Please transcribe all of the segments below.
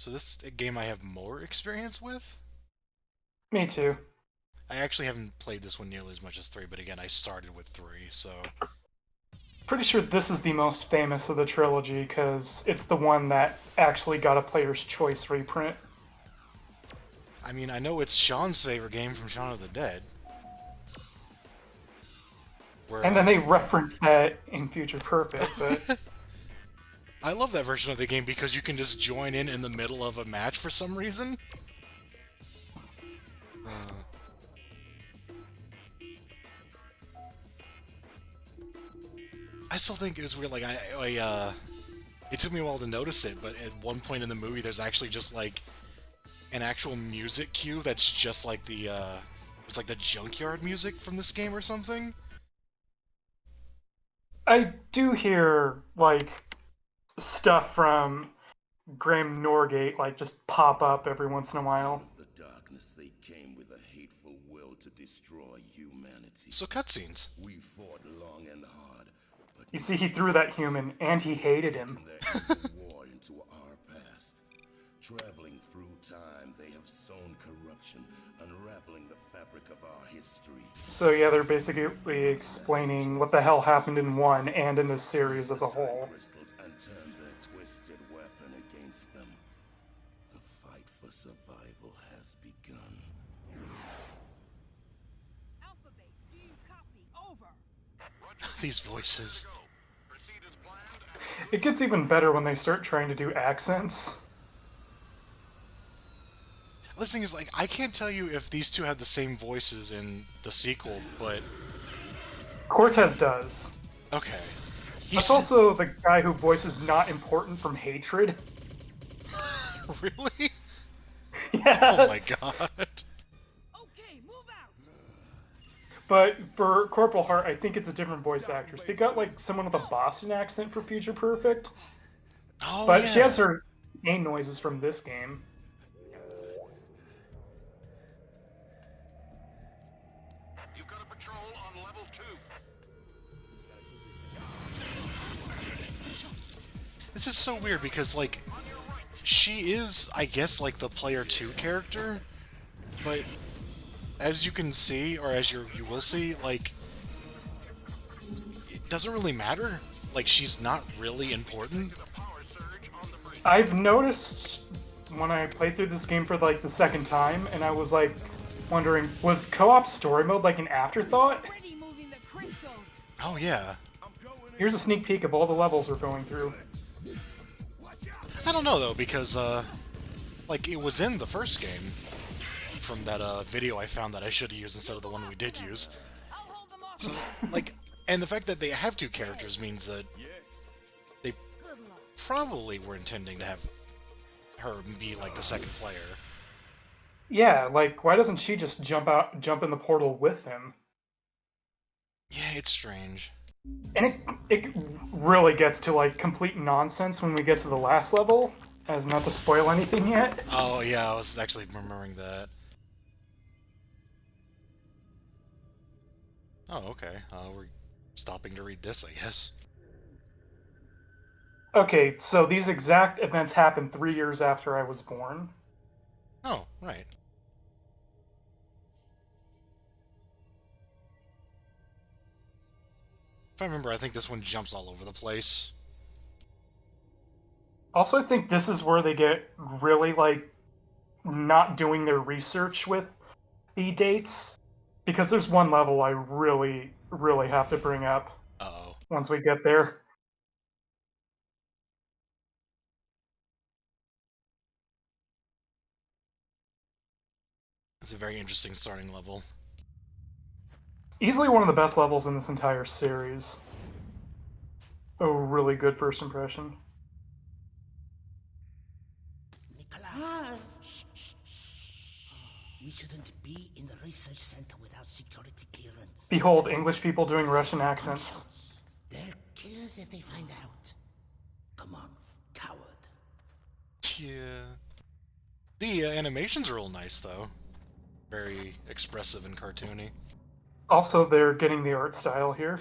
So this is a game I have more experience with. Me too. I actually haven't played this one nearly as much as 3, but again, I started with 3, so... Pretty sure this is the most famous of the trilogy because it's the one that actually got a Player's Choice reprint. I mean, I know it's Sean's favorite game from Shaun of the Dead, where, And then they reference that in Future Perfect, but I love that version of the game because you can just join in the middle of a match for some reason. Uh, I still think it was weird, like, it took me a while to notice it, but at one point in the movie, there's actually just, like, an actual music cue that's just like it's like the junkyard music from this game or something. I do hear like stuff from Graham Norgate like just pop up every once in a Out while. of the darkness they came with a hateful will to destroy humanity. So cutscenes. We fought long and hard, but You see, he threw that human, and he hated him. taken their evil war into our past. Traveling through time, they have sown corruption, unraveling the fabric of our history. So yeah, they're basically explaining what the hell happened in 1 and in this series as a whole. Crystals and turned their twisted weapon against them. The fight for survival has begun. Alpha Base, do you copy? Over. These voices. It gets even better when they start trying to do accents. The thing is, like, I can't tell you if these two have the same voices in the sequel, but Cortez does. okay. That's also the guy who voices Not Important from Hatred. Really? Yes. Oh my god. Okay, move out. But for Corporal Hart, I think it's a different voice actress. They got like someone with a Boston accent for Future Perfect, Oh but yeah. she has her main noises from this game. You've got a patrol on level 2. This is so weird because, like, she is, I guess, like the player 2 character, but as you can see, or as you will see, like, it doesn't really matter. Like, she's not really important. I've noticed when I played through this game for like the second time, and I was like wondering, was co-op story mode like an afterthought? Already moving the crystals. Oh yeah. Here's a sneak peek of all the levels we're going through. I don't know though, because like it was in the first game from that video I found that I should have used instead of the one we did use. I'll hold them off. So like, and the fact that they have two characters means that they Good luck. probably were intending to have her be like the second player. Yeah, like why doesn't she just jump in the portal with him? Yeah, it's strange. And it really gets to like complete nonsense when we get to the last level, as not to spoil anything yet. Oh yeah, I was actually remembering that. Oh, okay. We're stopping to read this, I guess. Okay, so these exact events happened 3 years after I was born. Oh, right. If I remember, I think this one jumps all over the place. Also, I think this is where they get really like not doing their research with the dates, because there's one level I really have to bring up Uh-oh. once we get there. It's a very interesting starting level. Easily one of the best levels in this entire series. A really good first impression. Nicola! Shh, shh, shh. We shouldn't be in the research center without security clearance. Behold, English people doing Russian accents. They're killers if they find out. Come on, coward. Yeah. The animations are all nice, though. Very expressive and cartoony. Also, they're getting the art style here.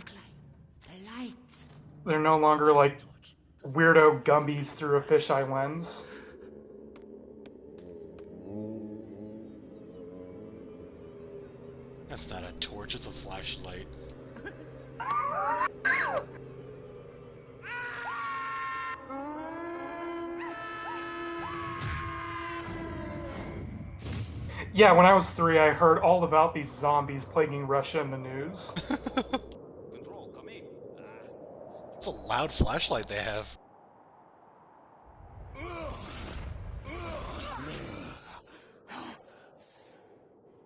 The lights. They're no longer like weirdo Gumbies through a fisheye lens. That's not a torch, it's a flashlight. Yeah, when I was 3, I heard all about these zombies plaguing Russia in the news. Control, come in. It's a loud flashlight they have.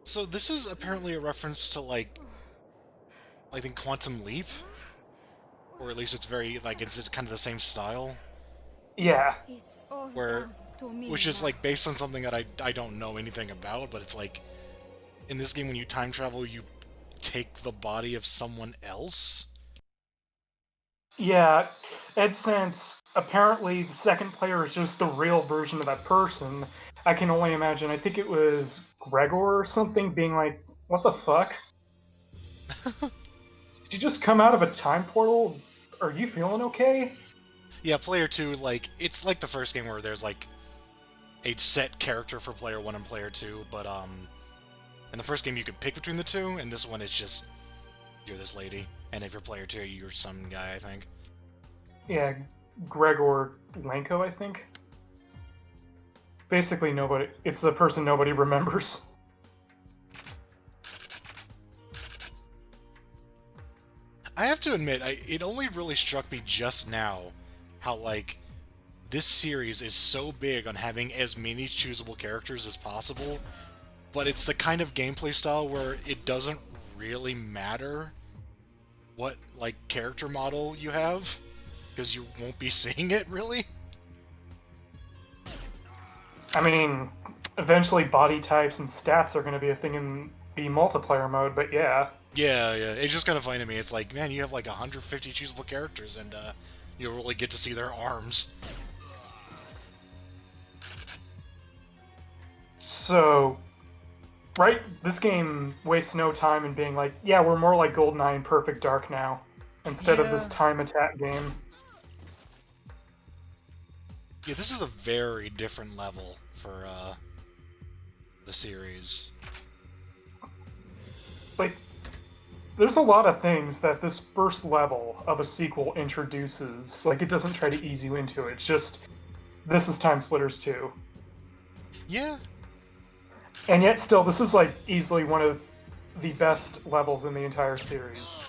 So this is apparently a reference to, like, I think Quantum Leap? Or at least it's very, like, it's kind of the same style. Yeah. It's all Where, down to me which is, now. like, based on something that I don't know anything about, but it's like, in this game when you time travel, you take the body of someone else? Yeah, and since apparently the second player is just the real version of that person, I can only imagine, I think it was Gregor or something, being like, what the fuck? Did you just come out of a time portal? Are you feeling okay? Yeah, player 2, like, it's like the first game where there's, like, a set character for player 1 and player 2, but, in the first game you could pick between the two, and this one it's just, you're this lady, and if you're player 2, you're some guy, I think. Yeah, Gregor Lenko, I think. Basically, nobody. It's the person nobody remembers. I have to admit, it only really struck me just now how, like, this series is so big on having as many choosable characters as possible, but it's the kind of gameplay style where it doesn't really matter what, like, character model you have, because you won't be seeing it, really. I mean, eventually body types and stats are going to be a thing in the multiplayer mode, but yeah. Yeah, it's just kind of funny to me. It's like, man, you have like 150 choosable characters, and you don't really get to see their arms. So, right, this game wastes no time in being like, yeah, we're more like GoldenEye and Perfect Dark now, instead of this Yeah. time attack game. Yeah, this is a very different level for the series. Like, there's a lot of things that this first level of a sequel introduces. Like, it doesn't try to ease you into it. It's just, this is TimeSplitters 2. Yeah, And yet, still, this is, like, easily one of the best levels in the entire series.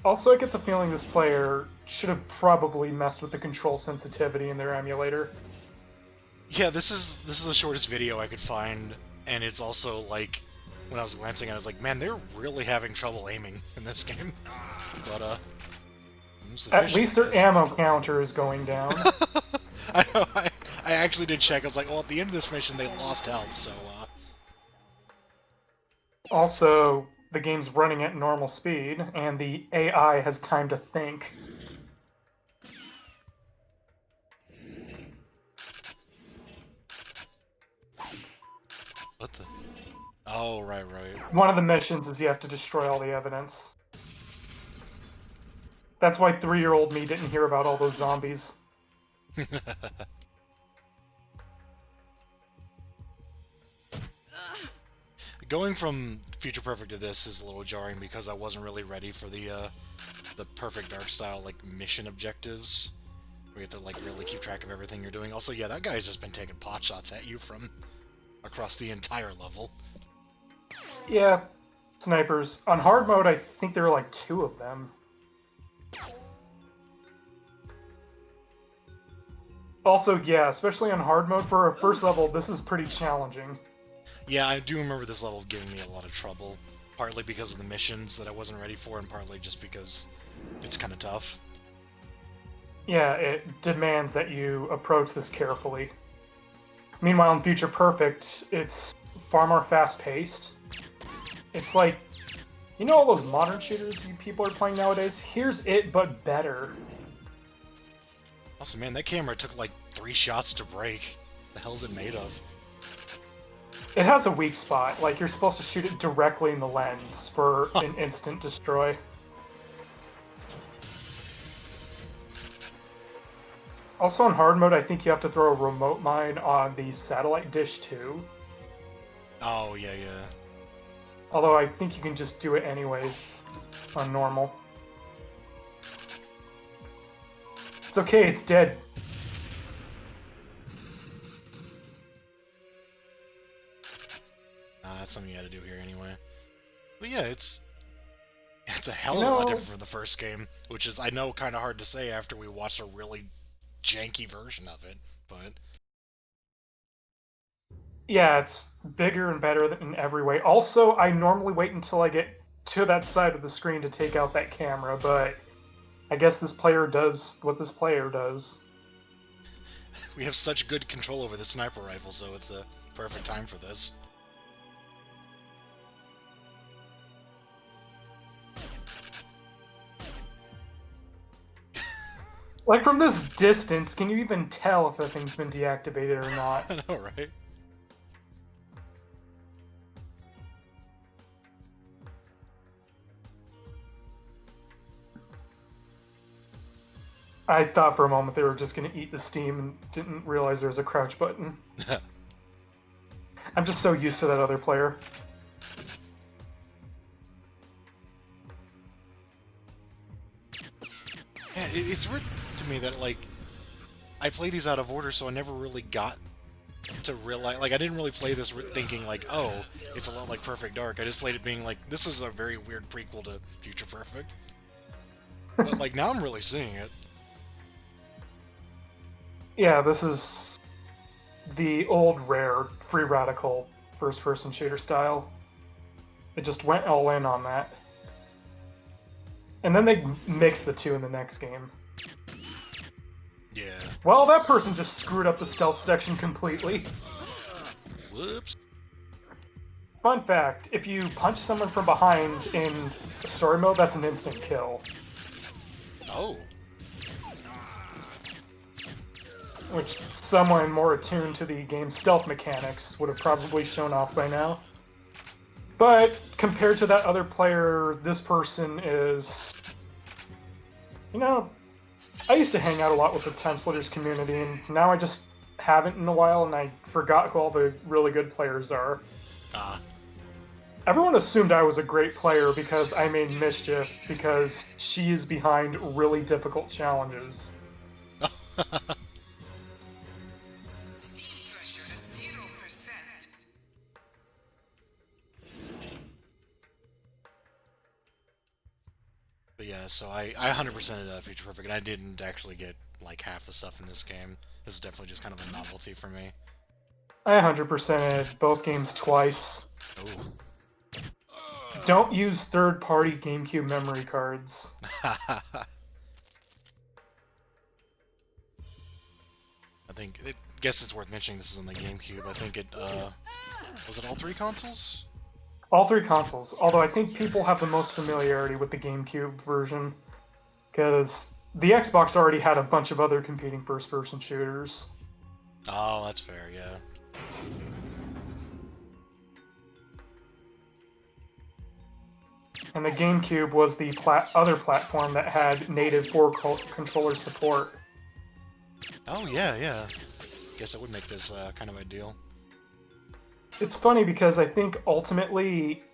Also, I get the feeling this player should have probably messed with the control sensitivity in their emulator. yeah. This is the shortest video I could find, and it's also like, when I was glancing at it, I was like, man, they're really having trouble aiming in this game. But At least their ammo counter is going down. I know. I actually did check. I was like, well, at the end of this mission, they lost health, so Also, the game's running at normal speed, and the AI has time to think. what the? Oh, right. One of the missions is you have to destroy all the evidence. That's why 3-year-old me didn't hear about all those zombies. Going from Future Perfect to this is a little jarring because I wasn't really ready for the Perfect Dark style like mission objectives, where you have to like really keep track of everything you're doing. Also, yeah, that guy's just been taking pot shots at you from across the entire level. Yeah, snipers. On hard mode, I think there are like 2 of them. Also, yeah, especially on hard mode for a first level, this is pretty challenging. Yeah, I do remember this level giving me a lot of trouble, partly because of the missions that I wasn't ready for, and partly just because it's kind of tough. Yeah, it demands that you approach this carefully. Meanwhile, in Future Perfect, it's far more fast-paced. It's like, you know all those modern shooters you people are playing nowadays? Here's it, but better. Also, man, that camera took like 3 shots to break. The hell's it made of? It has a weak spot, like you're supposed to shoot it directly in the lens for an instant destroy. Also on hard mode, I think you have to throw a remote mine on the satellite dish too. Oh, yeah. Although I think you can just do it anyways on normal. It's okay, it's dead. That's something you had to do here anyway. But yeah, it's a hell of a lot different from the first game, which is, I know, kind of hard to say after we watched a really janky version of it, but... Yeah, it's bigger and better in every way. Also, I normally wait until I get to that side of the screen to take out that camera, but I guess this player does what this player does. We have such good control over the sniper rifle, so it's a perfect time for this. Like, from this distance, can you even tell if the thing's been deactivated or not? I know, right? I thought for a moment they were just going to eat the steam and didn't realize there was a crouch button. I'm just so used to that other player. Yeah, it's weird to me that, like, I play these out of order, so I never really got to realize... Like, I didn't really play this thinking, like, oh, it's a lot like Perfect Dark. I just played it being like, this is a very weird prequel to Future Perfect. But, like, now I'm really seeing it. Yeah, this is the old rare free radical first-person shooter style. It just went all in on that. And then they mixed the two in the next game. Yeah. Well, that person just screwed up the stealth section completely. Whoops. Fun fact, if you punch someone from behind in story mode, that's an instant kill. Oh. Which someone more attuned to the game's stealth mechanics would have probably shown off by now. But compared to that other player, this person is... You know, I used to hang out a lot with the TimeSplitters community, and now I just haven't in a while, and I forgot who all the really good players are. Everyone assumed I was a great player because I made Mischief, because she is behind really difficult challenges. But yeah, so I 100%ed Future Perfect, and I didn't actually get, like, half the stuff in this game. This is definitely just kind of a novelty for me. I 100%ed both games twice. Oh. Don't use third-party GameCube memory cards. I guess it's worth mentioning this is on the GameCube. I think it, was it all three consoles? All three consoles, although I think people have the most familiarity with the GameCube version, because the Xbox already had a bunch of other competing first-person shooters. Oh, that's fair, yeah. And the GameCube was the other platform that had native 4-controller support. Oh, yeah, yeah. Guess that would make this kind of ideal. It's funny because I think ultimately,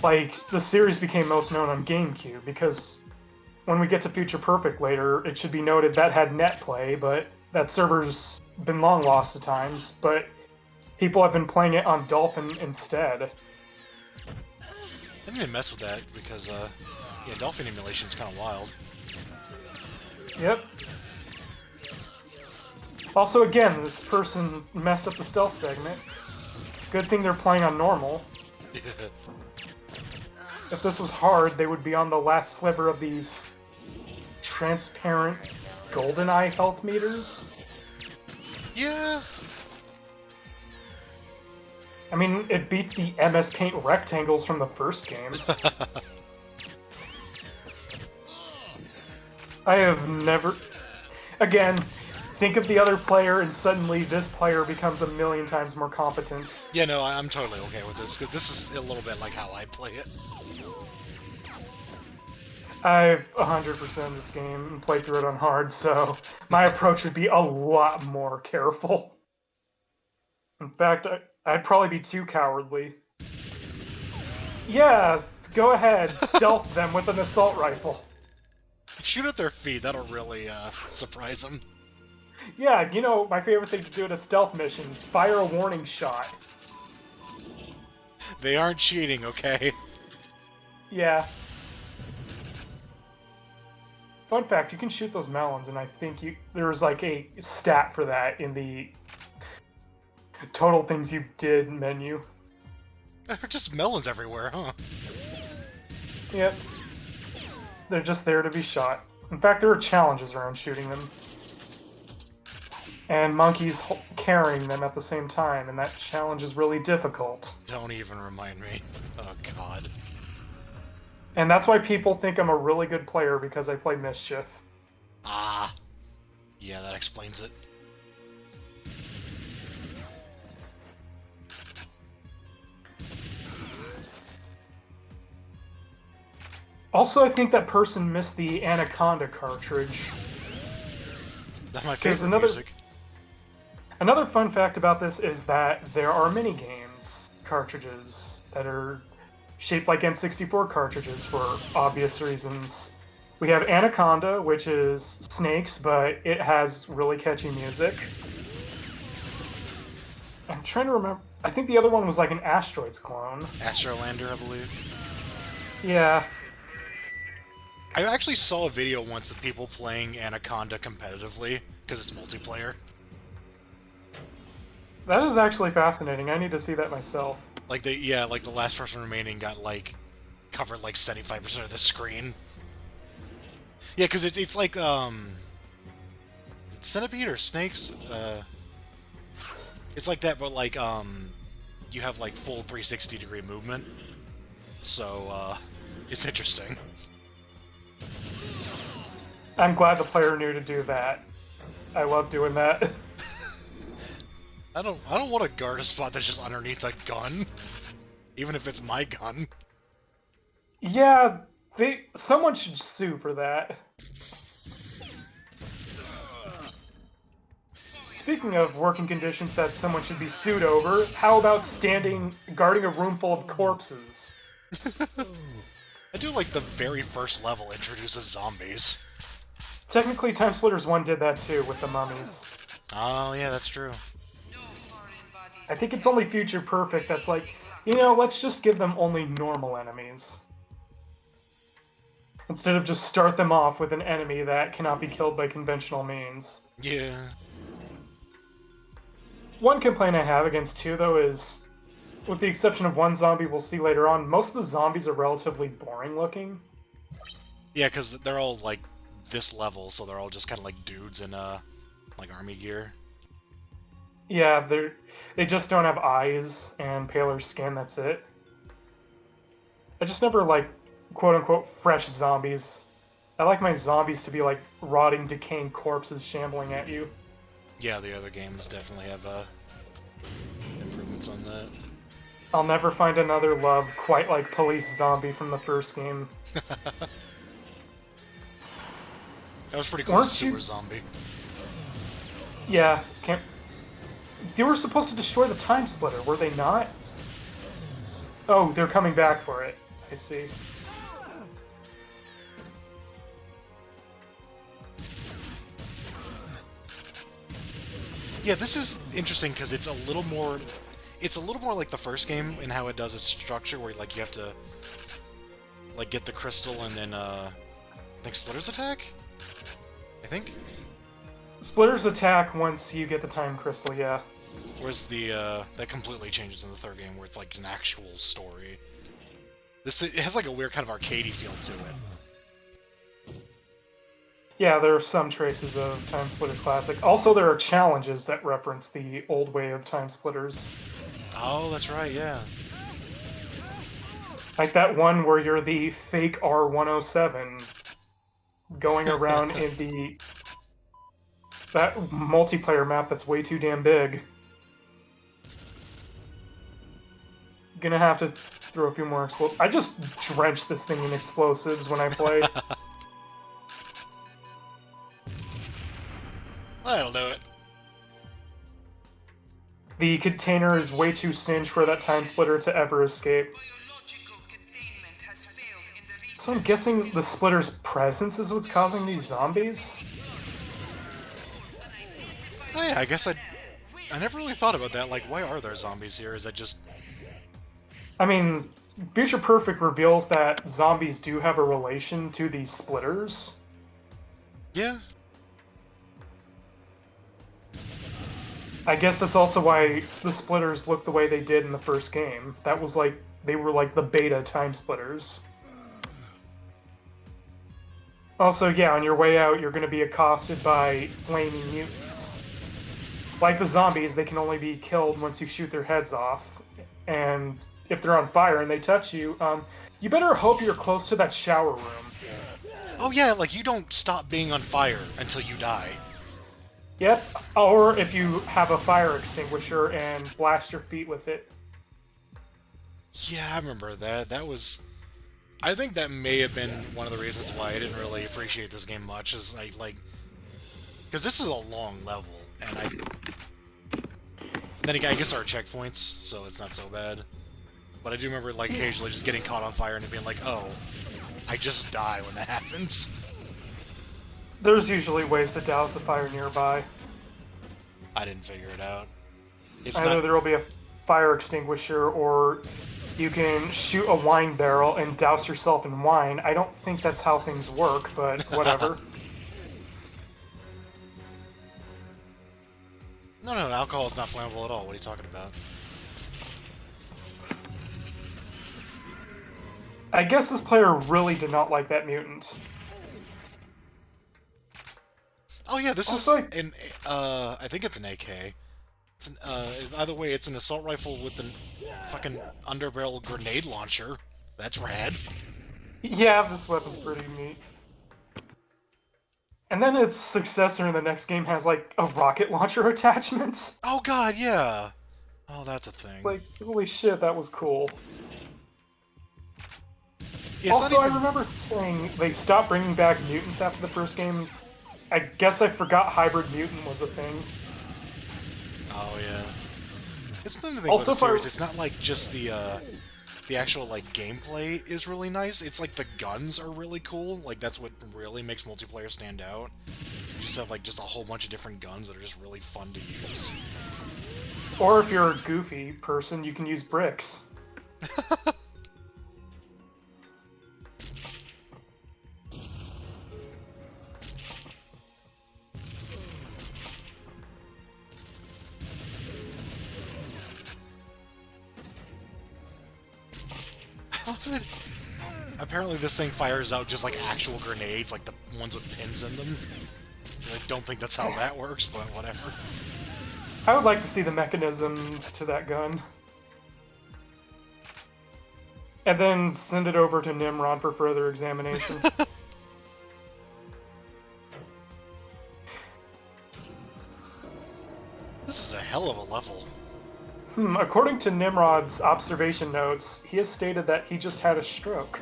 like, the series became most known on GameCube, because when we get to Future Perfect later, it should be noted that had net play, but that server's been long lost to times, but people have been playing it on Dolphin instead. I didn't even mess with that because, yeah, Dolphin emulation is kind of wild. Yep. Also, again, this person messed up the stealth segment. Good thing they're playing on normal. If this was hard, they would be on the last sliver of these transparent GoldenEye health meters. Yeah. I mean, it beats the MS Paint rectangles from the first game. I have never... Again, think of the other player and suddenly this player becomes a million times more competent. Yeah, no, I'm totally okay with this, because this is a little bit like how I play it. I've 100% this game and played through it on hard, so my approach would be a lot more careful. In fact, I'd probably be too cowardly. Yeah, go ahead, stealth them with an assault rifle. Shoot at their feet, that'll really surprise them. Yeah, you know, my favorite thing to do in a stealth mission, fire a warning shot. They aren't cheating, okay? Yeah. Fun fact, you can shoot those melons, and I think there was like a stat for that in the total things you did menu. There are just melons everywhere, huh? Yep. They're just there to be shot. In fact, there are challenges around shooting them. And monkeys carrying them at the same time, and that challenge is really difficult. Don't even remind me. Oh, God. And that's why people think I'm a really good player, because I play Mischief. Ah. Yeah, that explains it. Also, I think that person missed the Anaconda cartridge. That's my favorite another- music. Another fun fact about this is that there are minigames cartridges that are shaped like N64 cartridges for obvious reasons. We have Anaconda, which is snakes, but it has really catchy music. I'm trying to remember. I think the other one was like an Asteroids clone. Astrolander, I believe. Yeah. I actually saw a video once of people playing Anaconda competitively, because it's multiplayer. That is actually fascinating. I need to see that myself. Like, like the last person remaining got, like, covered, like, 75% of the screen. Yeah, because it's like, centipede or snakes? It's like that, but, like, you have, like, full 360-degree movement. So, it's interesting. I'm glad the player knew to do that. I love doing that. I don't want to guard a spot that's just underneath a gun. Even if it's my gun. Yeah, someone should sue for that. Speaking of working conditions that someone should be sued over, how about guarding a room full of corpses? I do like the very first level introduces zombies. Technically, TimeSplitters 1 did that too, with the mummies. Oh, yeah, that's true. I think it's only Future Perfect that's like, you know, let's just give them only normal enemies. Instead of just start them off with an enemy that cannot be killed by conventional means. Yeah. One complaint I have against 2, though, is, with the exception of one zombie we'll see later on, most of the zombies are relatively boring looking. Yeah, because they're all, like, this level, so they're all just kind of like dudes in, like, army gear. Yeah, they just don't have eyes and paler skin, that's it. I just never like, quote-unquote, fresh zombies. I like my zombies to be like rotting, decaying corpses shambling at you. Yeah, the other games definitely have, improvements on that. I'll never find another love quite like Police Zombie from the first game. That was pretty cool, Weren't Sewer you- Zombie. Yeah, they were supposed to destroy the Time Splitter, were they not? Oh, they're coming back for it. I see. Yeah, this is interesting because it's a little more like the first game in how it does its structure, where like you have to like get the crystal and then I think Splitters attack? I think? Splitters attack once you get the time crystal, yeah. Whereas that completely changes in the third game, where it's like an actual story. It has like a weird kind of arcadey feel to it. Yeah, there are some traces of Time Splitters Classic. Also, there are challenges that reference the old way of Time Splitters. Oh, that's right, yeah. Like that one where you're the fake R107 going around in that multiplayer map that's way too damn big. Gonna have to throw a few more explosives. I just drench this thing in explosives when I play. That'll do it. The container is way too singed for that time splitter to ever escape. Biological So I'm guessing the Splitter's presence is what's causing these zombies? Oh yeah, I guess I never really thought about that. Like, why are there zombies here? Is that just... I mean, Future Perfect reveals that zombies do have a relation to these Splitters. Yeah. I guess that's also why the Splitters look the way they did in the first game. That was like, they were like the beta TimeSplitters. Also, yeah, on your way out, you're going to be accosted by flaming mutants. Like the zombies, they can only be killed once you shoot their heads off. And if they're on fire and they touch you, you better hope you're close to that shower room. Oh yeah, like, you don't stop being on fire until you die. Yep, or if you have a fire extinguisher and blast your feet with it. Yeah, I remember that. That was... I think that may have been one of the reasons why I didn't really appreciate this game much, is like... Because this is a long level, and then again, I guess there are checkpoints, so it's not so bad. But I do remember, like, occasionally just getting caught on fire and being like, oh, I just die when that happens. There's usually ways to douse the fire nearby. I didn't figure it out. It's Either not... there will be a fire extinguisher, or you can shoot a wine barrel and douse yourself in wine. I don't think that's how things work, but whatever. No, alcohol is not flammable at all. What are you talking about? I guess this player really did not like that mutant. Oh yeah, this Also, is an, I think it's an AK. It's an, either way, it's an assault rifle with the fucking underbarrel grenade launcher. That's rad. Yeah, this weapon's pretty neat. And then its successor in the next game has, like, a rocket launcher attachment. Oh god, yeah! Oh, that's a thing. Like, holy shit, that was cool. Yeah, Also, I remember saying they stopped bringing back mutants after the first game. I guess I forgot Hybrid Mutant was a thing. Oh, yeah. It's the thing Also, with the series, it's not like just the actual, like, gameplay is really nice. It's like the guns are really cool. Like, that's what really makes multiplayer stand out. You just have, like, just a whole bunch of different guns that are just really fun to use. Or if you're a goofy person, you can use bricks. Apparently this thing fires out just like actual grenades, like the ones with pins in them. I don't think that's how that works, but whatever. I would like to see the mechanisms to that gun. And then send it over to Nimrod for further examination. This is a hell of a level. According to Nimrod's observation notes, he has stated that he just had a stroke.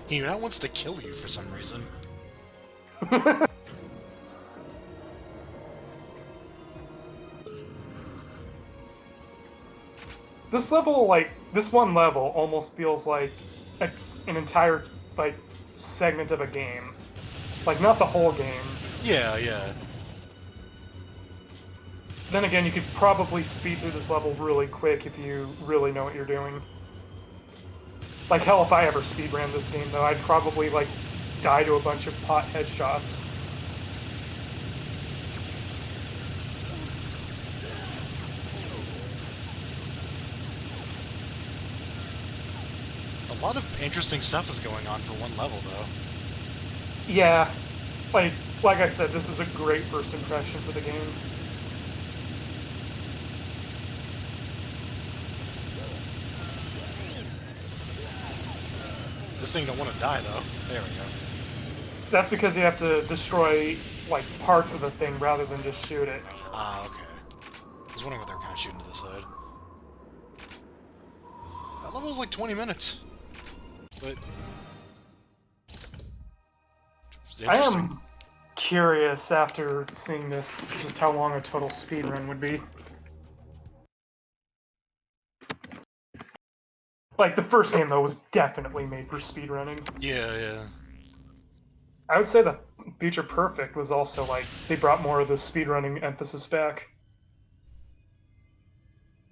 He now wants to kill you for some reason. This level, like, this one level almost feels like an entire, like, segment of a game. Like, not the whole game. Yeah, yeah. Then again, you could probably speed through this level really quick if you really know what you're doing. Like, hell, if I ever speedran this game, though, I'd probably, like, die to a bunch of pot headshots. A lot of interesting stuff is going on for one level, though. Yeah, like I said, this is a great first impression for the game. This thing don't want to die, though. There we go. That's because you have to destroy, like, parts of the thing rather than just shoot it. Ah, okay. I was wondering what they were kind of shooting to the side. That level was like 20 minutes. But... I am curious, after seeing this, just how long a total speedrun would be. Like, the first game, though, was definitely made for speedrunning. Yeah. I would say that Future Perfect was also, like, they brought more of the speedrunning emphasis back.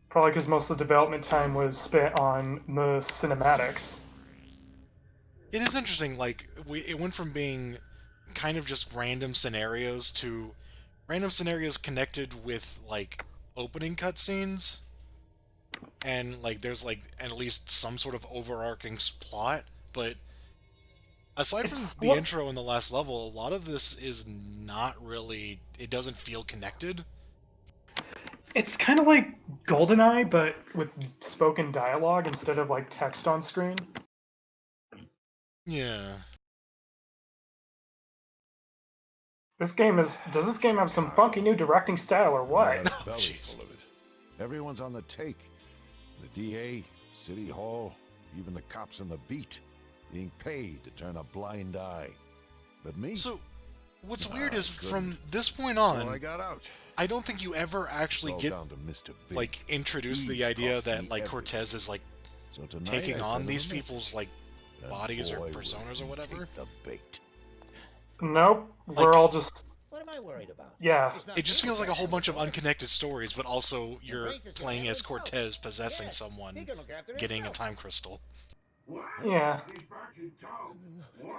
Probably because most of the development time was spent on the cinematics. It is interesting, like, it went from being kind of just random scenarios to random scenarios connected with, like, opening cutscenes. And, like, there's, like, at least some sort of overarching plot, but aside from the intro and the last level, a lot of this is not really... It doesn't feel connected. It's kind of like GoldenEye, but with spoken dialogue instead of, like, text on screen. Yeah. Does this game have some funky new directing style or what? Belly jeez. full of it. Everyone's on the take. The DA, City Hall, even the cops on the beat, being paid to turn a blind eye. But me? So, what's weird is goodness. from this point So on, I got out. I don't think you ever actually All get, down to Mr. Big. like, introduced the He's idea cost that, me like, everything. Cortez is, like, So tonight taking I on sent these him a people's, message. like, And bodies or boy, would personas or he whatever. take the bait. Nope. Like- We're all just... What am I worried about? Yeah. It just feels like a whole bunch of unconnected stories, but also you're playing as Cortez possessing someone, getting a time crystal. Yeah. He's back in town. What?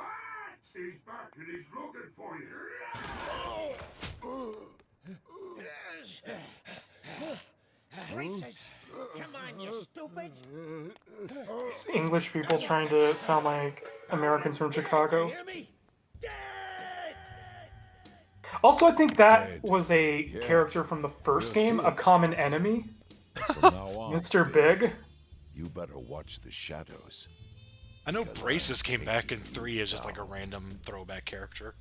He's back and he's looking for you. Princess! Come on, you stupid! These English people trying to sound like Americans from Chicago. Hear me? Dead! Also, I think that Dead. was a Yeah. character from the first You'll game, see a it. common enemy, From now on, Mr. Big. you better watch the shadows. I know Braces came back in 3 as just like a random throwback character.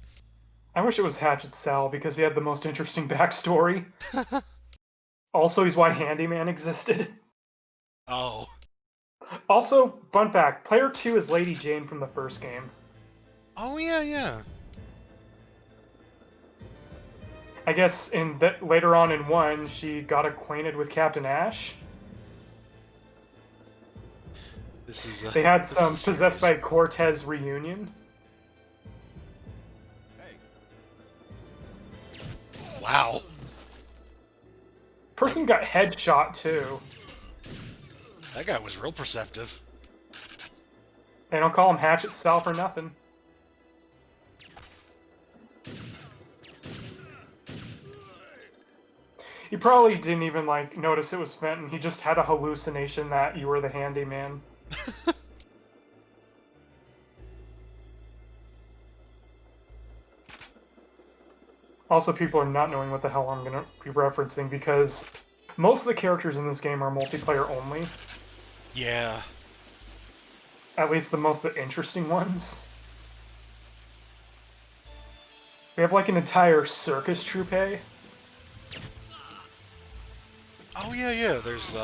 I wish it was Hatchet Sal because he had the most interesting backstory. Also, he's why Handyman existed. Oh, Also, fun fact, player 2 is Lady Jane from the first game. oh yeah. I guess later on in 1, she got acquainted with Captain Ash. This is. They had this some is Possessed by serious. Cortez reunion. Wow. Person got headshot too. That guy was real perceptive. They don't call him Hatchet Sal for nothing. He probably didn't even like notice it was Fenton. He just had a hallucination that you were the handyman. Also, people are not knowing what the hell I'm going to be referencing because most of the characters in this game are multiplayer only. Yeah. At least the most interesting ones. We have like an entire circus troupe. Oh yeah. There's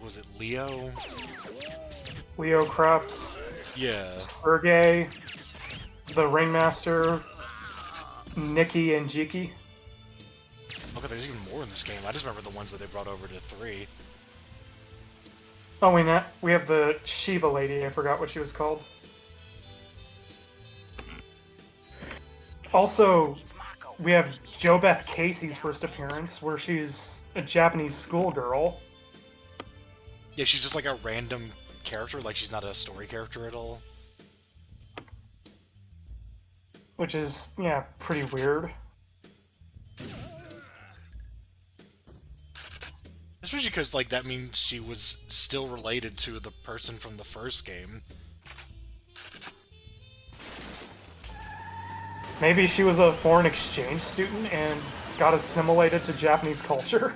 was it Leo? Leo Krups, Yeah. Sergey, the Ringmaster, Nikki, and Jiki. Okay, there's even more in this game. I just remember the ones that they brought over to 3. Oh, we have the Shiva lady. I forgot what she was called. Also, we have JoBeth Casey's first appearance, where she's a Japanese schoolgirl. Yeah, she's just like a random character, like she's not a story character at all. Which is, yeah, pretty weird. Especially because, like, that means she was still related to the person from the first game. Maybe she was a foreign exchange student and got assimilated to Japanese culture.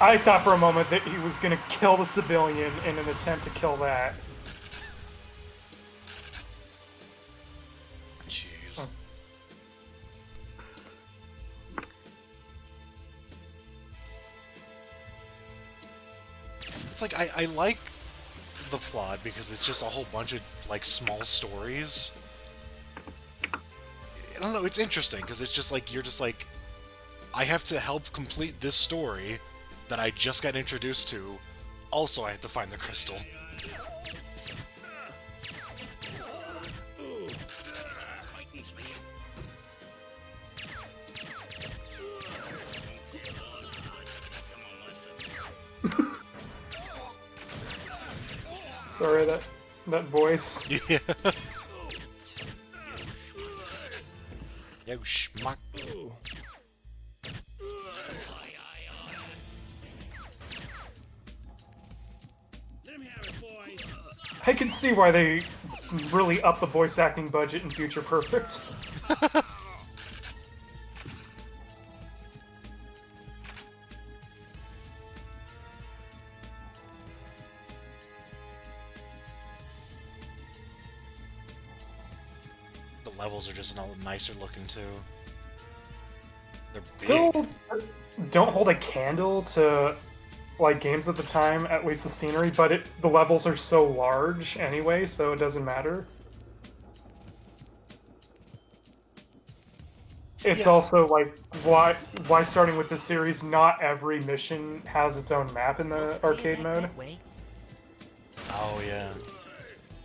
I thought for a moment that he was going to kill the civilian in an attempt to kill that. Jeez. It's like, I like the plot because it's just a whole bunch of, like, small stories. I don't know, it's interesting because it's just like, you're just like, I have to help complete this story, that I just got introduced to, also I have to find the crystal. Sorry, that voice. Yeah. Yo, schmuck. I can see why they really upped the voice acting budget in Future Perfect. The levels are just all nicer looking too. They're big. Still don't hold a candle to like games at the time, at least the scenery, but the levels are so large anyway, so it doesn't matter. It's also like why starting with this series, not every mission has its own map in the arcade mode. Oh yeah,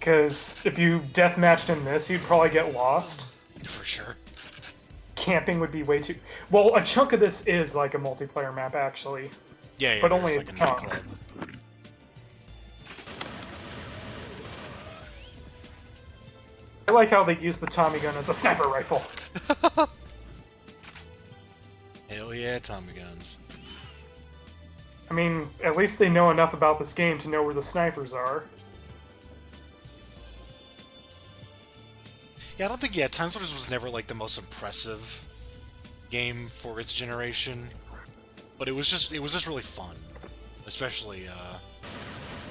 Because if you deathmatched in this, you'd probably get lost. for sure. Camping would be way too... Well, a chunk of this is like a multiplayer map, actually. Yeah, But there's only like a a chunk. nightclub. I like how they use the Tommy gun as a sniper rifle. Hell yeah, Tommy guns. I mean, at least they know enough about this game to know where the snipers are. Yeah, I don't think TimeSplitters was never like the most impressive game for its generation, but it was just really fun, especially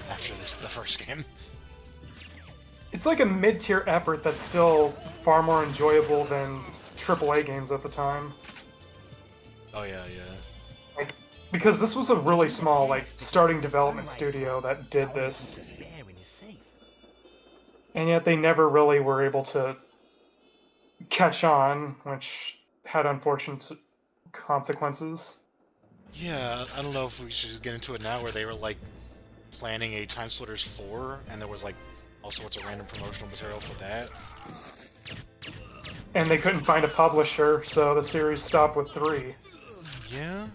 after the first game. It's like a mid-tier effort that's still far more enjoyable than AAA games at the time. Oh yeah, yeah. Like, because this was a really small, like, starting development studio that did this. And yet they never really were able to catch on, which had unfortunate consequences. Yeah, I don't know if we should just get into it now, where they were like planning a TimeSplitters 4, and there was like all sorts of random promotional material for that. And they couldn't find a publisher, so the series stopped with 3. Yeah,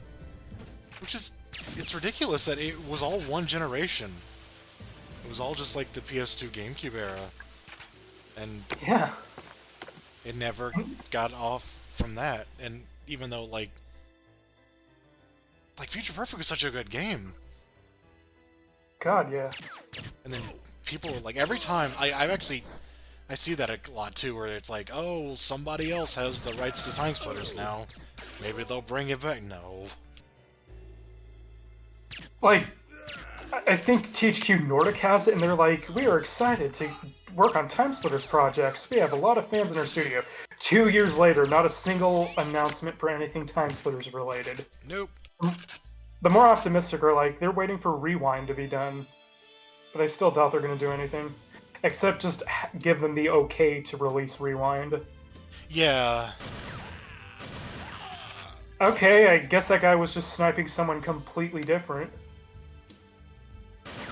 which is, it's ridiculous that it was all one generation. It was all just like the PS2 GameCube era, and Yeah. it never got off from that. And even though like Future Perfect was such a good game, God, yeah. and then people were like, every time I see that a lot too, where it's like, oh, somebody else has the rights to TimeSplitters now, maybe they'll bring it back. No. Like, I think THQ Nordic has it, and they're like, we are excited to work on TimeSplitters projects. We have a lot of fans in our studio. 2 years later, not a single announcement for anything TimeSplitters related. Nope. The more optimistic are like, they're waiting for Rewind to be done. But I still doubt they're going to do anything. Except just give them the okay to release Rewind. Yeah. Okay, I guess that guy was just sniping someone completely different.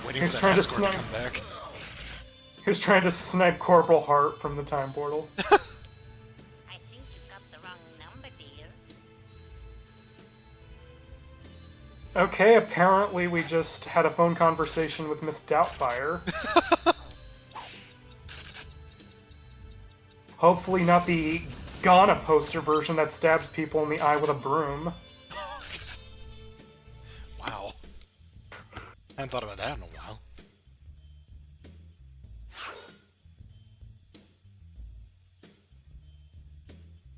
Waiting He's for that trying to escort to snipe- come back. He was trying to snipe Corporal Hart from the time portal. I think you got the wrong number, dear. Okay, apparently we just had a phone conversation with Miss Doubtfire. Hopefully not the Ghana poster version that stabs people in the eye with a broom. Wow. I hadn't thought about that in a while.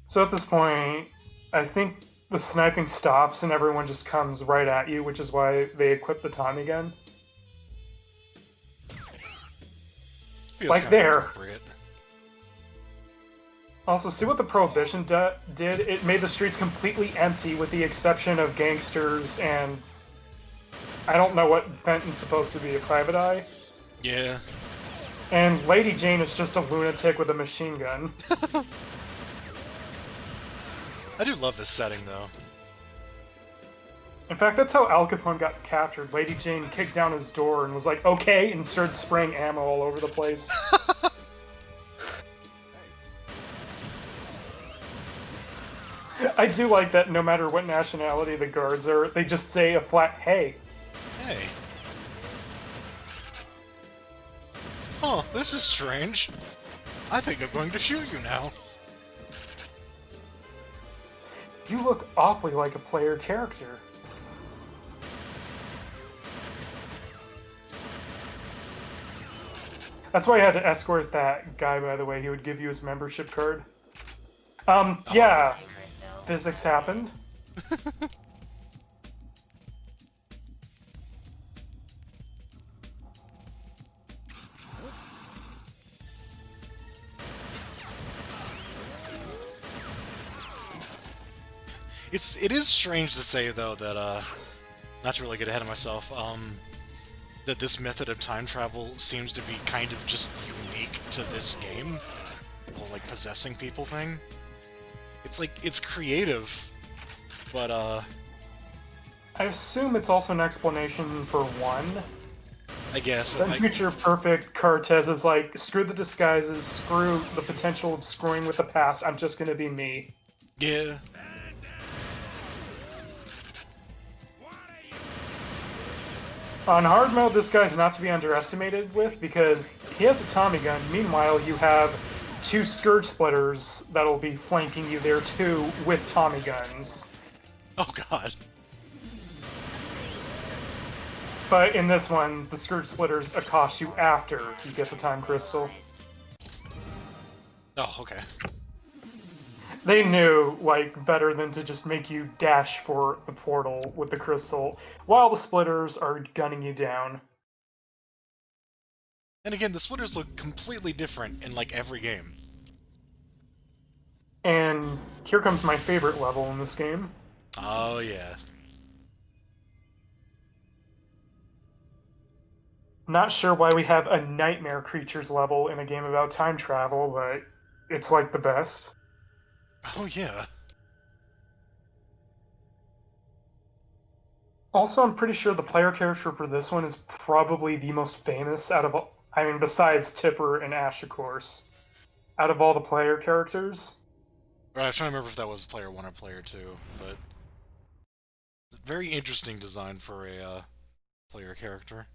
So at this point, I think the sniping stops and everyone just comes right at you, which is why they equip the Tommy gun. Feels Like kinda there. appropriate. Also, see what the Prohibition did? It made the streets completely empty with the exception of gangsters and... I don't know what Benton's supposed to be, a private eye? Yeah. And Lady Jane is just a lunatic with a machine gun. I do love this setting, though. In fact, that's how Al Capone got captured. Lady Jane kicked down his door and was like, "Okay," and started spraying ammo all over the place. I do like that no matter what nationality the guards are, they just say a flat, "Hey." Hey. Oh, this is strange. I think I'm going to shoot you now. You look awfully like a player character. That's why I had to escort that guy, by the way. He would give you his membership card. Yeah. Physics happened. It is strange to say, though, that, not to really get ahead of myself, that this method of time travel seems to be kind of just unique to this game. The whole, like, possessing people thing. It's like, it's creative, but, I assume it's also an explanation for one. I guess, but Then like, Future Perfect Cortez is like, screw the disguises, screw the potential of screwing with the past, I'm just gonna be me. yeah. On hard mode, this guy's not to be underestimated with because he has a Tommy gun. Meanwhile, you have two Scourge Splitters that'll be flanking you there too with Tommy guns. Oh god. But in this one, the Scourge Splitters accost you after you get the Time Crystal. Oh, okay. They knew, like, better than to just make you dash for the portal with the crystal, while the splitters are gunning you down. And again, the splitters look completely different in, like, every game. And here comes my favorite level in this game. Oh, yeah. Not sure why we have a Nightmare Creatures level in a game about time travel, but it's like the best. Oh, yeah. Also, I'm pretty sure the player character for this one is probably the most famous out of all, I mean, besides Tipper and Ash, of course, out of all the player characters. Right, I was trying to remember if that was player 1 or player 2, but... very interesting design for a, player character.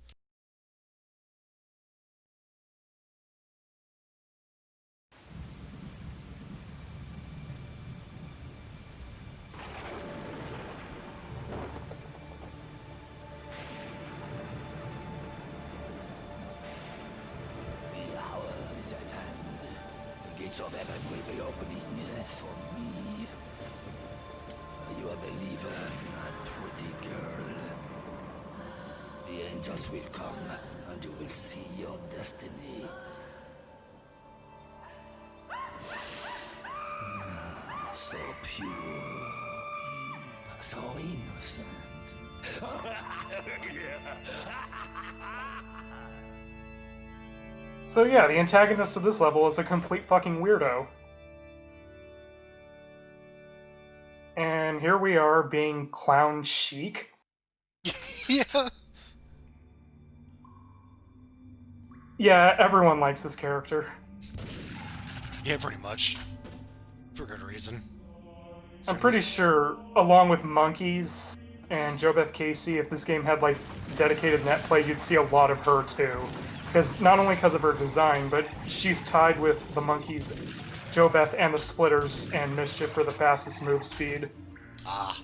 The hour is at hand. The gates of heaven will be opening for me. Are you a believer, my pretty girl? The angels will come, and you will see your destiny. So pure, so innocent. So yeah, the antagonist of this level is a complete fucking weirdo. And here we are being clown chic. Yeah. Yeah, everyone likes this character. Yeah, pretty much. For good reason. I'm pretty sure, along with Monkeys and JoBeth Casey, if this game had like dedicated net play, you'd see a lot of her too. Because not only because of her design, but she's tied with the Monkeys, JoBeth, and the Splitters and Mischief for the fastest move speed. Ah.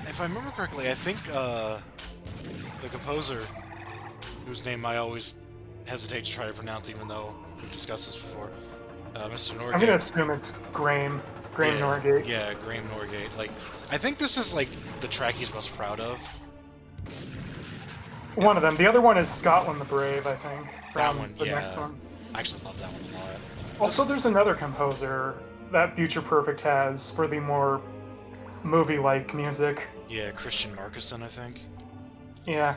If I remember correctly, I think, the composer, whose name I always hesitate to try to pronounce even though we've discussed this before, Mr. Norgate. I'm gonna assume it's Graham Norgate. Yeah, Graham Norgate. Like, I think this is, like, the track he's most proud of. One of them. The other one is Scotland the Brave, I think. That from one, the yeah. next one. I actually love that one a lot. Also, there's another composer that Future Perfect has for the more movie-like music. Yeah, Christian Marcuson, I think. Yeah.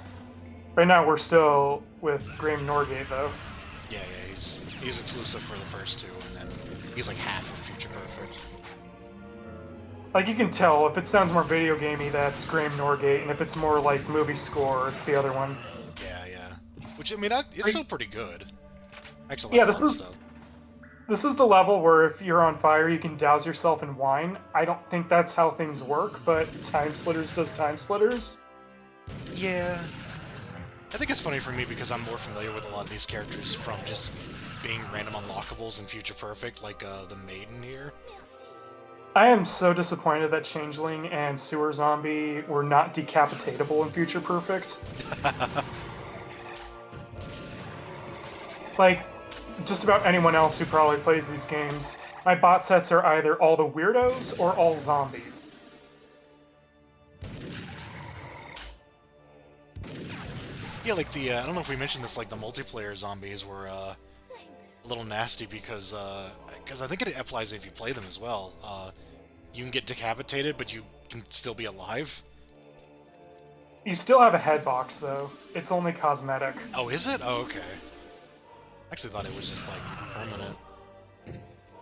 Right now we're still with Graham Norgate, though. Yeah, he's exclusive for the first two, and then He's like half of Future Perfect. Like, you can tell, if it sounds more video gamey, that's Graham Norgate, and if it's more like movie score, it's the other one. Yeah. Which, I mean, it's still pretty good. I actually Yeah, like a lot of stuff. This is the level where if you're on fire, you can douse yourself in wine. I don't think that's how things work, but TimeSplitters does TimeSplitters. Yeah. I think it's funny for me because I'm more familiar with a lot of these characters from just being random unlockables in Future Perfect, like the Maiden here. I am so disappointed that Changeling and Sewer Zombie were not decapitatable in Future Perfect. Like, just about anyone else who probably plays these games, my bot sets are either all the weirdos or all zombies. Yeah, like the, I don't know if we mentioned this, like the multiplayer zombies were a little nasty because I think it applies if you play them as well. You can get decapitated, but you can still be alive. You still have a head box, though. It's only cosmetic. Oh, is it? Oh, okay. I actually thought it was just, like, permanent.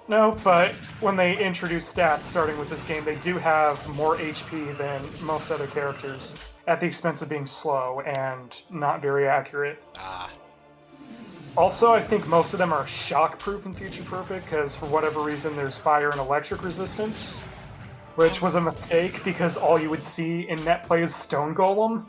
No, but when they introduce stats starting with this game, they do have more HP than most other characters, at the expense of being slow and not very accurate. Ah. Also, I think most of them are shock-proof in Future Perfect, because for whatever reason there's fire and electric resistance, which was a mistake because all you would see in net play is Stone Golem.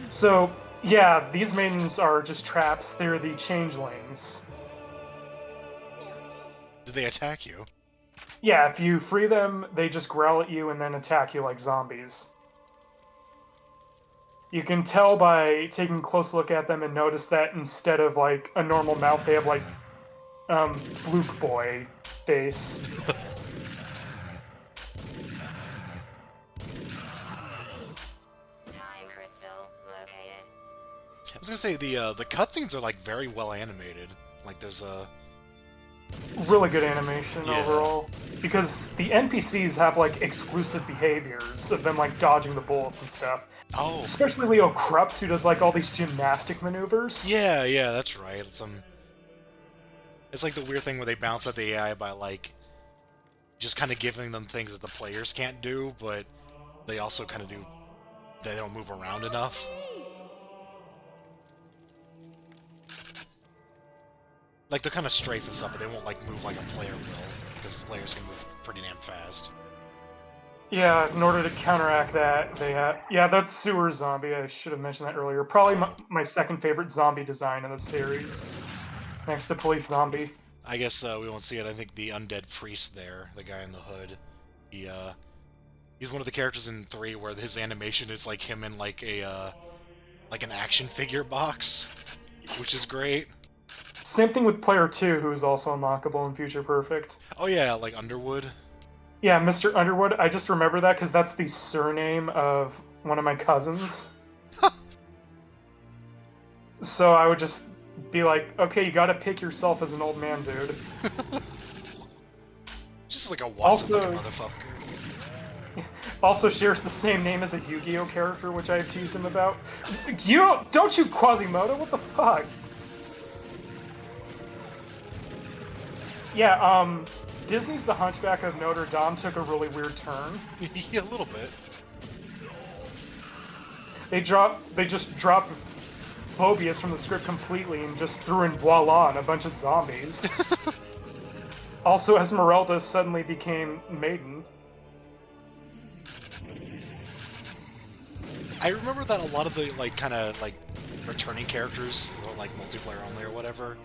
So, yeah, these maidens are just traps. They're the changelings. Do they attack you? Yeah, if you free them, they just growl at you and then attack you like zombies. You can tell by taking a close look at them and notice that instead of like a normal mouth, they have like Fluke Boy face. I was gonna say the cutscenes are like very well animated. Like there's a Really good animation Yeah. overall, because the NPCs have like exclusive behaviors of them like dodging the bullets and stuff. oh Especially Leo Krups, who does like all these gymnastic maneuvers. yeah that's right. It's like the weird thing where they bounce at the AI by like just kind of giving them things that the players can't do, but they also kind of do. They don't move around enough. Like, they're kind of strafe and stuff, but they won't, like, move like a player will, because the players can move pretty damn fast. Yeah, in order to counteract that, they have... Yeah, that's Sewer Zombie, I should have mentioned that earlier. Probably my second favorite zombie design in the series, next to Police Zombie. I guess we won't see it. I think the undead priest there, the guy in the hood, he's one of the characters in 3 where his animation is like him in, like, like an action figure box, which is great. Same thing with Player 2, who is also unlockable in Future Perfect. Oh yeah, like Underwood. Yeah, Mr. Underwood, I just remember that because that's the surname of one of my cousins. So I would just be like, okay, you gotta pick yourself as an old man, dude. Just like a Watson Also- motherfucker. Also shares the same name as a Yu-Gi-Oh character, which I have teased him about. Don't you Quasimodo? What the fuck? Yeah, Disney's The Hunchback of Notre Dame took a really weird turn. Yeah, a little bit. They just dropped Phobius from the script completely and just threw in Voila and a bunch of zombies. Also, Esmeralda suddenly became Maiden. I remember that a lot of the, like, kind of, like, returning characters, or, like, multiplayer only or whatever,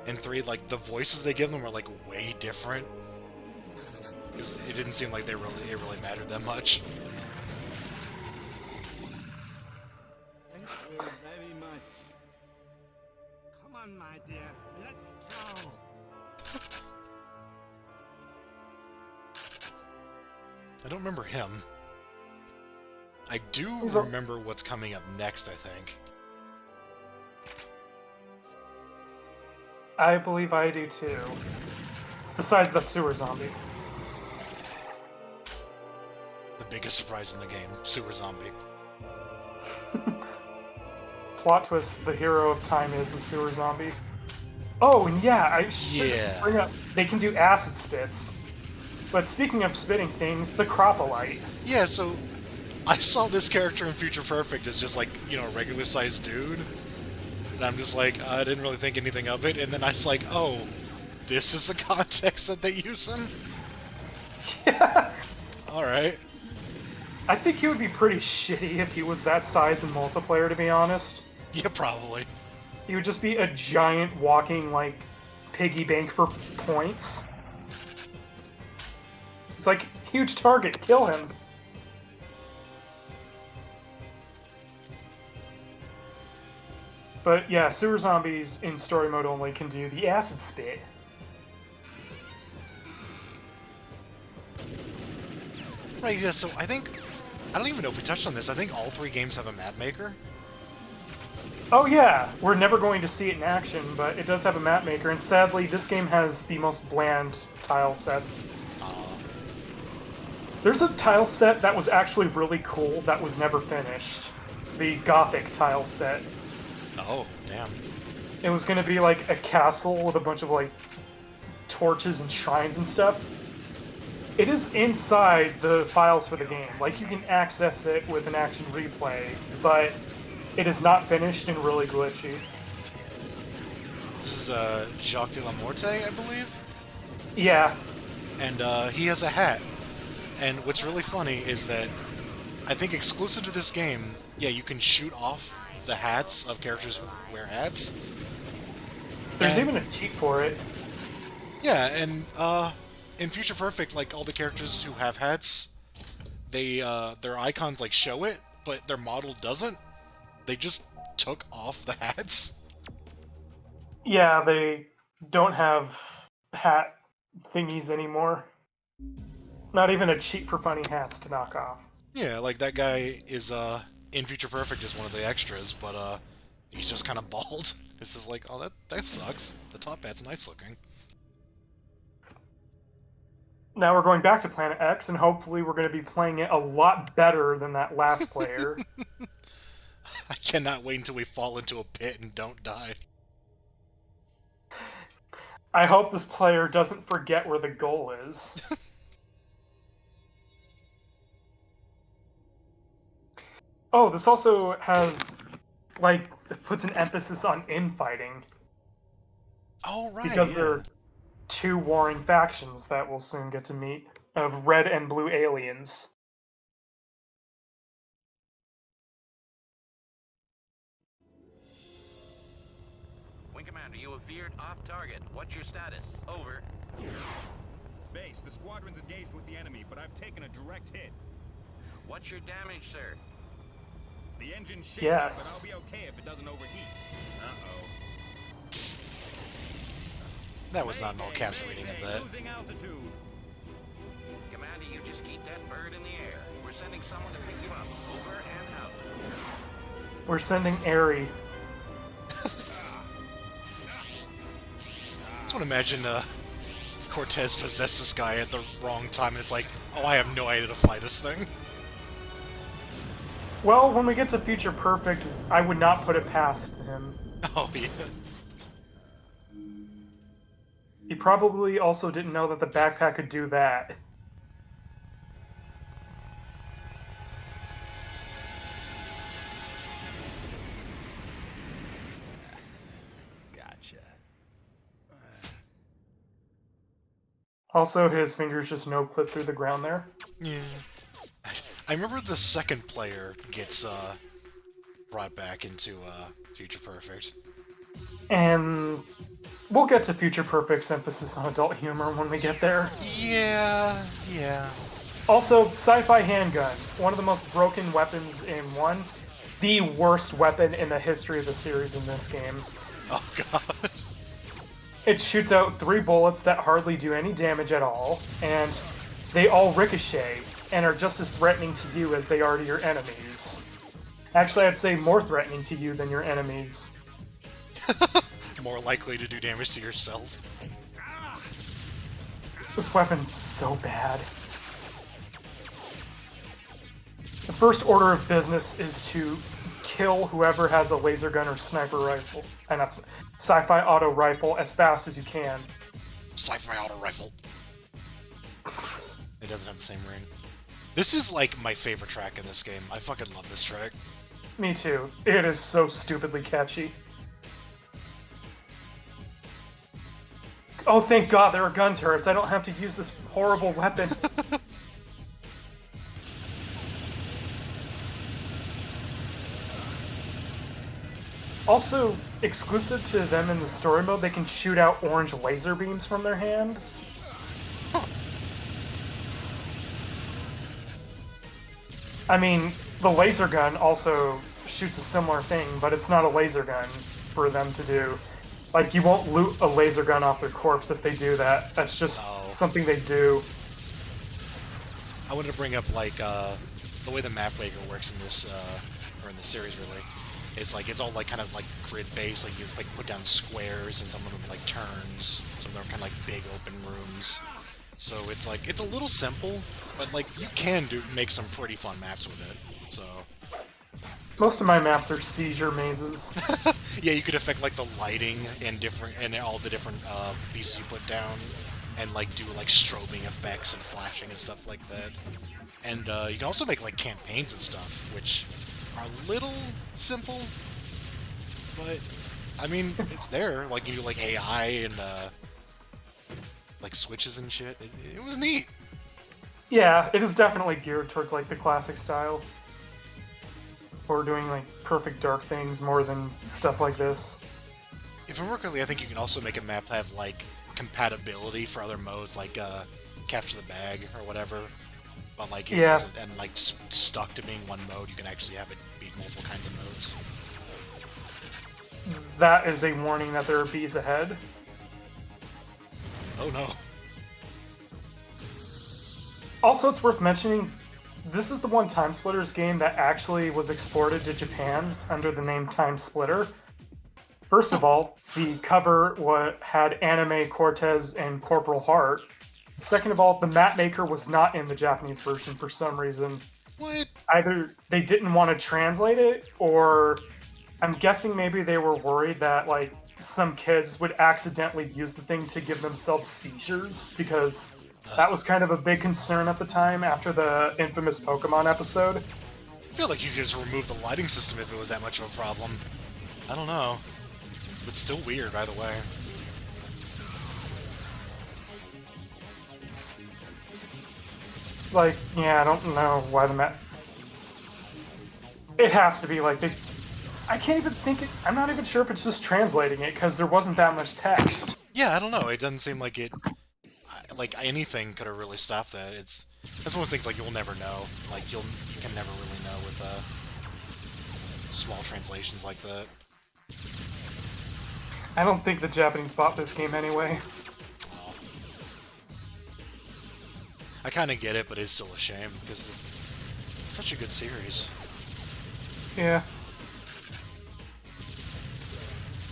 in 3, like, the voices they give them are, like, way different. Because it didn't seem like it really mattered that much. Thank you very much. Come on, my dear. Let's go. I don't remember him. I do remember what's coming up next, I think. I believe I do too. Besides that Sewer Zombie. The biggest surprise in the game, Sewer Zombie. Plot twist, the hero of time is the Sewer Zombie. Oh, and yeah, I should Yeah. bring up. They can do acid spits. But speaking of spitting things, the Cropolite. Yeah, so I saw this character in Future Perfect as just like, you know, a regular sized dude. And I'm just like, I didn't really think anything of it. And then I was like, oh, this is the context that they use him? Yeah. Alright. I think he would be pretty shitty if he was that size in multiplayer, to be honest. Yeah, probably. He would just be a giant walking, like, piggy bank for points. It's like, huge target, kill him. But yeah, sewer zombies in story mode only can do the acid spit. Right, yeah, so I think... I don't even know if we touched on this. I think all 3 games have a map maker. Oh yeah, we're never going to see it in action, but it does have a map maker, and sadly, this game has the most bland tile sets. There's a tile set that was actually really cool that was never finished. The Gothic tile set. Oh, damn. It was going to be like a castle with a bunch of like torches and shrines and stuff. It is inside the files for the game. Like, you can access it with an action replay, but it is not finished and really glitchy. This is Jacques de la Morte, I believe? Yeah. And he has a hat. And what's really funny is that I think exclusive to this game, yeah, you can shoot off the hats of characters who wear hats. There's And- even a cheat for it. Yeah, and in Future Perfect, like, all the characters who have hats, they their icons like show it, but their model doesn't. They just took off the hats. Yeah, they don't have hat thingies anymore. Not even a cheat for funny hats to knock off. Yeah, like that guy is in Future Perfect as one of the extras, but he's just kind of bald. This is like, oh, that sucks. The top hat's nice looking. Now we're going back to Planet X, and hopefully we're going to be playing it a lot better than that last player. I cannot wait until we fall into a pit and don't die. I hope this player doesn't forget where the goal is. Oh, this also has, like, it puts an emphasis on infighting. Oh, right, Because yeah. there are 2 warring factions that we'll soon get to meet, of red and blue aliens. Wing Commander, you have veered off target. What's your status? Over. Base, the squadron's engaged with the enemy, but I've taken a direct hit. What's your damage, sir? The engine's shaky, Yes. but I'll be okay if it doesn't overheat. Uh-oh. That was not an all caps reading of that. Losing altitude. Commander, you just keep that bird in the air. We're sending someone to pick you up. Over and out. We're sending Airy. I just want to imagine Cortez possessed this guy at the wrong time, and it's like, oh, I have no idea to fly this thing. Well, when we get to Future Perfect, I would not put it past him. Oh, yeah. He probably also didn't know that the backpack could do that. Gotcha. Also, his fingers just no-clip through the ground there. Yeah. I remember the second player gets brought back into Future Perfect. And we'll get to Future Perfect's emphasis on adult humor when we get there. Yeah, yeah. Also, Sci-Fi Handgun, one of the most broken weapons in 1. The worst weapon in the history of the series in this game. Oh, God. It shoots out 3 bullets that hardly do any damage at all, and they all ricochet, and are just as threatening to you as they are to your enemies. Actually, I'd say more threatening to you than your enemies. More likely to do damage to yourself. This weapon's so bad. The first order of business is to kill whoever has a laser gun or sniper rifle, and that's sci-fi auto rifle as fast as you can. Sci-fi auto rifle. It doesn't have the same ring. This is like my favorite track in this game. I fucking love this track. Me too. It is so stupidly catchy. Oh, thank God there are gun turrets. I don't have to use this horrible weapon. Also, exclusive to them in the story mode, they can shoot out orange laser beams from their hands. I mean, the laser gun also shoots a similar thing, but it's not a laser gun for them to do. Like, you won't loot a laser gun off their corpse if they do that. That's just something they do. I wanted to bring up, like, the way the map maker works in this, or in the series, really. It's like, it's all, like, kind of, like, grid-based. Like, you, like, put down squares, and some of them, like, turns. Some of them are kind of, like, big open rooms. So it's, like, it's a little simple, but, like, you can make some pretty fun maps with it, so... Most of my maps are seizure mazes. Yeah, you could affect like the lighting and all the different pieces you put down, and like do like strobing effects and flashing and stuff like that. And you can also make like campaigns and stuff, which are a little simple, but I mean it's there. Like you do like AI and like switches and shit. It was neat. Yeah, it is definitely geared towards like the classic style. Or doing like perfect dark things more than stuff like this. If I remember correctly, I think you can also make a map have like compatibility for other modes, like capture the bag or whatever. But like it wasn't, and like stuck to being one mode, you can actually have it be multiple kinds of modes. That is a warning that there are bees ahead. Oh no. Also, it's worth mentioning, this is the one TimeSplitters game that actually was exported to Japan under the name TimeSplitter. First of all, the cover had Anime Cortez and Corporal Heart. Second of all, the map maker was not in the Japanese version for some reason. What? Either they didn't want to translate it, or I'm guessing maybe they were worried that like some kids would accidentally use the thing to give themselves seizures, because that was kind of a big concern at the time after the infamous Pokemon episode. I feel like you could just remove the lighting system if it was that much of a problem. I don't know. But still weird, either way. Like, yeah, I don't know why the map... It has to be, like, they... I can't even think it... I'm not even sure if it's just translating it, because there wasn't that much text. Yeah, I don't know. It doesn't seem like it... Like, anything could have really stopped that. That's one of those things, like, you'll never know. Like, you can never really know with, small translations like that. I don't think the Japanese bought this game anyway. Oh. I kind of get it, but it's still a shame, because this is such a good series. Yeah.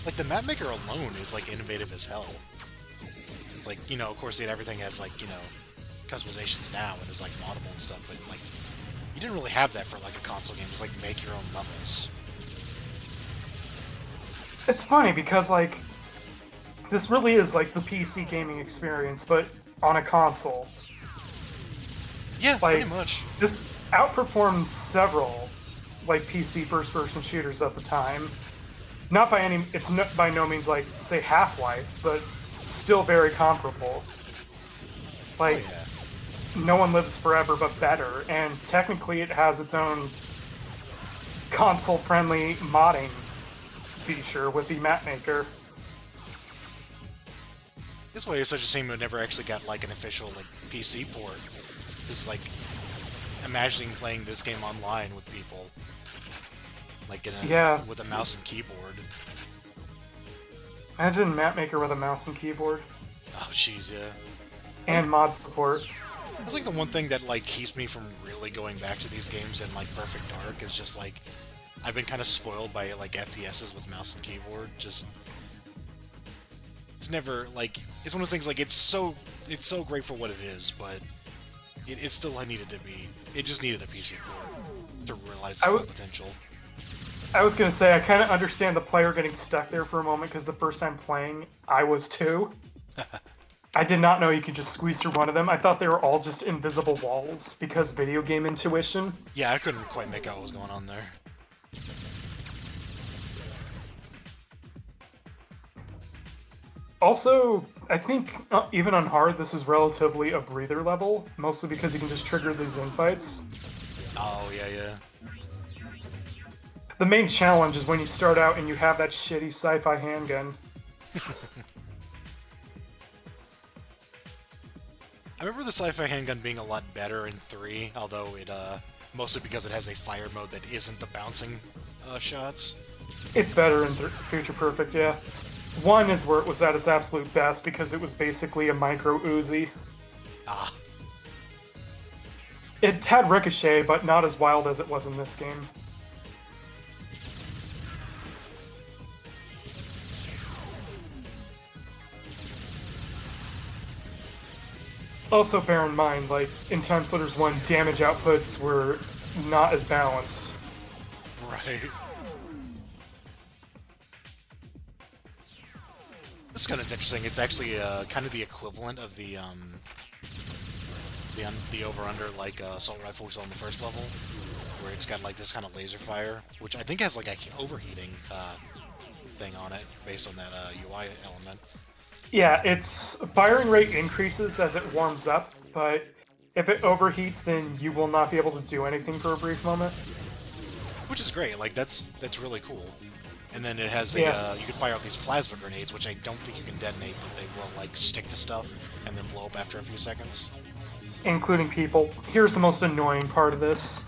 Like, the map maker alone is, like, innovative as hell. It's like, you know, of course, everything has, like, you know, customizations now, and is, like, moddable and stuff, but, like, you didn't really have that for, like, a console game. It's like, make your own levels. It's funny, because, like, this really is, like, the PC gaming experience, but on a console. Yeah, like, pretty much. This outperformed several, like, PC first-person shooters at the time. Not by any... It's by no means, like, say, Half-Life, but... still very comparable. Like, no one lives forever but better, and technically it has its own console-friendly modding feature with the map maker. This way, it's such a shame it never actually got, like, an official, like, PC port. Just, like, imagining playing this game online with people. Like, with a mouse and keyboard. Imagine map maker with a mouse and keyboard. Oh, jeez, yeah. And mod support. That's like the one thing that like keeps me from really going back to these games in like Perfect Dark is just like I've been kind of spoiled by like FPSs with mouse and keyboard. Just it's never like it's one of those things like it's so great for what it is, but it still it just needed a PC port to realize its full potential. I was gonna say, I kind of understand the player getting stuck there for a moment, because the first time playing, I was too. I did not know you could just squeeze through one of them. I thought they were all just invisible walls, because video game intuition. Yeah, I couldn't quite make out what was going on there. Also, I think, even on hard, this is relatively a breather level, mostly because you can just trigger these infights. Oh, yeah. The main challenge is when you start out and you have that shitty sci-fi handgun. I remember the Sci-Fi Handgun being a lot better in 3, although it, mostly because it has a fire mode that isn't the bouncing, shots. It's better in Future Perfect, yeah. 1 is where it was at its absolute best, because it was basically a micro Uzi. Ah. It had Ricochet, but not as wild as it was in this game. Also bear in mind, like, in TimeSplitters 1, damage outputs were not as balanced. Right. This gun is interesting. It's actually kind of the equivalent of the over-under, like, assault rifle we saw in the first level, where it's got, like, this kind of laser fire, which I think has, like, a overheating thing on it, based on that UI element. Yeah, its firing rate increases as it warms up, but if it overheats, then you will not be able to do anything for a brief moment. Which is great. Like, that's really cool. And then it has a, you can fire out these plasma grenades, which I don't think you can detonate, but they will, like, stick to stuff and then blow up after a few seconds. Including people. Here's the most annoying part of this.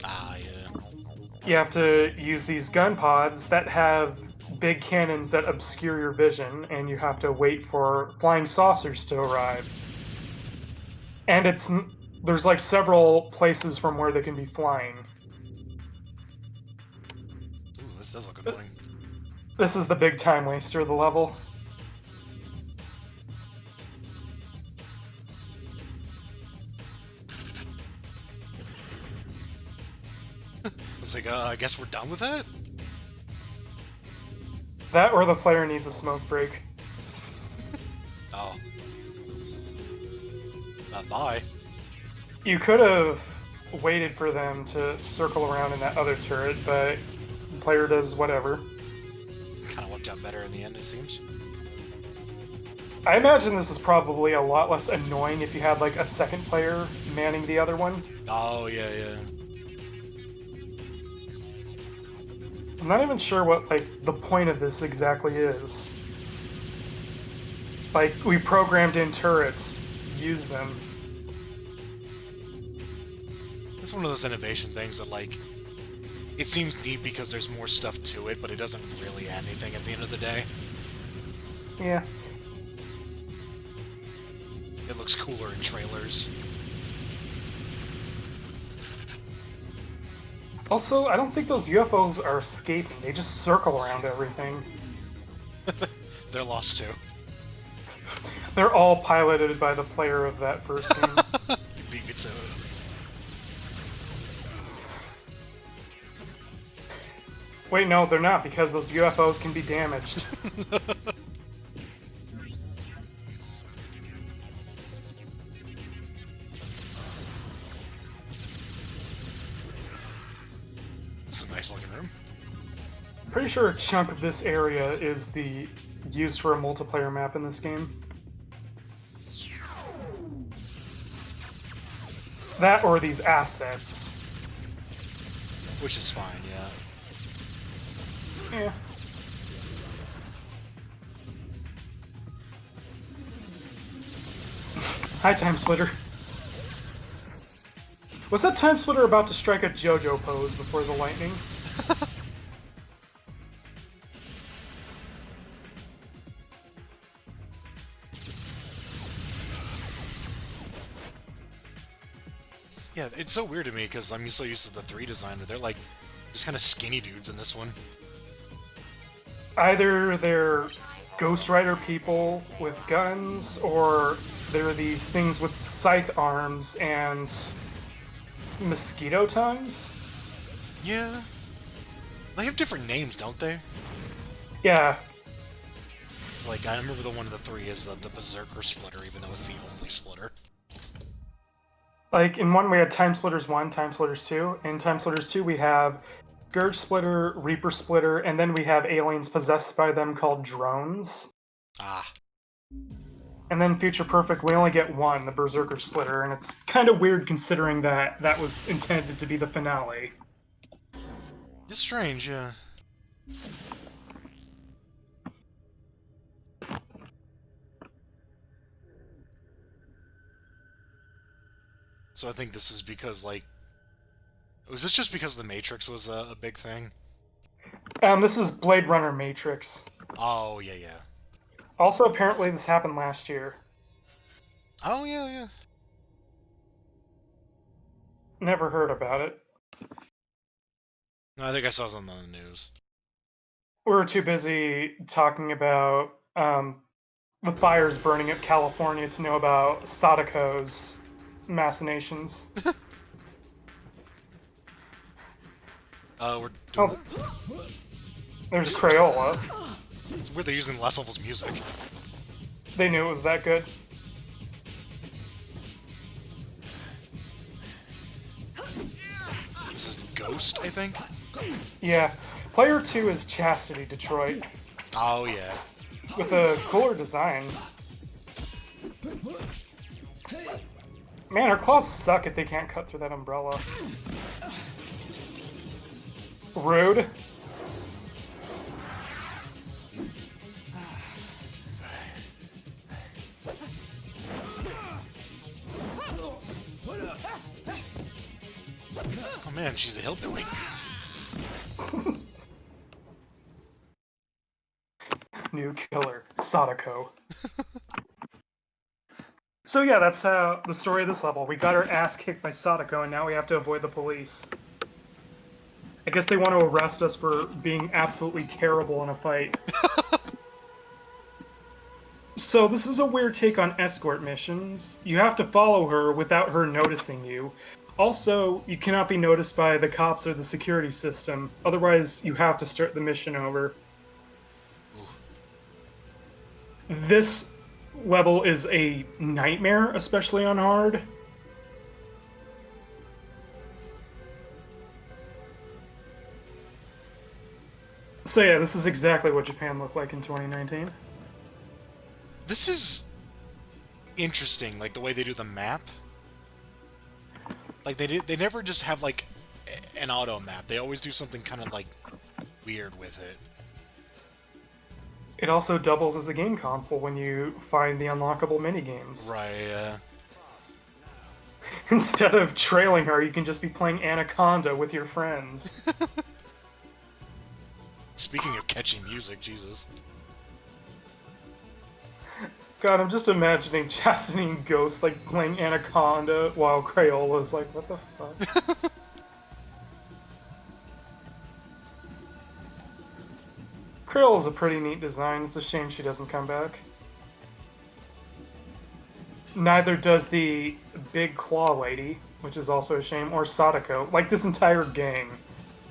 Ah, yeah. You have to use these gun pods that have big cannons that obscure your vision, and you have to wait for flying saucers to arrive. And there's like several places from where they can be flying. Ooh, this does look annoying. This is the big time waster of the level. It's like, I guess we're done with that? That or the player needs a smoke break. Oh. Bye. You could have waited for them to circle around in that other turret, but the player does whatever. Kind of worked out better in the end, it seems. I imagine this is probably a lot less annoying if you had like a second player manning the other one. Oh, yeah. I'm not even sure what like the point of this exactly is. Like, we programmed in turrets, use them. It's one of those innovation things that, like, it seems neat because there's more stuff to it, but it doesn't really add anything at the end of the day. Yeah. It looks cooler in trailers. Also, I don't think those UFOs are escaping. They just circle around everything. They're lost too. They're all piloted by the player of that first game. You beat me to it. Wait, no, they're not, because those UFOs can be damaged. This is a nice looking room. Pretty sure a chunk of this area is the used for a multiplayer map in this game. That or these assets. Which is fine, yeah. Yeah. Hi, TimeSplitter. Was that TimeSplitter about to strike a JoJo pose before the lightning? Yeah, it's so weird to me because I'm so used to the 3 design, but they're like just kind of skinny dudes in this one. Either they're Ghost Rider people with guns, or they're these things with scythe arms and mosquito tongues. Yeah. They have different names, don't they? Yeah. It's like, I remember the one of the three is the Berserker Splitter, even though it's the only splitter. Like, in one we had TimeSplitters 1, TimeSplitters 2. In TimeSplitters 2 we have Scourge Splitter, Reaper Splitter, and then we have aliens possessed by them called drones. Ah. And then Future Perfect, we only get one, the Berserker Splitter, and it's kind of weird considering that that was intended to be the finale. It's strange, yeah. So I think this is because, like... Was this just because The Matrix was a big thing? This is Blade Runner Matrix. Oh, yeah, yeah. Also, apparently this happened last year. Oh, yeah, yeah. Never heard about it. No, I think I saw something on the news. We were too busy talking about the fires burning up California to know about Sadako's machinations. We're doing... There's Crayola. It's weird they're using last level's music. They knew it was that good. This is Ghost, I think? Yeah. Player 2 is Chastity Detroit. Oh, yeah. With a cooler design. Man, her claws suck if they can't cut through that umbrella. Rude. Oh man, she's a hillbilly. New killer, Sadako. So yeah, that's the story of this level. We got our ass kicked by Sadako, and now we have to avoid the police. I guess they want to arrest us for being absolutely terrible in a fight. So this is a weird take on escort missions. You have to follow her without her noticing you. Also, you cannot be noticed by the cops or the security system. Otherwise, you have to start the mission over. This level is a nightmare, especially on hard. So yeah, this is exactly what Japan looked like in 2019. This is interesting, like the way they do the map. Like they never just have like an auto map. They always do something kind of like weird with it. It also doubles as a game console when you find the unlockable minigames. Right, yeah. Instead of trailing her, you can just be playing Anaconda with your friends. Speaking of catchy music, Jesus. God, I'm just imagining Chastity and Ghost like playing Anaconda while Crayola's like, what the fuck? Crayola's a pretty neat design. It's a shame she doesn't come back. Neither does the Big Claw Lady, which is also a shame, or Sadako. Like, this entire gang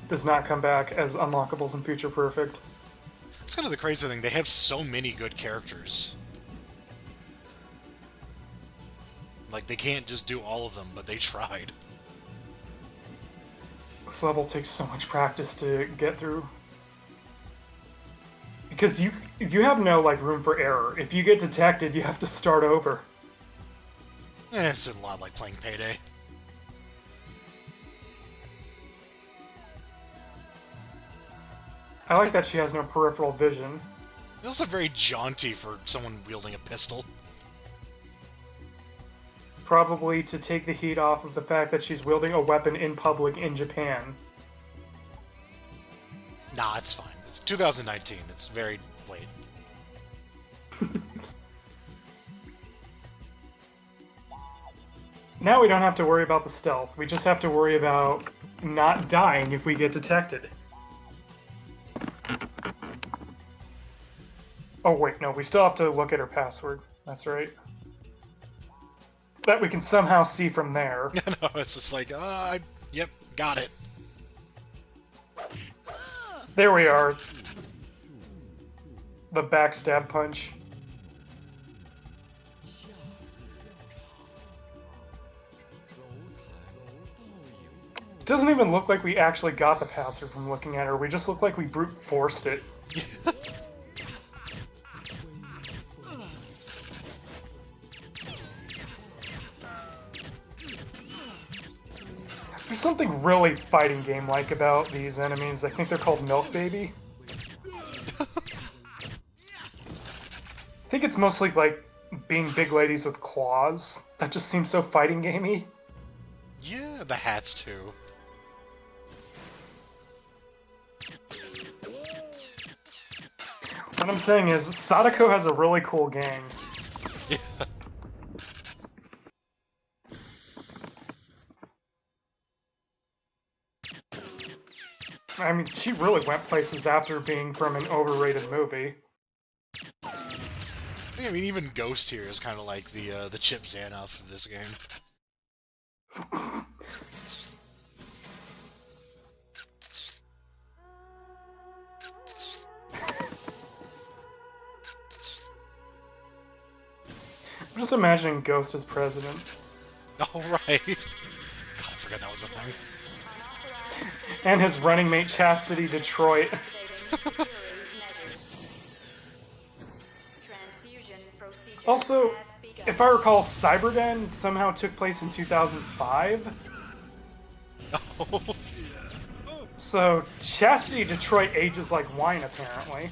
does not come back as unlockables in Future Perfect. That's kind of the crazy thing. They have so many good characters. Like, they can't just do all of them, but they tried. This level takes so much practice to get through. Because you have no, like, room for error. If you get detected, you have to start over. It's a lot like playing Payday. I like that she has no peripheral vision. It's also very jaunty for someone wielding a pistol. Probably to take the heat off of the fact that she's wielding a weapon in public in Japan. Nah, it's fine. It's 2019. It's very... Wait. Now we don't have to worry about the stealth. We just have to worry about not dying if we get detected. Oh wait, no, we still have to look at her password. That's right. That we can somehow see from there. No, it's just like, yep, got it. There we are. The backstab punch. It doesn't even look like we actually got the passer from looking at her. We just look like we brute forced it. There's something really fighting game-like about these enemies. I think they're called Milk Baby. I think it's mostly like being big ladies with claws. That just seems so fighting gamey. Yeah, the hats too. What I'm saying is, Sadako has a really cool gang. Yeah. I mean, she really went places after being from an overrated movie. I mean, even Ghost here is kind of like the Chip Zanoff of this game. I'm just imagining Ghost as president. Oh, right. God, I forgot that was the thing. And his running mate Chastity Detroit. Also, if I recall, Cyberden somehow took place in 2005. Oh. So, Chastity Detroit ages like wine, apparently.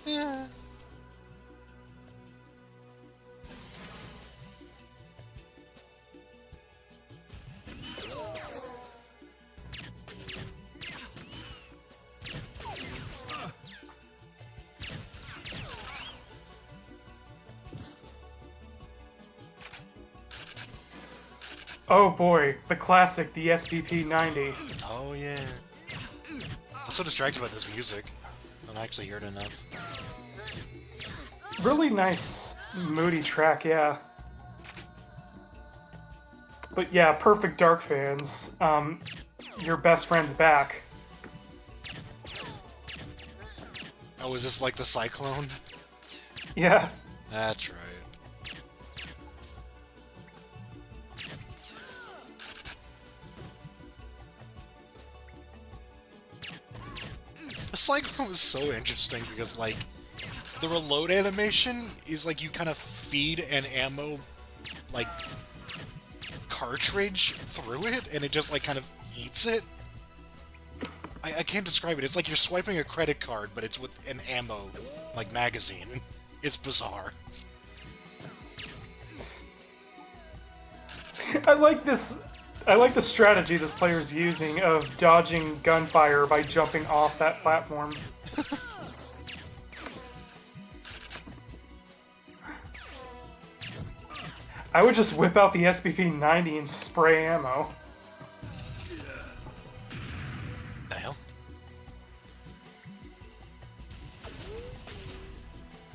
Yeah. Oh boy, the classic, the SVP-90. Oh, yeah. I'm so distracted by this music. I don't actually hear it enough. Really nice, moody track, yeah. But yeah, perfect Dark fans. Your best friend's back. Oh, is this like the Cyclone? Yeah. That's right. The Cyclone was so interesting because, like, the reload animation is like you kind of feed an ammo, like, cartridge through it, and it just, like, kind of eats it. I can't describe it. It's like you're swiping a credit card, but it's with an ammo, like, magazine. It's bizarre. I like the strategy this player's using of dodging gunfire by jumping off that platform. I would just whip out the SPP-90 and spray ammo. The hell?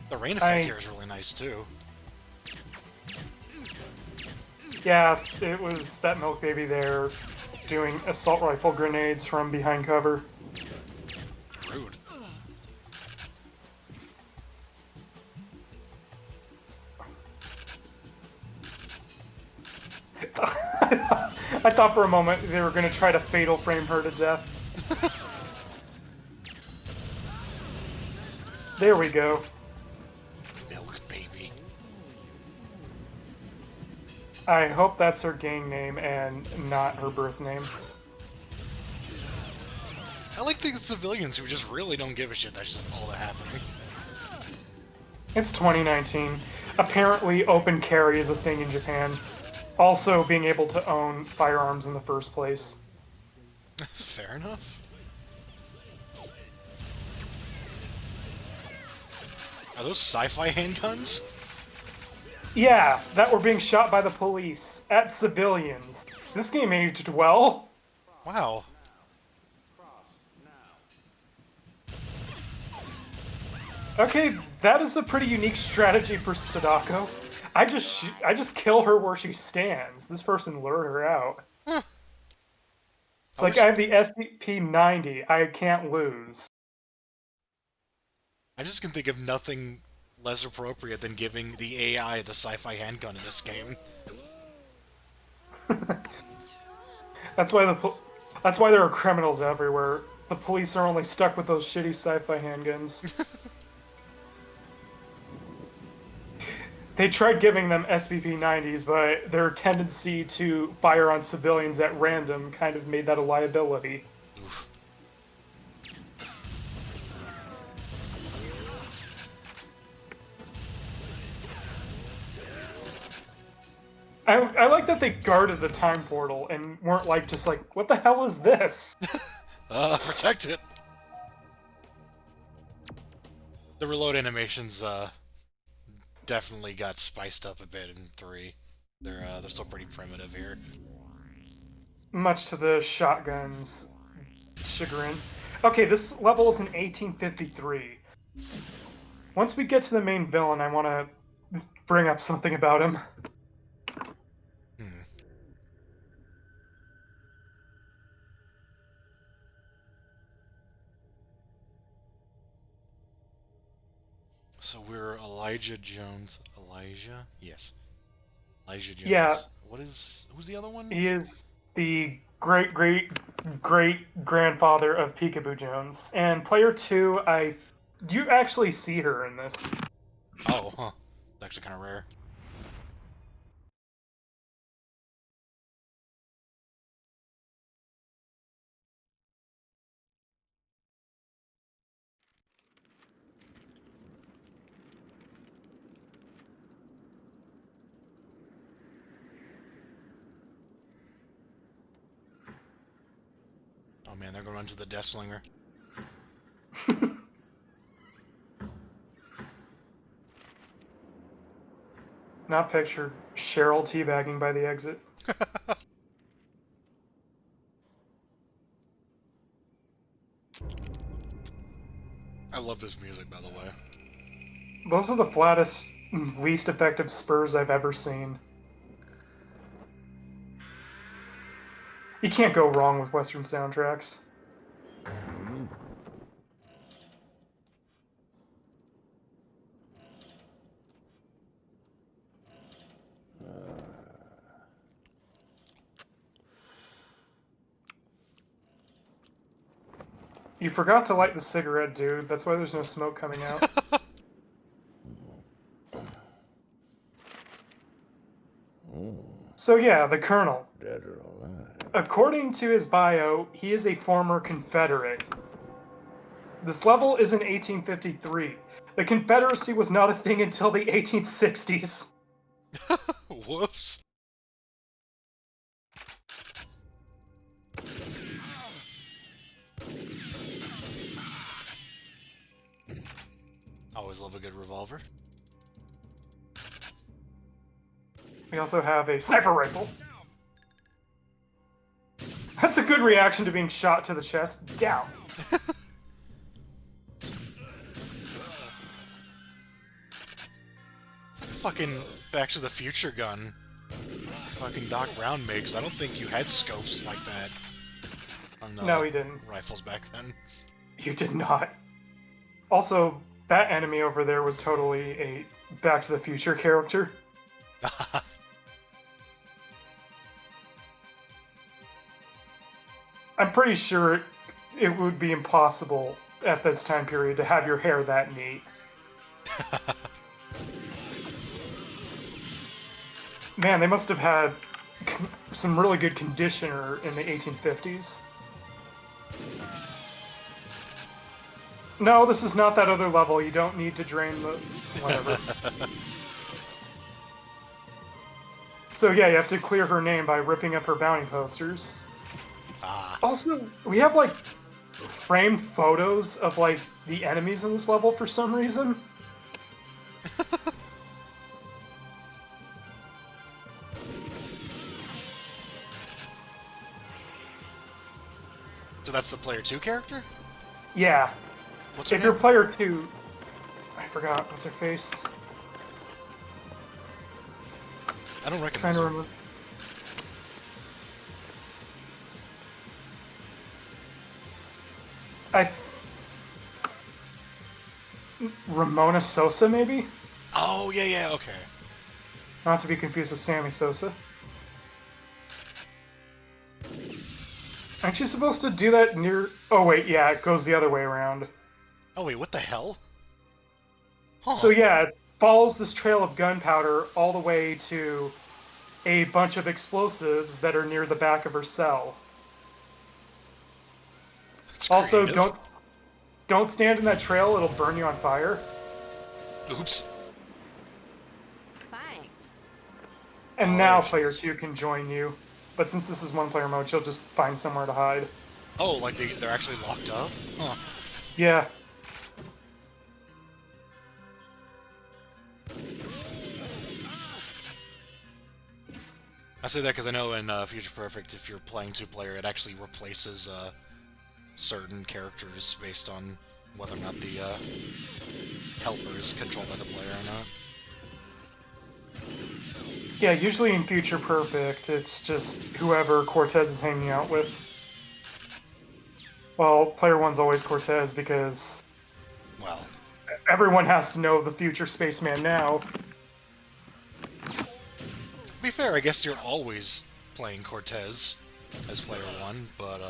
The rain effect here is really nice, too. Yeah, it was that Milk Baby there doing assault rifle grenades from behind cover. Rude. I thought for a moment they were going to try to fatal frame her to death. There we go. Milk Baby. I hope that's her gang name and not her birth name. I like the civilians who just really don't give a shit. That's just all that's happening. It's 2019. Apparently open carry is a thing in Japan. Also being able to own firearms in the first place. Fair enough. Are those sci-fi handguns? Yeah, that were being shot by the police at civilians. This game aged well. Wow. Okay, that is a pretty unique strategy for Sadako. I just kill her where she stands. This person lured her out. It's like I have the SCP-90. I can't lose. I just can think of nothing less appropriate than giving the AI the Sci-Fi Handgun in this game. That's why that's why there are criminals everywhere. The police are only stuck with those shitty sci-fi handguns. They tried giving them SVP-90s, but their tendency to fire on civilians at random kind of made that a liability. Oof. I like that they guarded the time portal and weren't like, just like, what the hell is this? Protect it! The reload animations, definitely got spiced up a bit in 3. They're still pretty primitive here. Much to the shotgun's chagrin. Okay, this level is in 1853. Once we get to the main villain, I want to bring up something about him. So we're Elijah Jones. Elijah? Yes. Elijah Jones. Yeah. Who's the other one? He is the great-great-great-grandfather of Peekaboo Jones. And player 2, you actually see her in this. Oh, huh. It's actually kind of rare. Oh man, they're going to the Death Slinger. Not pictured Cheryl teabagging by the exit. I love this music, by the way. Those are the flattest, least effective spurs I've ever seen. You can't go wrong with Western soundtracks. You forgot to light the cigarette, dude. That's why there's no smoke coming out. So yeah, the Colonel. Dead or alive. According to his bio, he is a former Confederate. This level is in 1853. The Confederacy was not a thing until the 1860s. Whoops. Always love a good revolver. We also have a sniper rifle. That's a good reaction to being shot to the chest. Down. It's like a fucking Back to the Future gun. Fucking Doc Brown makes. I don't think you had scopes like that on No, he didn't. rifles back then. You did not. Also, that enemy over there was totally a Back to the Future character. I'm pretty sure it would be impossible at this time period to have your hair that neat. Man, they must have had some really good conditioner in the 1850s. No, this is not that other level. You don't need to drain the... whatever. So yeah, you have to clear her name by ripping up her bounty posters. Also, we have, like, framed photos of, like, the enemies in this level for some reason. So that's the player 2 character? Yeah. What's her If name? you're player 2... I forgot. What's her face? I don't Trying recognize to her. remember. I Ramona Sosa, maybe? Oh, yeah, okay. Not to be confused with Sammy Sosa. Aren't you supposed to do that near... Oh, wait, yeah, it goes the other way around. Oh, wait, what the hell? Huh. So, yeah, it follows this trail of gunpowder all the way to a bunch of explosives that are near the back of her cell. It's Also, creative. don't stand in that trail, it'll burn you on fire. Oops. Thanks. And Oh, now there she player is. 2 can join you. But since this is one-player mode, she'll just find somewhere to hide. Oh, like they're actually locked up? Huh. Yeah. I say that because I know in Future Perfect, if you're playing two-player, it actually replaces certain characters based on whether or not the helper is controlled by the player or not. Yeah, usually in Future Perfect, it's just whoever Cortez is hanging out with. Well, player 1's always Cortez because Well, everyone has to know the future spaceman now. to be fair, I guess you're always playing Cortez as player 1, but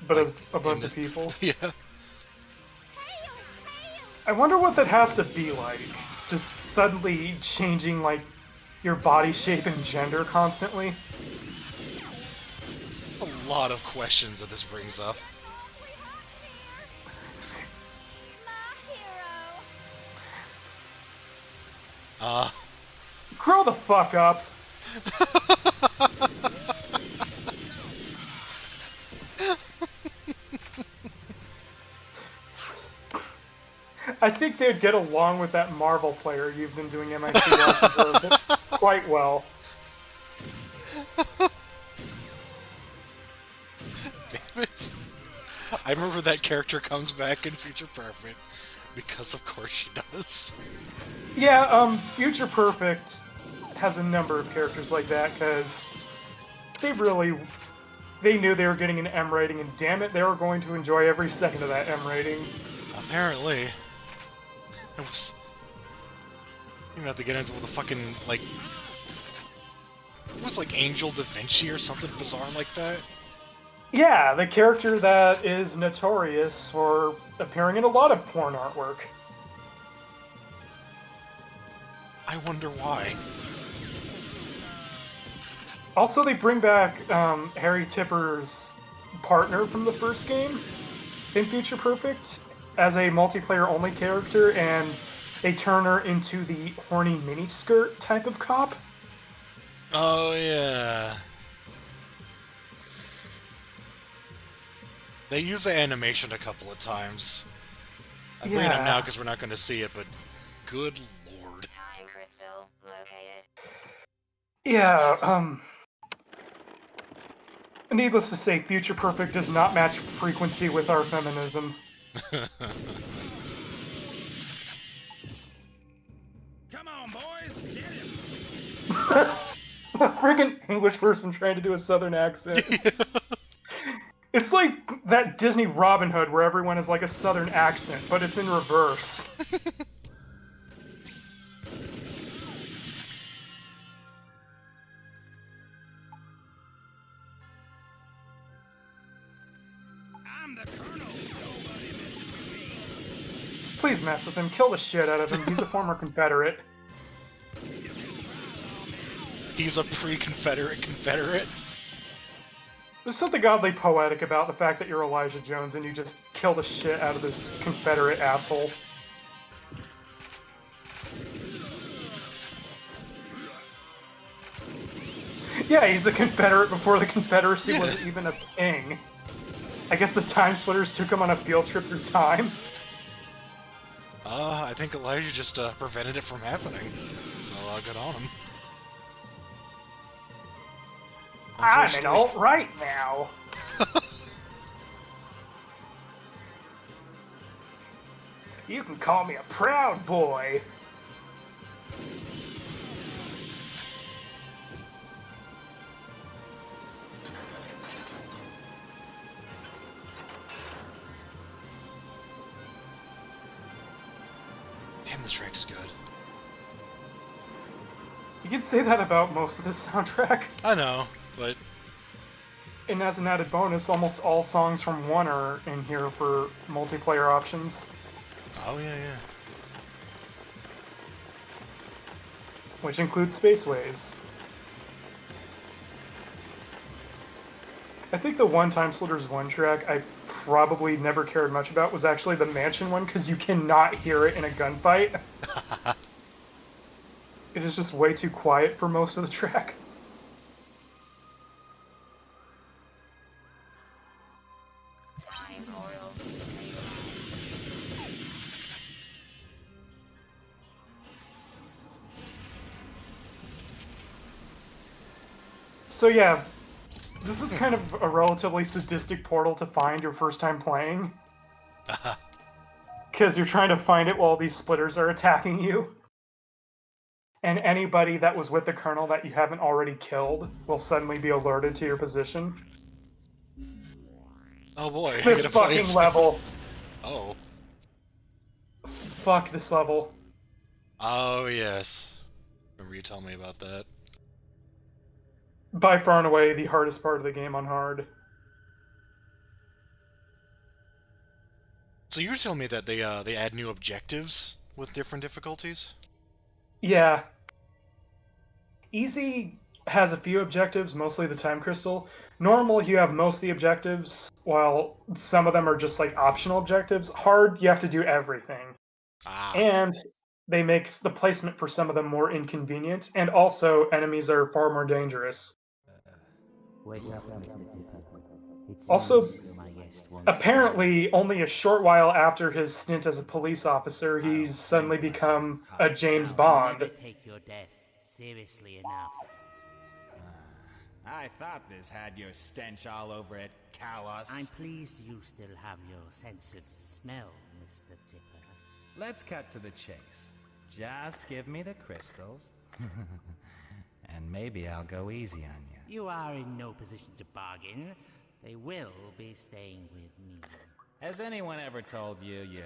But like, as a bunch in of the- people. Yeah. I wonder what that has to be like. Just suddenly changing, like, your body shape and gender constantly. A lot of questions that this brings up. Grow the fuck up. I think they'd get along with that Marvel player you've been doing MIT watching for quite well. Damn it. I remember that character comes back in Future Perfect, because of course she does. Yeah, Future Perfect has a number of characters like that, because they knew they were getting an M rating, and damn it, they were going to enjoy every second of that M rating. Apparently. It was... You have to get into the fucking, like... It was like Angel Da Vinci or something bizarre like that. Yeah, the character that is notorious for appearing in a lot of porn artwork. I wonder why. Also, they bring back Harry Tipper's partner from the first game in Future Perfect as a multiplayer-only character, and they turn her into the horny miniskirt type of cop. Oh, yeah. They use the animation a couple of times. I bring it up now because we're not going to see it, but good lord. Time crystal located. Yeah, needless to say, Future Perfect does not match frequency with our feminism. Come on, boys, get him! A friggin' English person trying to do a southern accent. It's like that Disney Robin Hood where everyone has like a southern accent, but it's in reverse. I'm the colonel. Nobody messes with me. Please mess with him, kill the shit out of him, he's a former Confederate. He's a pre-Confederate Confederate. There's something oddly poetic about the fact that you're Elijah Jones and you just kill the shit out of this Confederate asshole. Yeah, he's a Confederate before the Confederacy was even a thing. I guess the TimeSplitters took him on a field trip through time. I think Elijah just prevented it from happening. So, good on him. I'm an alt-right now. You can call me a proud boy. this track's good. You can say that about most of this soundtrack. I know, but And as an added bonus, almost all songs from 1 are in here for multiplayer options. oh yeah. Which includes Spaceways. I think the one TimeSplitters 1 track I probably never cared much about was actually the Mansion one, because you cannot hear it in a gunfight. It is just way too quiet for most of the track. So yeah, this is kind of a relatively sadistic portal to find your first time playing. Because you're trying to find it while these splitters are attacking you. And anybody that was with the Colonel that you haven't already killed will suddenly be alerted to your position. Oh boy, I This gotta play fucking it. level. Oh. Fuck this level. Oh yes. Remember you telling me about that. By far and away the hardest part of the game on hard. So you were telling me that they add new objectives with different difficulties? Yeah. Easy has a few objectives, mostly the time crystal. Normal, you have most of the objectives, while some of them are just like optional objectives. Hard, you have to do everything. Ah. And they make the placement for some of them more inconvenient, and also enemies are far more dangerous. Wake up, Mr. Tipper. It Also, seems my guest wants apparently, only a short while after his stint as a police officer, he's suddenly become a James Bond. Never take your death seriously enough. I thought this had your stench all over it, Kalos. I'm pleased you still have your sense of smell, Mr. Tipper. Let's cut to the chase. Just give me the crystals, and maybe I'll go easy on you. You are in no position to bargain. They will be staying with me. Has anyone ever told you you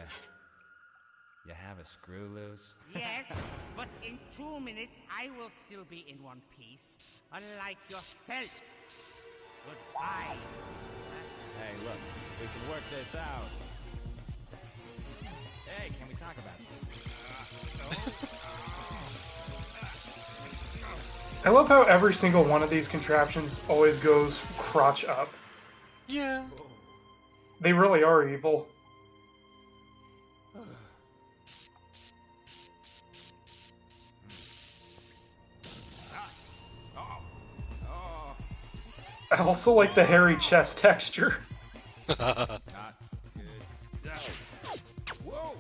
have a screw loose? Yes, but in 2 minutes I will still be in one piece, unlike yourself. Goodbye. Hey, look, we can work this out. Hey, can we talk about this? I love how every single one of these contraptions always goes crotch up. Yeah. They really are evil. I also like the hairy chest texture. Not good. Whoa!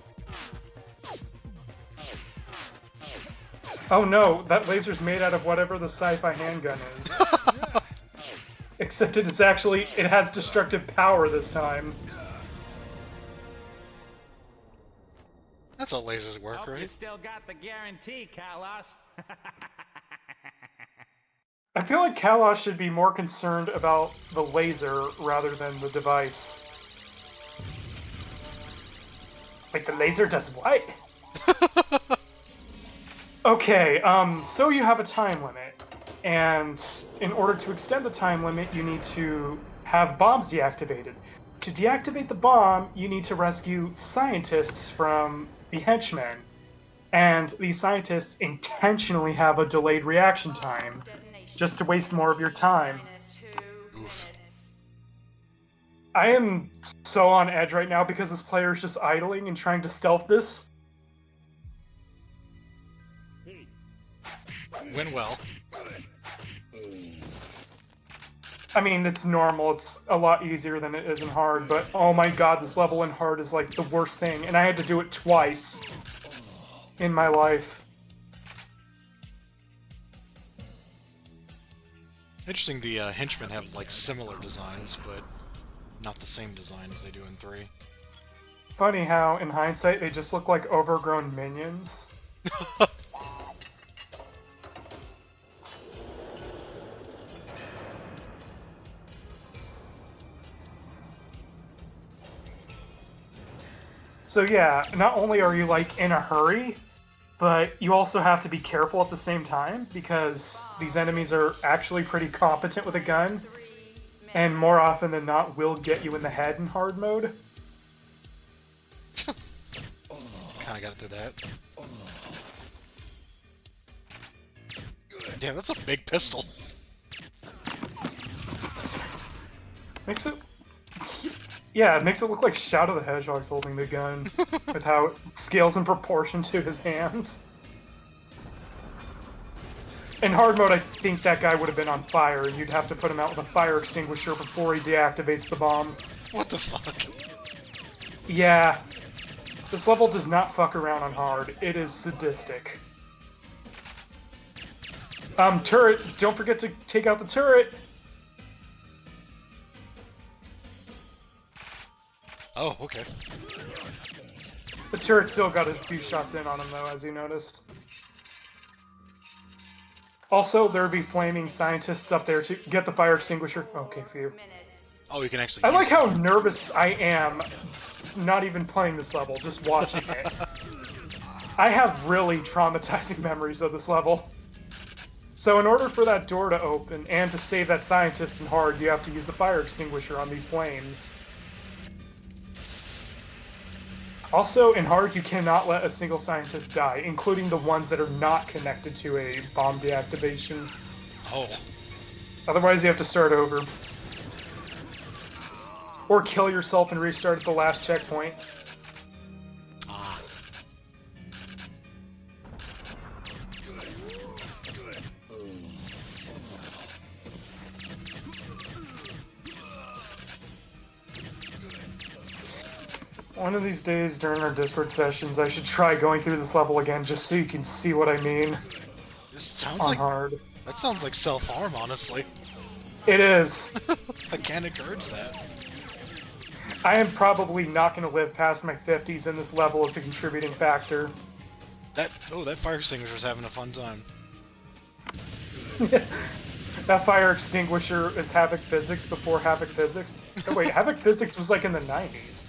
Oh no, that laser's made out of whatever the Sci-Fi Handgun is. Except it has destructive power this time. That's how lasers work, Hope you right? still got the guarantee, Kalos. I feel like Kalos should be more concerned about the laser rather than the device. Like, the laser does what? Okay, so you have a time limit, and in order to extend the time limit, you need to have bombs deactivated. To deactivate the bomb, you need to rescue scientists from the henchmen, and these scientists intentionally have a delayed reaction time, just to waste more of your time. Oof. I am so on edge right now because this player is just idling and trying to stealth this. Went well. I mean, it's normal, it's a lot easier than it is in hard, but oh my god, this level in hard is like the worst thing, and I had to do it twice in my life. Interesting, the henchmen have like similar designs, but not the same design as they do in 3. Funny how, in hindsight, they just look like overgrown minions. So yeah, not only are you like in a hurry, but you also have to be careful at the same time because these enemies are actually pretty competent with a gun, and more often than not will get you in the head in hard mode. Kinda got through that. Damn, that's a big pistol. Makes it... Yeah, it makes it look like Shadow the Hedgehog's holding the gun, with how it scales in proportion to his hands. In hard mode, I think that guy would have been on fire, and you'd have to put him out with a fire extinguisher before he deactivates the bomb. What the fuck? Yeah. This level does not fuck around on hard. It is sadistic. Turret! Don't forget to take out the turret! Oh, okay. The turret still got a few shots in on him, though, as you noticed. Also, there would be flaming scientists up there to get the fire extinguisher. Okay, phew. Oh, you can actually I use like it. how nervous I am not even playing this level, just watching it. I have really traumatizing memories of this level. So in order for that door to open, and to save that scientist in hard, you have to use the fire extinguisher on these flames. Also, in hard, you cannot let a single scientist die, including the ones that are not connected to a bomb deactivation. Oh. Otherwise, you have to start over. Or kill yourself and restart at the last checkpoint. Ah. One of these days during our Discord sessions, I should try going through this level again just so you can see what I mean. This sounds on like hard. That sounds like self-harm, honestly. It is. I can't encourage that. I am probably not going to live past my 50s, and this level is a contributing factor. That fire extinguisher's having a fun time. That fire extinguisher is Havoc Physics before Havoc Physics. Oh wait, Havoc Physics was like in the 90s.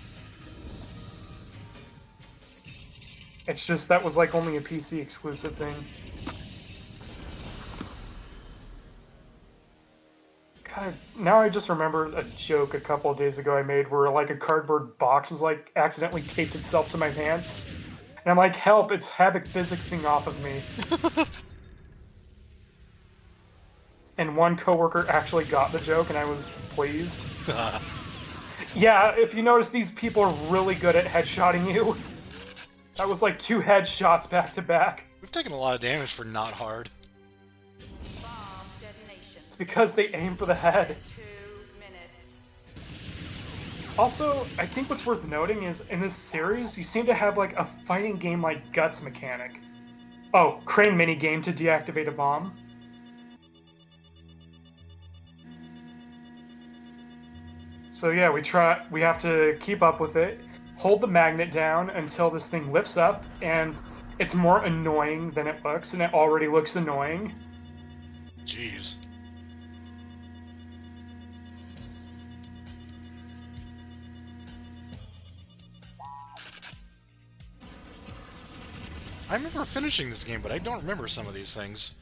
It's just that was like only a PC exclusive thing. God, now I just remember a joke a couple of days ago I made where like a cardboard box was like accidentally taped itself to my pants. And I'm like, help, it's Havoc Physicsing off of me. And one coworker actually got the joke and I was pleased. Yeah, if you notice, these people are really good at headshotting you. That was like 2 headshots back to back. We've taken a lot of damage for not hard. It's because they aim for the head. Also, I think what's worth noting is, in this series, you seem to have like a fighting game like Guts mechanic. Oh, crane minigame to deactivate a bomb. So yeah, we have to keep up with it. Hold the magnet down until this thing lifts up, and it's more annoying than it looks, and it already looks annoying. Jeez. I remember finishing this game, but I don't remember some of these things.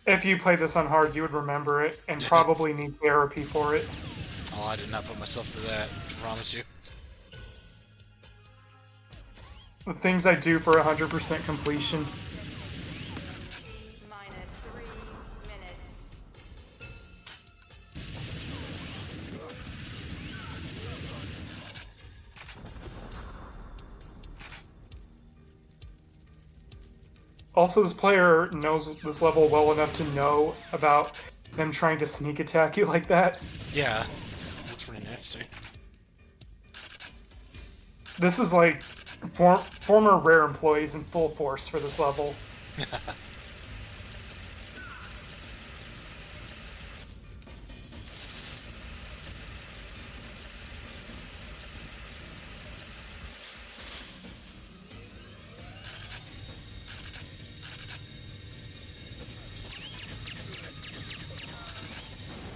If you played this on hard, you would remember it, and probably need therapy for it. Oh, I did not put myself through that, I promise you. The things I do for 100% completion. Also, this player knows this level well enough to know about them trying to sneak attack you like that. Yeah, that's pretty nasty. This is like former Rare employees in full force for this level.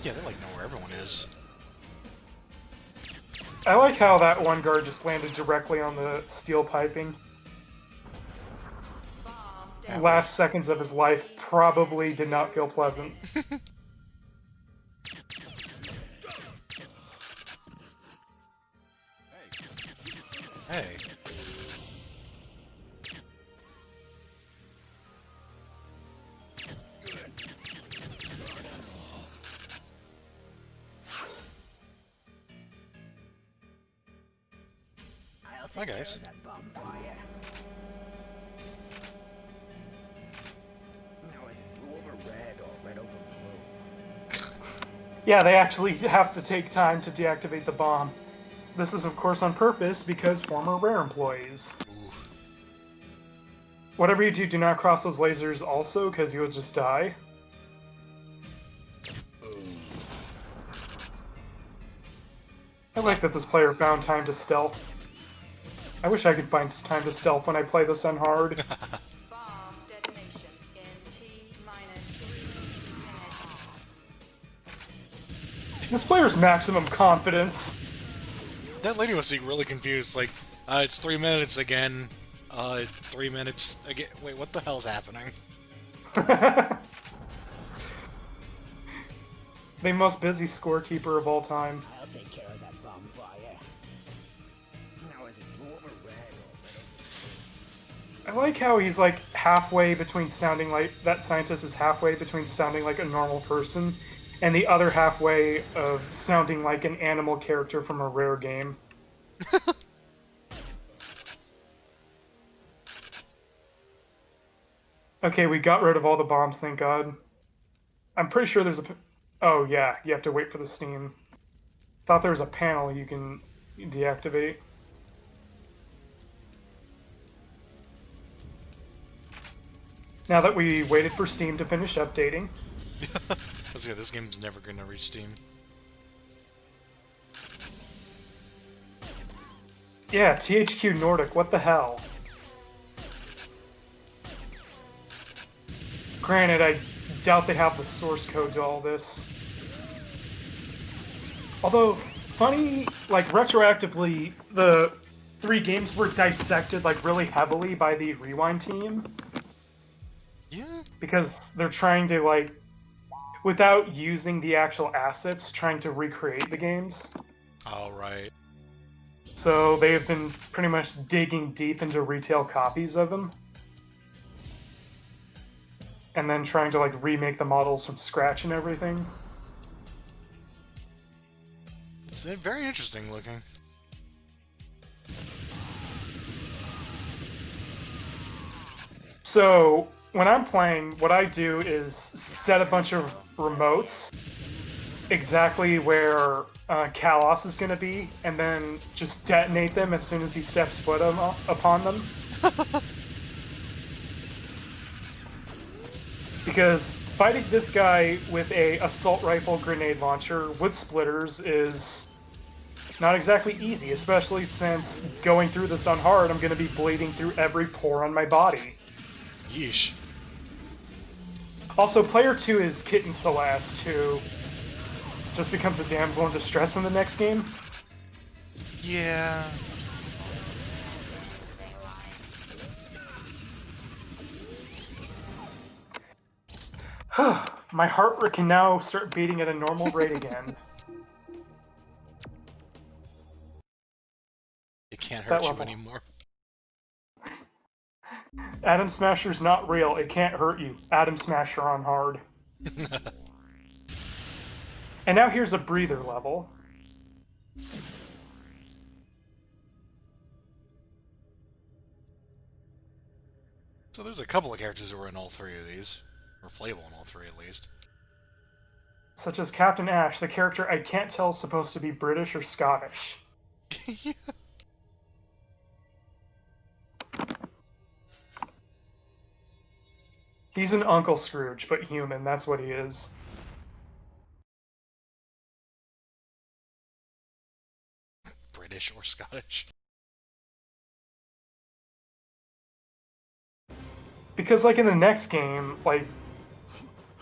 Yeah, they like know where everyone is. I like how that one guard just landed directly on the steel piping. Last seconds of his life probably did not feel pleasant. Hey. Hi guys. Yeah, they actually have to take time to deactivate the bomb. This is of course on purpose because former Rare employees. Ooh. Whatever you do, do not cross those lasers also, because you will just die. I like that this player found time to stealth. I wish I could find time to stealth when I play this on hard. Bomb detonation in T-3 minutes. This player's maximum confidence. That lady must be really confused, like, it's 3 minutes again, 3 minutes again. Wait, what the hell's happening? The most busy scorekeeper of all time. I'll take care of that bomb fire. Now is it blue or red or I like how he's like halfway between sounding like that scientist is halfway between sounding like a normal person and the other halfway of sounding like an animal character from a Rare game. Okay, we got rid of all the bombs, thank God. I'm pretty sure there's a... Oh yeah, you have to wait for the steam. Thought there was a panel you can deactivate. Now that we waited for Steam to finish updating. Let's go, this game's never gonna reach Steam. Yeah, THQ Nordic, what the hell? Granted, I doubt they have the source code to all this. Although, funny, like, retroactively, the 3 games were dissected, like, really heavily by the Rewind team. Yeah. Because they're trying to, like, without using the actual assets, trying to recreate the games. All right. So they have been pretty much digging deep into retail copies of them. And then trying to, like, remake the models from scratch and everything. It's very interesting looking. So, when I'm playing, what I do is set a bunch of remotes exactly where Kalos is going to be, and then just detonate them as soon as he steps foot upon them. Because fighting this guy with a assault rifle grenade launcher with splitters is not exactly easy, especially since going through this on hard, I'm going to be bleeding through every pore on my body. Yeesh. Also, player 2 is Kitten Celeste, who just becomes a damsel in distress in the next game. Yeah. My heart rate can now start beating at a normal rate again. It can't hurt you anymore. Atom Smasher's not real. It can't hurt you. Atom Smasher on hard. And now here's a breather level. So there's a couple of characters who are in all 3 of these. Or playable in all 3 at least. Such as Captain Ash, the character I can't tell is supposed to be British or Scottish. Yeah. He's an Uncle Scrooge, but human, that's what he is. British or Scottish. Because, like, in the next game, like,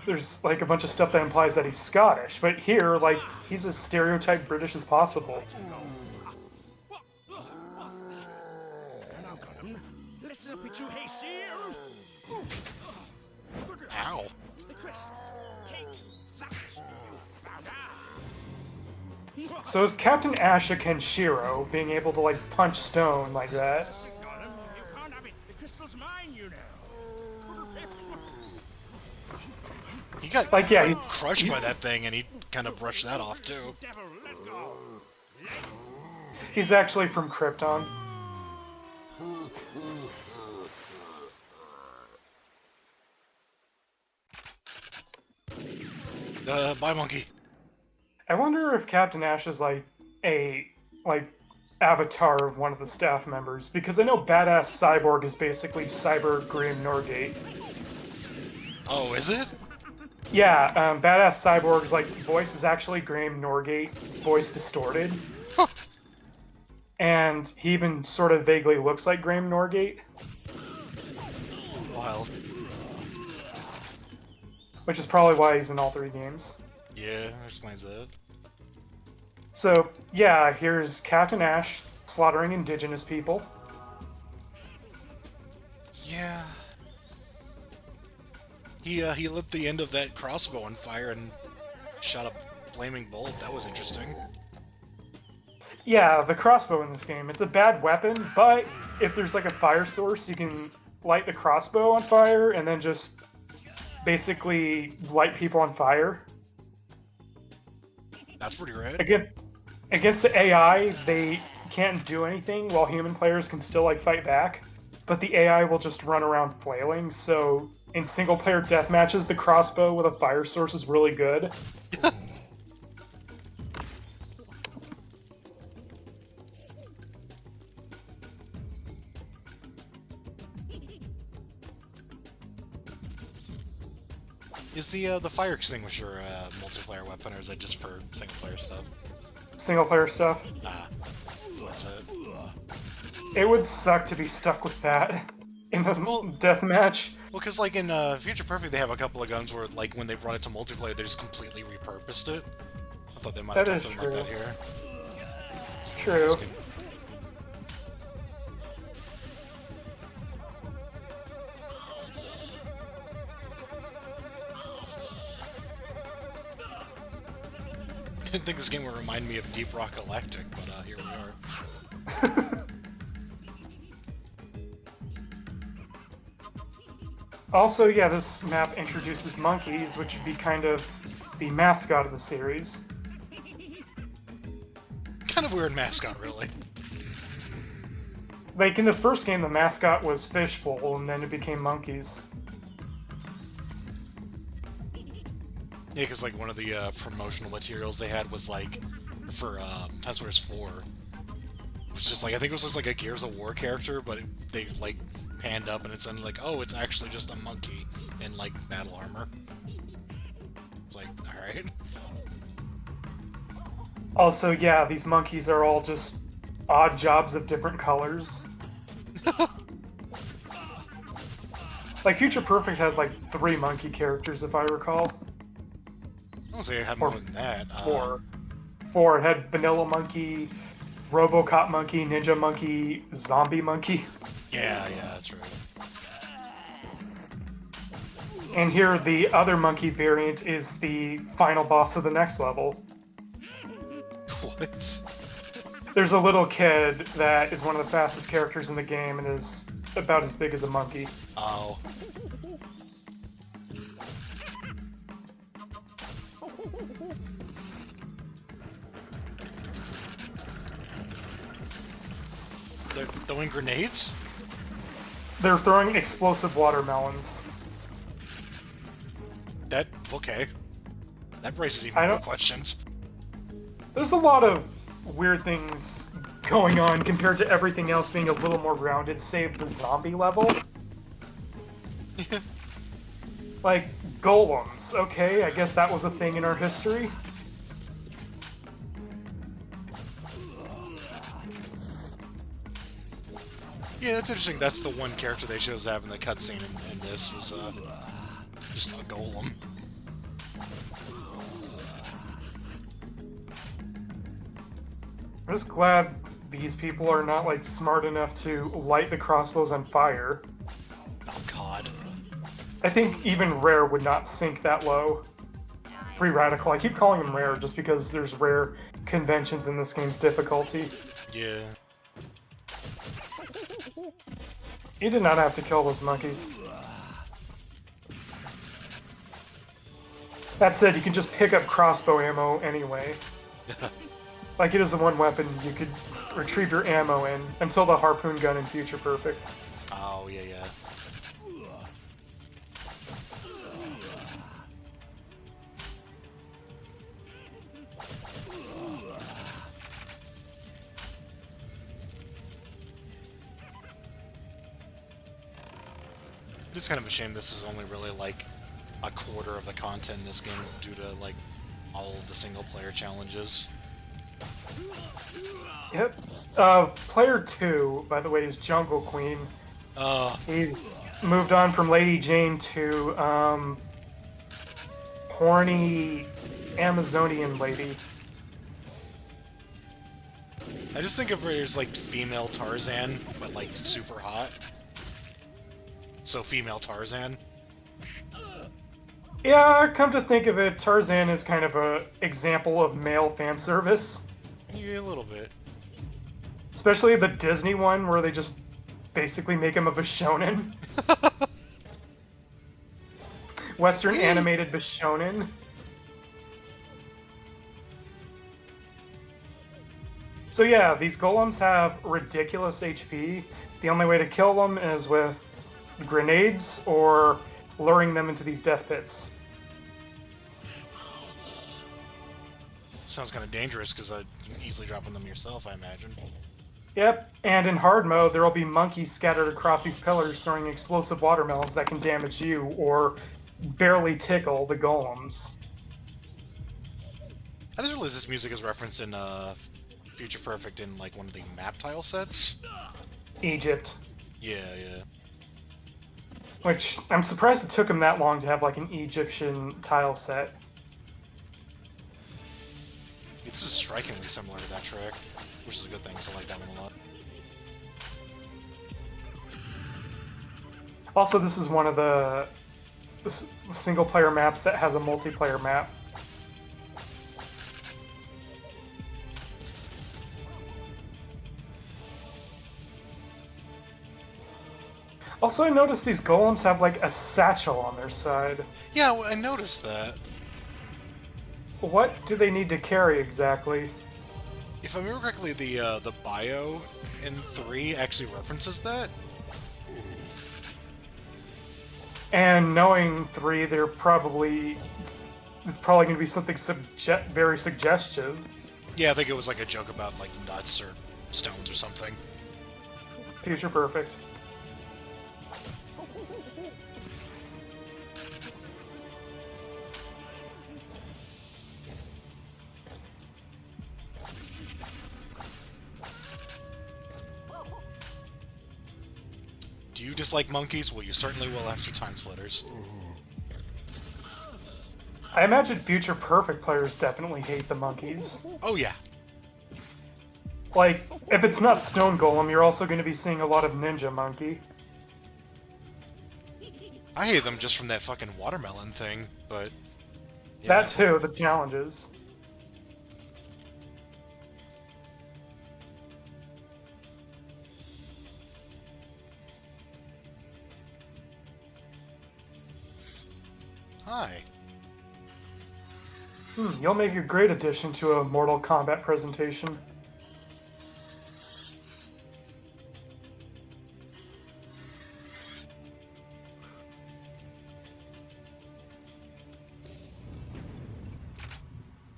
there's, like, a bunch of stuff that implies that he's Scottish, but here, like, he's as stereotyped British as possible. But you hate shield. Ow. Chris, take that. So is Captain Ash a Kenshiro, being able to like punch stone like that? You can't have it. The crystal's mine, you know. He got Like, yeah, he- crushed by that thing, and he kind of brushed that off too. Devil, let go. He's actually from Krypton. Bye, monkey. I wonder if Captain Ash is like a avatar of one of the staff members, because I know Badass Cyborg is basically Cyber Grim Norgate. Oh, is it? Yeah, Badass Cyborg's like voice is actually Graham Norgate, voice distorted. Huh. And he even sort of vaguely looks like Graham Norgate. Wild. Which is probably why he's in all three games. Yeah, that explains that. So, yeah, here's Captain Ash slaughtering indigenous people. Yeah. He lit the end of that crossbow on fire and shot a flaming bolt. That was interesting. Yeah, the crossbow in this game, it's a bad weapon, but if there's like a fire source, you can light the crossbow on fire and then just basically light people on fire. That's pretty rad. Against the AI, they can't do anything while human players can still like fight back, but the AI will just run around flailing, so in single player deathmatches, the crossbow with a fire source is really good. Is the fire extinguisher a multiplayer weapon, or is it just for single player stuff? Single player stuff. Ah, that's it. It would suck to be stuck with that in a deathmatch. Well, because like in Future Perfect, they have a couple of guns where, like, when they brought it to multiplayer, they just completely repurposed it. I thought they might have done something like that here. It's true. I didn't think this game would remind me of Deep Rock Galactic, but here we are. Also, yeah, this map introduces monkeys, which would be kind of the mascot of the series. Kind of weird mascot, really. Like, in the first game, the mascot was Fishbowl, and then it became monkeys. Yeah, because like one of the promotional materials they had was like for TimeSplitters 4. It was just like, I think it was just like a Gears of War character, but they like panned up and it's like, oh, it's actually just a monkey in like battle armor. It's like, alright. Also, yeah, these monkeys are all just odd jobs of different colors. Like, Future Perfect had like 3 monkey characters, if I recall. I don't say it had more than that. 4. It had Vanilla Monkey, Robocop Monkey, Ninja Monkey, Zombie Monkey. Yeah, that's right. And here, the other monkey variant is the final boss of the next level. What? There's a little kid that is one of the fastest characters in the game and is about as big as a monkey. Oh. They're throwing grenades? They're throwing explosive watermelons. Okay. That raises even more questions. There's a lot of weird things going on compared to everything else being a little more grounded, save the zombie level. Like, golems. Okay, I guess that was a thing in our history. Yeah, that's interesting. That's the one character they chose to have in the cutscene in this was just a golem. I'm just glad these people are not like smart enough to light the crossbows on fire. Oh god. I think even rare would not sink that low. Free radical. I keep calling him rare just because there's rare conventions in this game's difficulty. Yeah. You did not have to kill those monkeys. That said, you can just pick up crossbow ammo anyway. Like, it is the one weapon you could retrieve your ammo in until the harpoon gun in Future Perfect. Oh, yeah, yeah. It's kind of a shame this is only really like a quarter of the content in this game due to like all of the single player challenges. Yep. Player 2, by the way, is Jungle Queen. He moved on from Lady Jane to horny Amazonian lady. I just think of her as like female Tarzan, but like super hot. So female Tarzan. Yeah, come to think of it, Tarzan is kind of a example of male fan service. Yeah, a little bit. Especially the Disney one, where they just basically make him a Bishonen. Western animated Bishonen. So yeah, these golems have ridiculous HP. The only way to kill them is with grenades or luring them into these death pits. Sounds kind of dangerous because you can easily drop on them yourself, I imagine. Yep, and in hard mode, there will be monkeys scattered across these pillars throwing explosive watermelons that can damage you or barely tickle the golems. I just realized this music is referenced in Future Perfect in like one of the map tile sets. Egypt. Yeah, yeah. Which, I'm surprised it took him that long to have like an Egyptian tile set. It's just strikingly similar to that track, which is a good thing, because I like that one a lot. Also, this is one of the single-player maps that has a multiplayer map. Also, I noticed these golems have like a satchel on their side. Yeah, well, I noticed that. What do they need to carry exactly? If I remember correctly, the bio in 3 actually references that. And knowing 3, they're probably it's probably going to be something very suggestive. Yeah, I think it was like a joke about like nuts or stones or something. Future Perfect. Do you dislike monkeys? Well, you certainly will after TimeSplitters. I imagine Future Perfect players definitely hate the monkeys. Oh yeah. Like, if it's not Stone Golem, you're also going to be seeing a lot of Ninja Monkey. I hate them just from that fucking watermelon thing, but... yeah. That too, the challenges. Hi. You'll make a great addition to a Mortal Kombat presentation.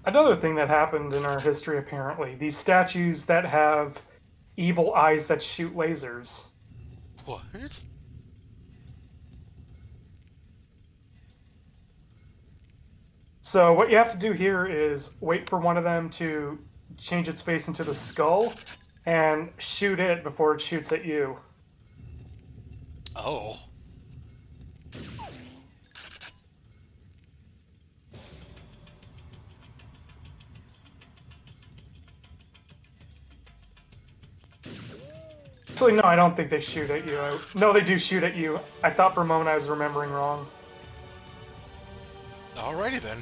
Another thing that happened in our history, apparently, these statues that have evil eyes that shoot lasers. What? So what you have to do here is wait for one of them to change its face into the skull and shoot it before it shoots at you. Oh. Actually, no, I don't think they shoot at you. No, they do shoot at you. I thought for a moment I was remembering wrong. Alrighty then.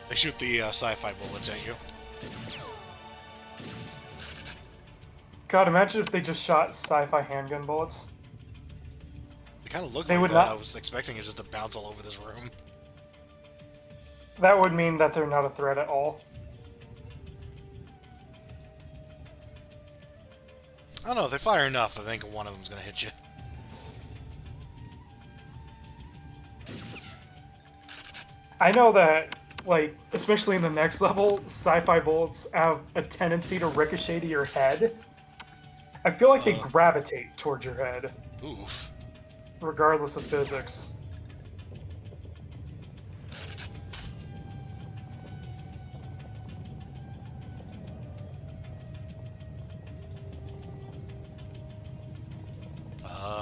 They shoot the sci-fi bullets at you. God, imagine if they just shot sci-fi handgun bullets. They kind of look They like would that. not- I was expecting it just to bounce all over this room. That would mean that they're not a threat at all. I don't know, if they fire enough, I think one of them's gonna hit you. I know that, like, especially in the next level, sci-fi bullets have a tendency to ricochet to your head. I feel like they gravitate towards your head. Oof. Regardless of physics.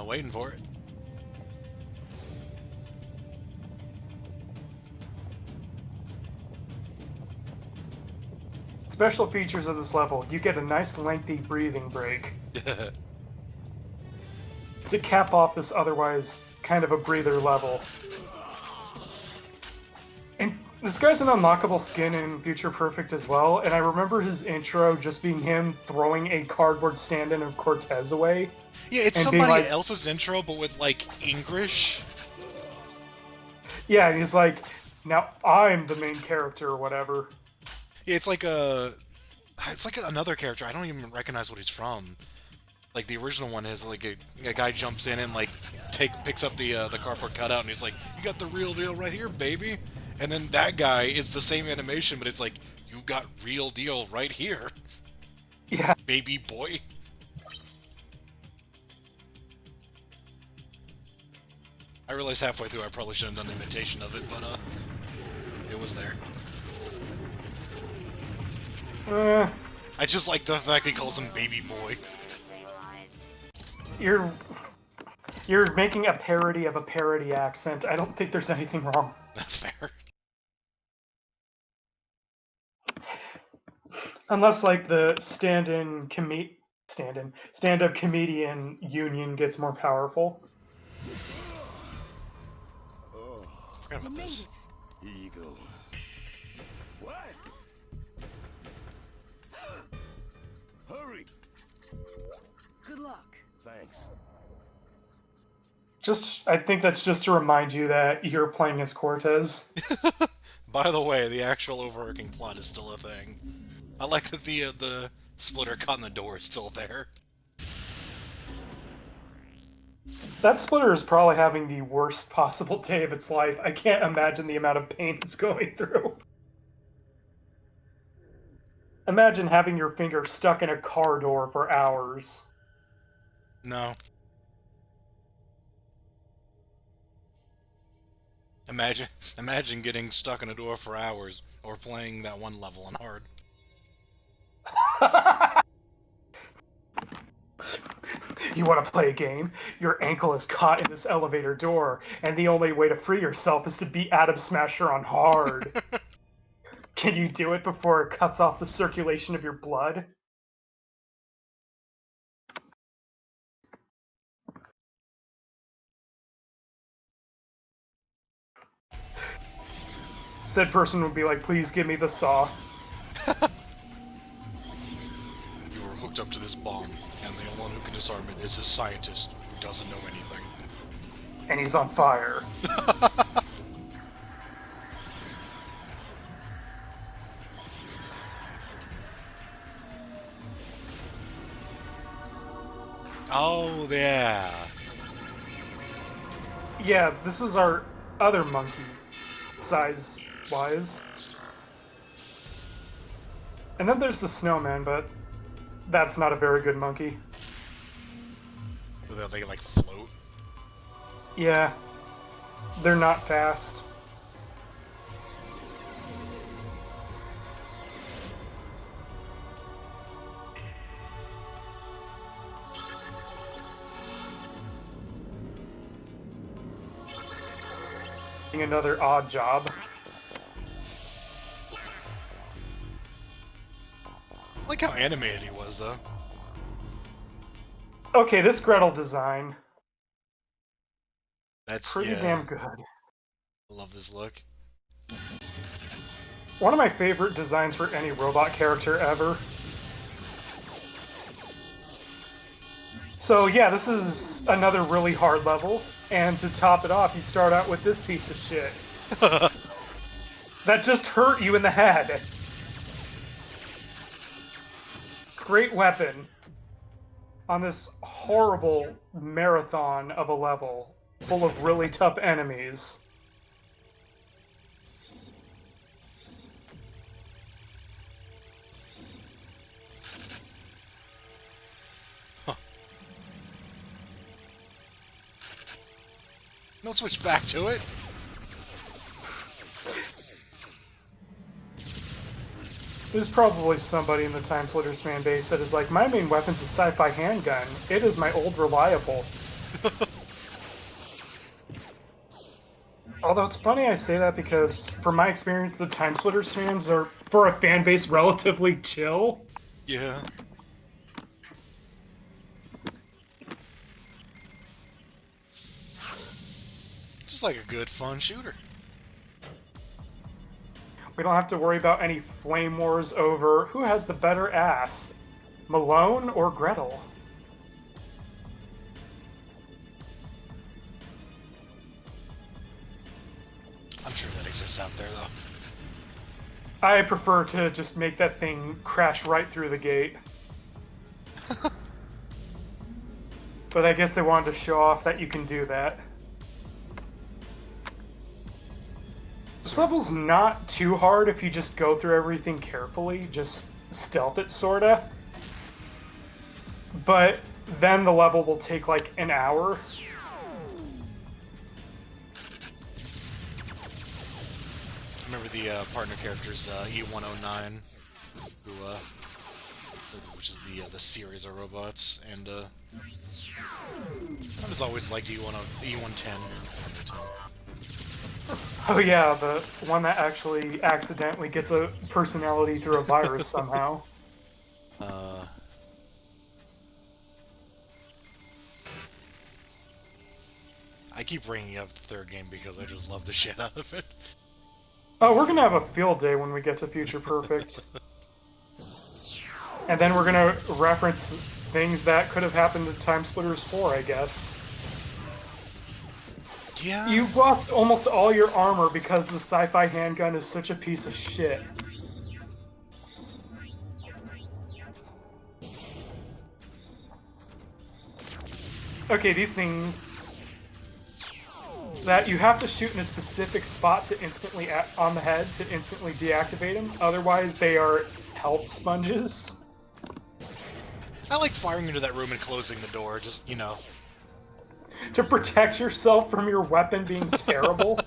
Waiting for it. Special features of this level, you get a nice lengthy breathing break to cap off this otherwise kind of a breather level. And this guy's an unlockable skin in Future Perfect as well, and I remember his intro just being him throwing a cardboard stand-in of Cortez away. Yeah, it's and being somebody like, else's intro, but with, like, English. Yeah, and he's like, now I'm the main character or whatever. Yeah, it's like another character. I don't even recognize what he's from. Like, the original one is, like, a guy jumps in and, like, picks up the cardboard cutout, and he's like, you got the real deal right here, baby. And then that guy is the same animation, but it's like, you got real deal right here. Yeah. Baby boy. I realized halfway through I probably shouldn't have done an imitation of it, but, it was there. I just like the fact he calls him Baby Boy. You're making a parody of a parody accent. I don't think there's anything wrong. Fair. Unless, like, the stand-up comedian union gets more powerful. Forgot about this. Here you go. What? Hurry! Good luck. Thanks. I think that's just to remind you that you're playing as Cortez. By the way, the actual overarching plot is still a thing. I like that the splitter caught in the door is still there. That splitter is probably having the worst possible day of its life. I can't imagine the amount of pain it's going through. Imagine having your finger stuck in a car door for hours. No. Imagine getting stuck in a door for hours, or playing that one level on hard. You want to play a game? Your ankle is caught in this elevator door, and the only way to free yourself is to beat Atom Smasher on hard. Can you do it before it cuts off the circulation of your blood? Said person would be like, please give me the saw. You were hooked up to this bomb, and the only one who can disarm it is a scientist who doesn't know anything. And he's on fire. Oh, yeah. Yeah, this is our other monkey, size-wise. And then there's the snowman, but that's not a very good monkey. They like float. Yeah, they're not fast. Another odd job. I like how animated he was, though. Okay, this Gretel design. That's pretty damn good. I love this look. One of my favorite designs for any robot character ever. So yeah, this is another really hard level, and to top it off, you start out with this piece of shit. That just hurt you in the head. Great weapon on this horrible marathon of a level full of really tough enemies. Don't switch back to it. There's probably somebody in the TimeSplitters fan base that is like, my main weapon's a Sci-Fi Handgun. It is my old reliable. Although it's funny I say that because, from my experience, the TimeSplitters fans are, for a fan base, relatively chill. Yeah. Just like a good, fun shooter. We don't have to worry about any flame wars over who has the better ass, Malone or Gretel. I'm sure that exists out there, though. I prefer to just make that thing crash right through the gate. But I guess they wanted to show off that you can do that. This level's not too hard if you just go through everything carefully, just stealth it, sorta. But then the level will take like an hour. Remember the partner characters, E109, who, which is the series of robots, and I was always liked E110. Oh yeah, the one that actually accidentally gets a personality through a virus somehow. I keep bringing up the third game because I just love the shit out of it. Oh, we're gonna have a field day when we get to Future Perfect. And then we're gonna reference things that could have happened to TimeSplitters 4, I guess. Yeah. You lost almost all your armor because the Sci-Fi Handgun is such a piece of shit. Okay, these things that you have to shoot in a specific spot to instantly on the head to instantly deactivate them. Otherwise, they are health sponges. I like firing into that room and closing the door, just, you know. To protect yourself from your weapon being terrible.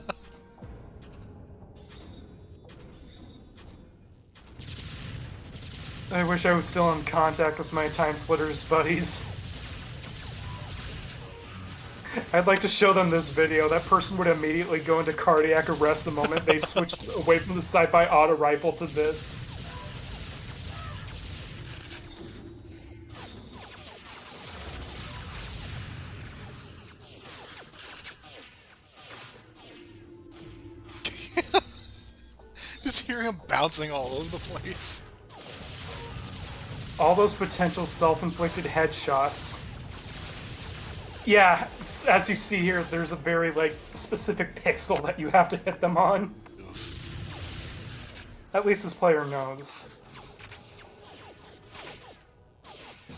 I wish I was still in contact with my TimeSplitters buddies. I'd like to show them this video. That person would immediately go into cardiac arrest the moment they switched away from the Sci-Fi auto rifle to this. Just hearing him bouncing all over the place. All those potential self-inflicted headshots. Yeah, as you see here, there's a very, like, specific pixel that you have to hit them on. Oof. At least this player knows.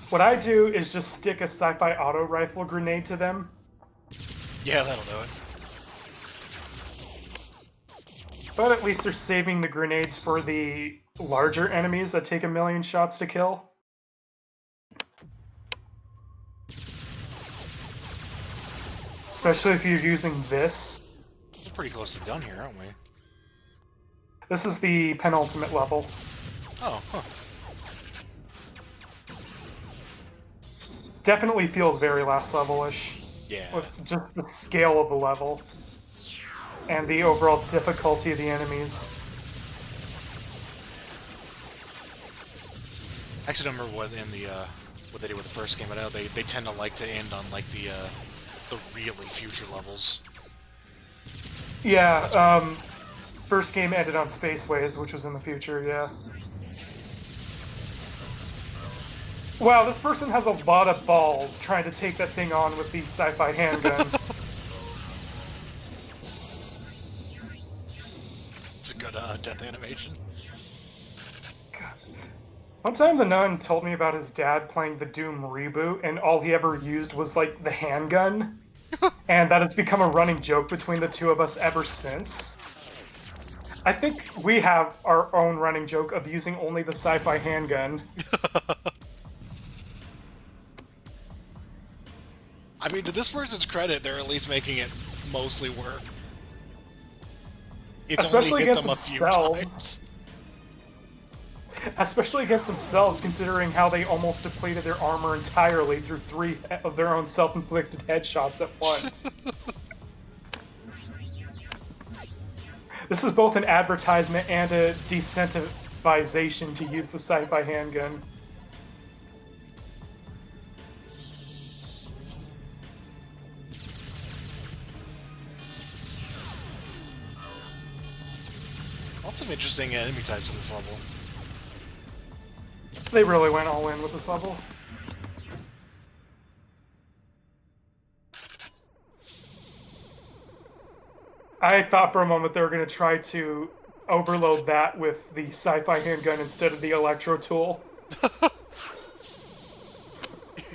What I do is just stick a Sci-Fi auto rifle grenade to them. Yeah, that'll do it. But at least they're saving the grenades for the larger enemies that take 1,000,000 shots to kill. Especially if you're using this. We're pretty close to done here, aren't we? This is the penultimate level. Oh, huh. Definitely feels very last level-ish. Yeah. With just the scale of the level. And the overall difficulty of the enemies. I actually don't remember what in what they did with the first game. I know they tend to like to end on like the really future levels. Yeah, first game ended on Spaceways, which was in the future, yeah. Wow, this person has a lot of balls trying to take that thing on with the Sci-Fi Handgun. It's a good death animation. God. One time the nun told me about his dad playing the Doom reboot, and all he ever used was, like, the handgun. And that has become a running joke between the two of us ever since. I think we have our own running joke of using only the Sci-Fi Handgun. I mean, to this person's credit, they're at least making it mostly work. It's Especially only hit against them a few themselves. times. Especially against themselves, considering how they almost depleted their armor entirely through 3 of their own self-inflicted headshots at once. This is both an advertisement and a decentivization to use the Sci-Fi Handgun. Lots some interesting enemy types in this level. They really went all in with this level. I thought for a moment they were going to try to overload that with the Sci-Fi Handgun instead of the Electro Tool.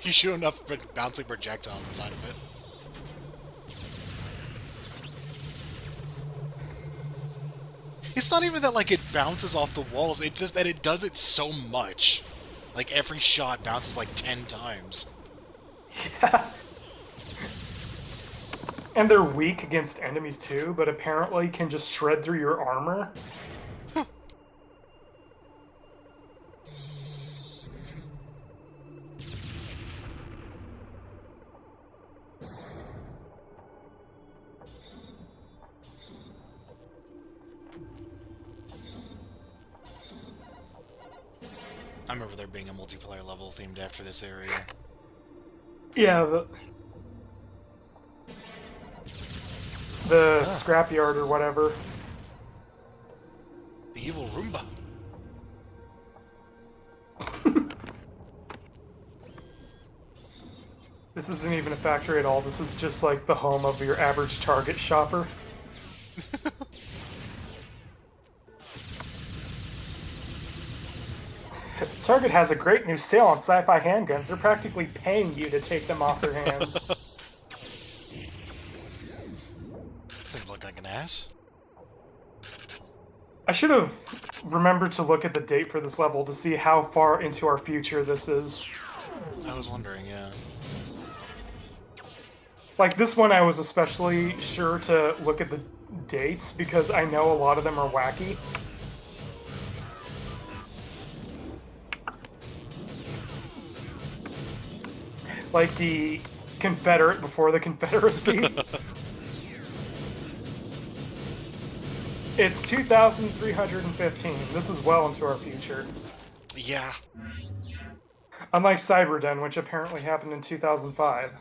You shoot enough bouncing projectiles inside of it. It's not even that, like, it bounces off the walls, it's just that it does it so much. Like, every shot bounces, like, 10 times. Yeah. And they're weak against enemies, too, but apparently can just shred through your armor. I remember there being a multiplayer level themed after this area. Yeah, the scrapyard or whatever. The evil Roomba. This isn't even a factory at all. This is just like the home of your average Target shopper. Target has a great new sale on sci-fi handguns. They're practically paying you to take them off their hands. This thing look like an ass. I should have remembered to look at the date for this level to see how far into our future this is. I was wondering, yeah. Like, this one I was especially sure to look at the dates because I know a lot of them are wacky. Like the Confederate before the Confederacy. It's 2315. This is well into our future. Yeah. Unlike Cyberdun, which apparently happened in 2005.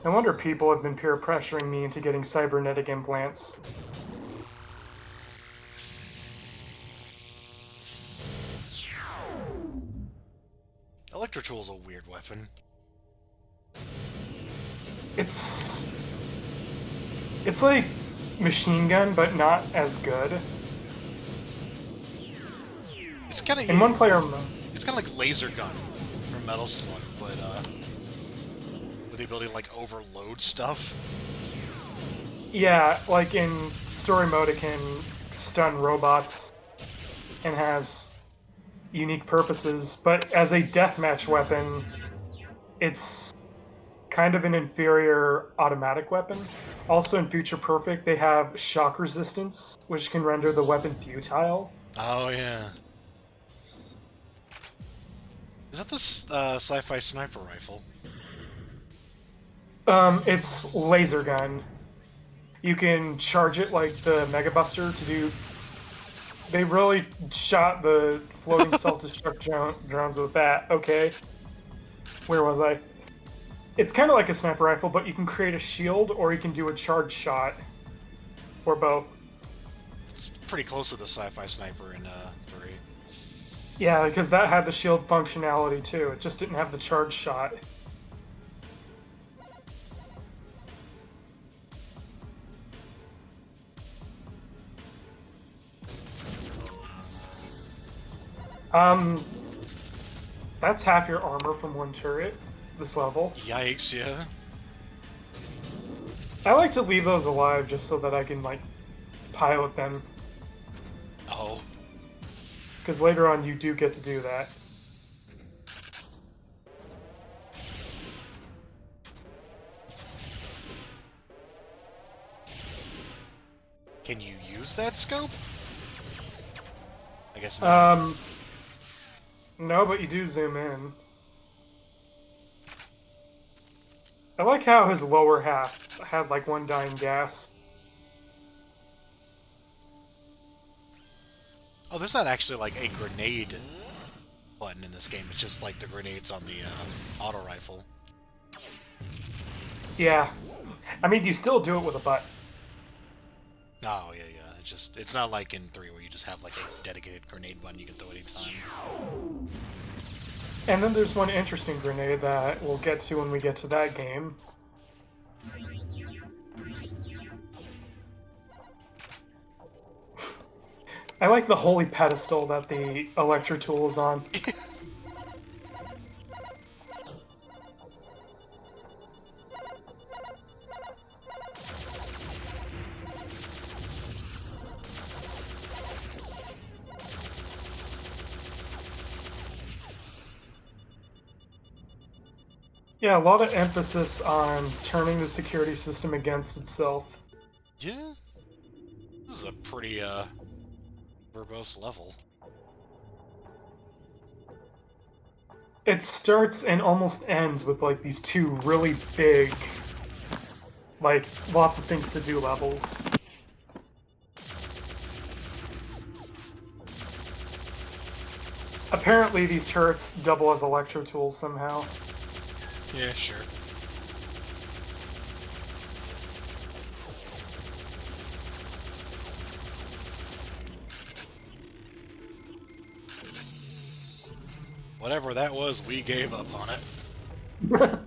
No wonder people have been peer pressuring me into getting cybernetic implants. Electrotool's a weird weapon. It's like machine gun, but not as good. It's kind of in one player mode. It's kind of like laser gun from Metal Slug, but with the ability to like overload stuff. Yeah, like in story mode, it can stun robots and has unique purposes, but as a deathmatch weapon, it's kind of an inferior automatic weapon. Also in Future Perfect, they have shock resistance, which can render the weapon futile. Oh, yeah. Is that the sci-fi sniper rifle? It's laser gun. You can charge it like the Mega Buster to do. They really shot the floating self-destruct drones with that. Okay. Where was I? It's kind of like a sniper rifle, but you can create a shield or you can do a charge shot. Or both. It's pretty close to the sci-fi sniper in 3. Yeah, because that had the shield functionality too. It just didn't have the charge shot. That's half your armor from one turret, this level. Yikes, yeah. I like to leave those alive just so that I can, like, pilot them. Oh. Because later on you do get to do that. Can you use that scope? I guess not. No, but you do zoom in. I like how his lower half had like one dying gas. Oh, there's not actually like a grenade button in this game. It's just like the grenades on the auto rifle. Yeah. I mean, you still do it with a button. Oh, yeah, yeah. It's not like in 3 where you just have like a dedicated grenade button you can throw anytime. And then there's one interesting grenade that we'll get to when we get to that game. I like the holy pedestal that the Electro tool is on. Yeah, a lot of emphasis on turning the security system against itself. Yeah. This is a pretty, verbose level. It starts and almost ends with, like, these two really big, like, lots of things to do levels. Apparently these turrets double as electro tools somehow. Yeah, sure. Whatever that was, we gave up on it.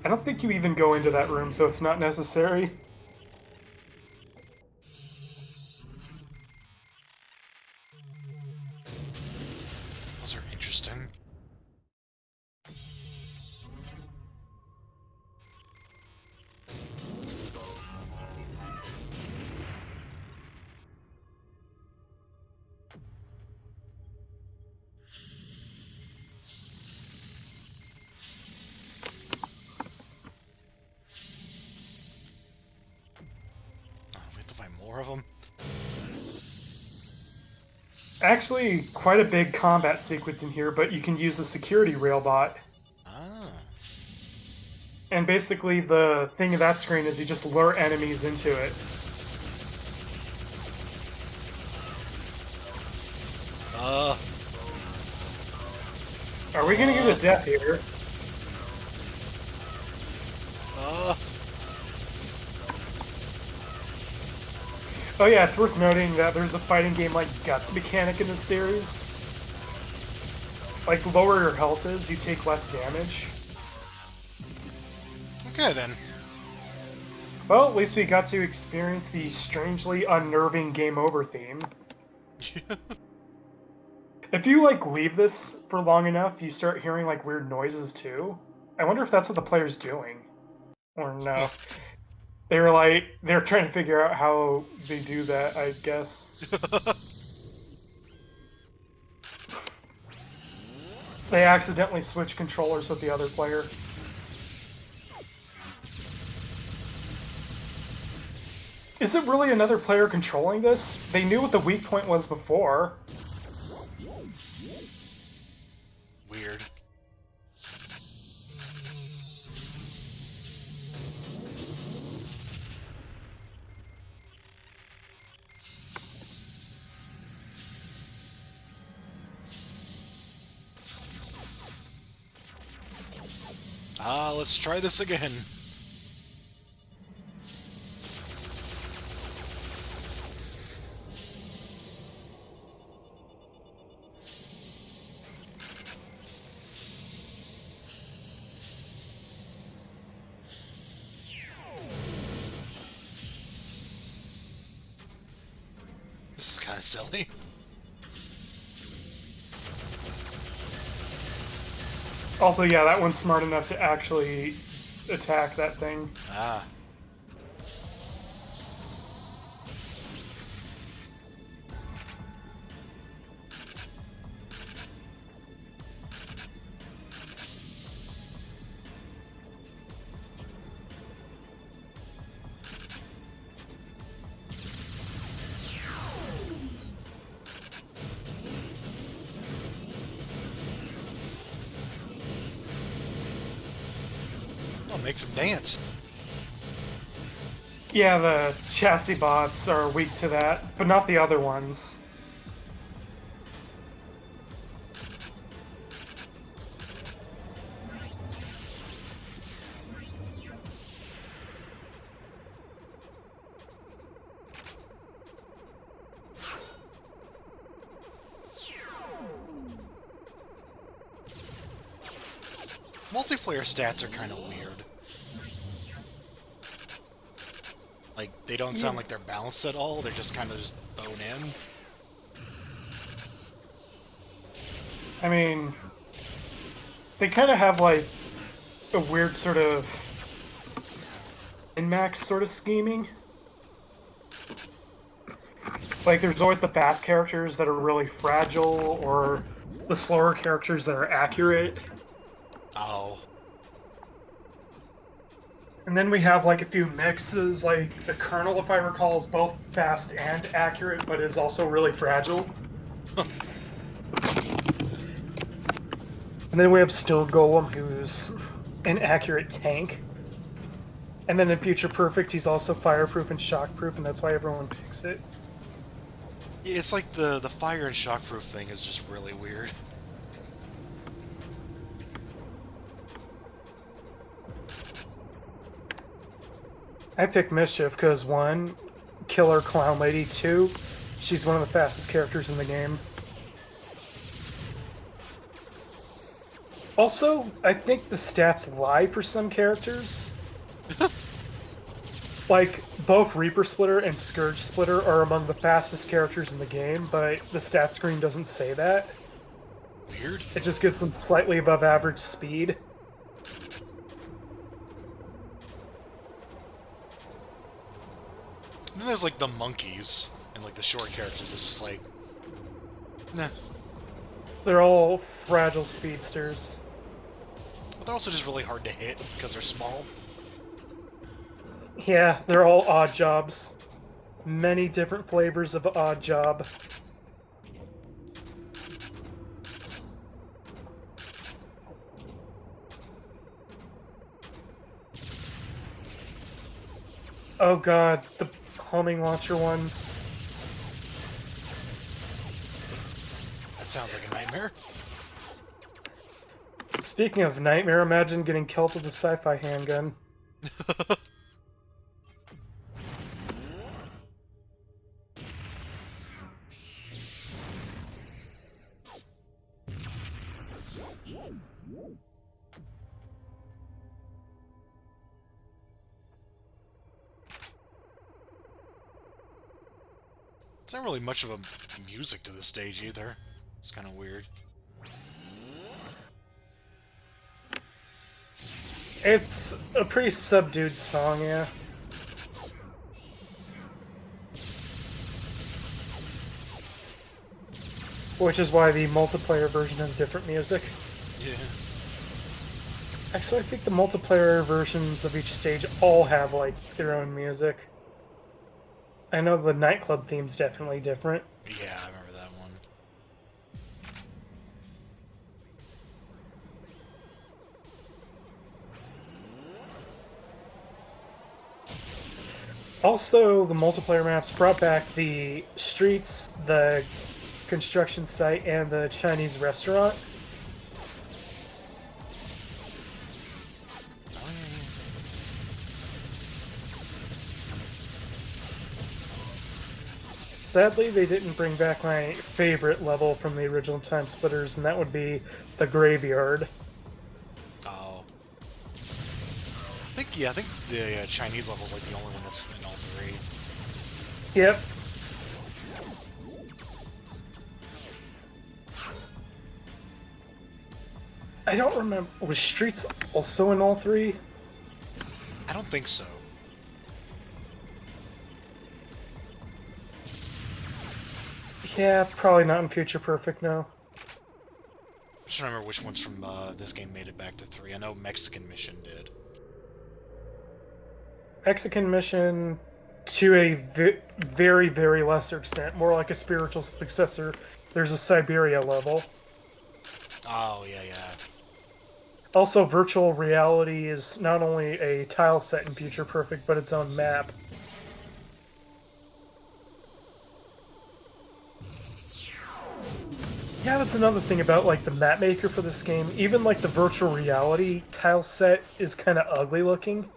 I don't think you even go into that room, so it's not necessary. Those are interesting. More of them? Actually, quite a big combat sequence in here, but you can use the security rail bot. Ah. And basically the thing of that screen is you just lure enemies into it. Are we gonna get a death here? Oh yeah, it's worth noting that there's a fighting game like Guts mechanic in this series. Like, the lower your health is, you take less damage. Okay then. Well, at least we got to experience the strangely unnerving game over theme. If you, like, leave this for long enough, you start hearing, like, weird noises too. I wonder if that's what the player's doing. Or no. They're trying to figure out how they do that, I guess. They accidentally switch controllers with the other player. Is it really another player controlling this? They knew what the weak point was before. Weird. Let's try this again. This is kind of silly. Also, yeah, that one's smart enough to actually attack that thing. Ah. Make some dance. Yeah, the chassis bots are weak to that, but not the other ones. Multiplayer stats are kind of weird. Like, they don't sound like they're balanced at all, they're just kind of just thrown in. I mean, they kind of have, like, a weird sort of min-max sort of scheming. Like, there's always the fast characters that are really fragile, or the slower characters that are accurate. Oh. And then we have like a few mixes, like the Colonel, if I recall, is both fast and accurate, but is also really fragile. And then we have Stone Golem, who's an accurate tank. And then in Future Perfect, he's also fireproof and shockproof, and that's why everyone picks it. It's like the fire and shockproof thing is just really weird. I picked Mischief because, 1, Killer Clown Lady, 2, she's one of the fastest characters in the game. Also, I think the stats lie for some characters. Like, both Reaper Splitter and Scourge Splitter are among the fastest characters in the game, but the stat screen doesn't say that. Weird. It just gives them slightly above average speed. And then there's like the monkeys and like the short characters. It's just like, nah. They're all fragile speedsters. But they're also just really hard to hit because they're small. Yeah, they're all odd jobs. Many different flavors of odd job. Oh god, the homing launcher ones. That sounds like a nightmare. Speaking of nightmare, imagine getting killed with a sci-fi handgun. It's not really much of a music to the stage either. It's kind of weird. It's a pretty subdued song, yeah. Which is why the multiplayer version has different music. Yeah. Actually, I think the multiplayer versions of each stage all have, like, their own music. I know the nightclub theme's definitely different. Yeah, I remember that one. Also, the multiplayer maps brought back the streets, the construction site, and the Chinese restaurant. Sadly, they didn't bring back my favorite level from the original TimeSplitters, and that would be the graveyard. Oh. I think the Chinese level's like the only one that's in all three. Yep. I don't remember. Was Streets also in all three? I don't think so. Yeah, probably not in Future Perfect, no. Just remember which ones from this game made it back to 3. I know Mexican Mission did. Mexican Mission, to a very, very lesser extent, more like a spiritual successor. There's a Siberia level. Oh, yeah. Also, virtual reality is not only a tile set in Future Perfect, but its own map. Yeah, that's another thing about, like, the map maker for this game. Even, like, the virtual reality tile set is kind of ugly looking.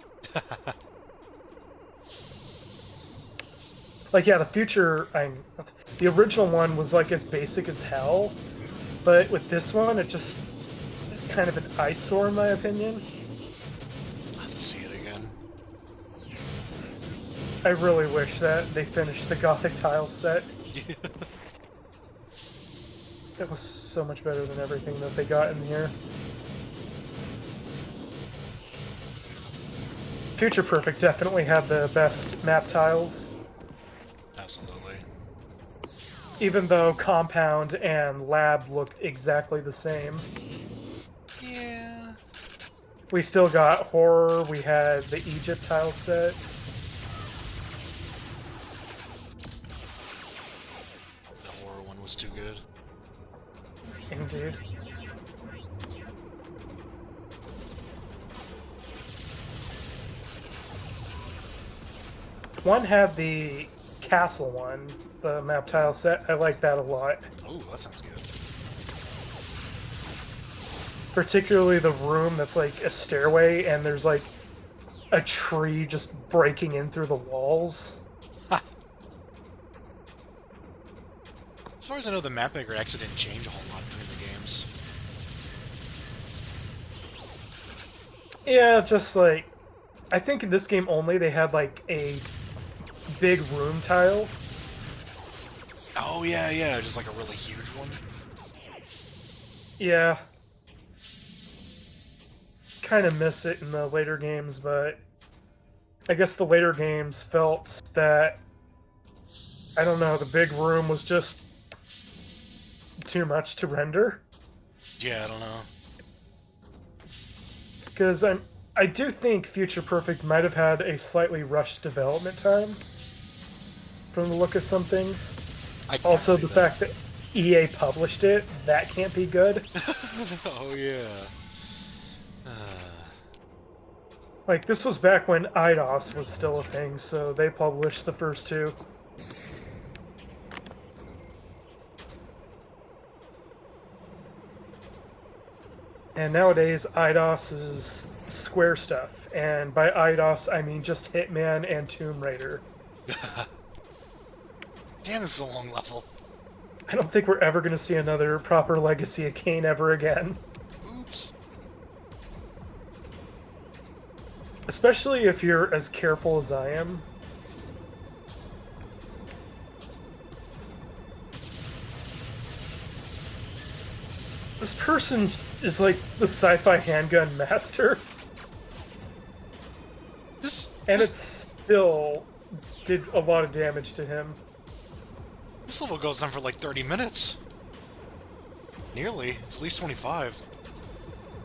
Like, yeah, the original one was, like, as basic as hell, but with this one, it just is kind of an eyesore, in my opinion. I'll have to see it again. I really wish that they finished the Gothic tile set. That was so much better than everything that they got in here. Future Perfect definitely had the best map tiles. Absolutely. Even though Compound and Lab looked exactly the same. Yeah. We still got Horror, we had the Egypt tile set. The Horror one was too good. Indeed. One had the castle one, the map tile set. I like that a lot. Oh, that sounds good. Particularly the room that's like a stairway and there's like a tree just breaking in through the walls. As far as I know, the map maker actually didn't change a whole lot between the games. Yeah, just like... I think in this game only they had like a big room tile. Oh, yeah, just like a really huge one. Yeah. Kind of miss it in the later games, but I guess the later games felt that, I don't know, the big room was just too much to render. Yeah, I don't know. Because I do think Future Perfect might have had a slightly rushed development time from the look of some things. Also, the fact that EA published it, that can't be good. Oh, yeah. Like, this was back when IDOS was still a thing, so they published the first two. And nowadays, IDOS is Square stuff. And by IDOS, I mean just Hitman and Tomb Raider. Damn, this is a long level. I don't think we're ever going to see another proper Legacy of Kain ever again. Oops. Especially if you're as careful as I am. This person is like the Sci-Fi Handgun master. It still did a lot of damage to him. This level goes on for like 30 minutes. Nearly. It's at least 25.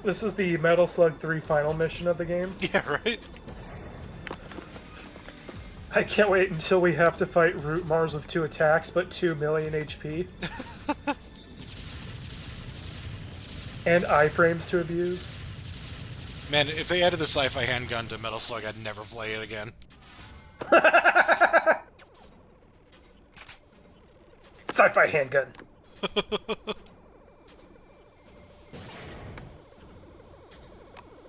This is the Metal Slug 3 final mission of the game. Yeah, right? I can't wait until we have to fight Root Mars with 2 attacks, but 2 million HP. And iframes to abuse. Man, if they added the Sci-Fi Handgun to Metal Slug, I'd never play it again. Sci-Fi Handgun.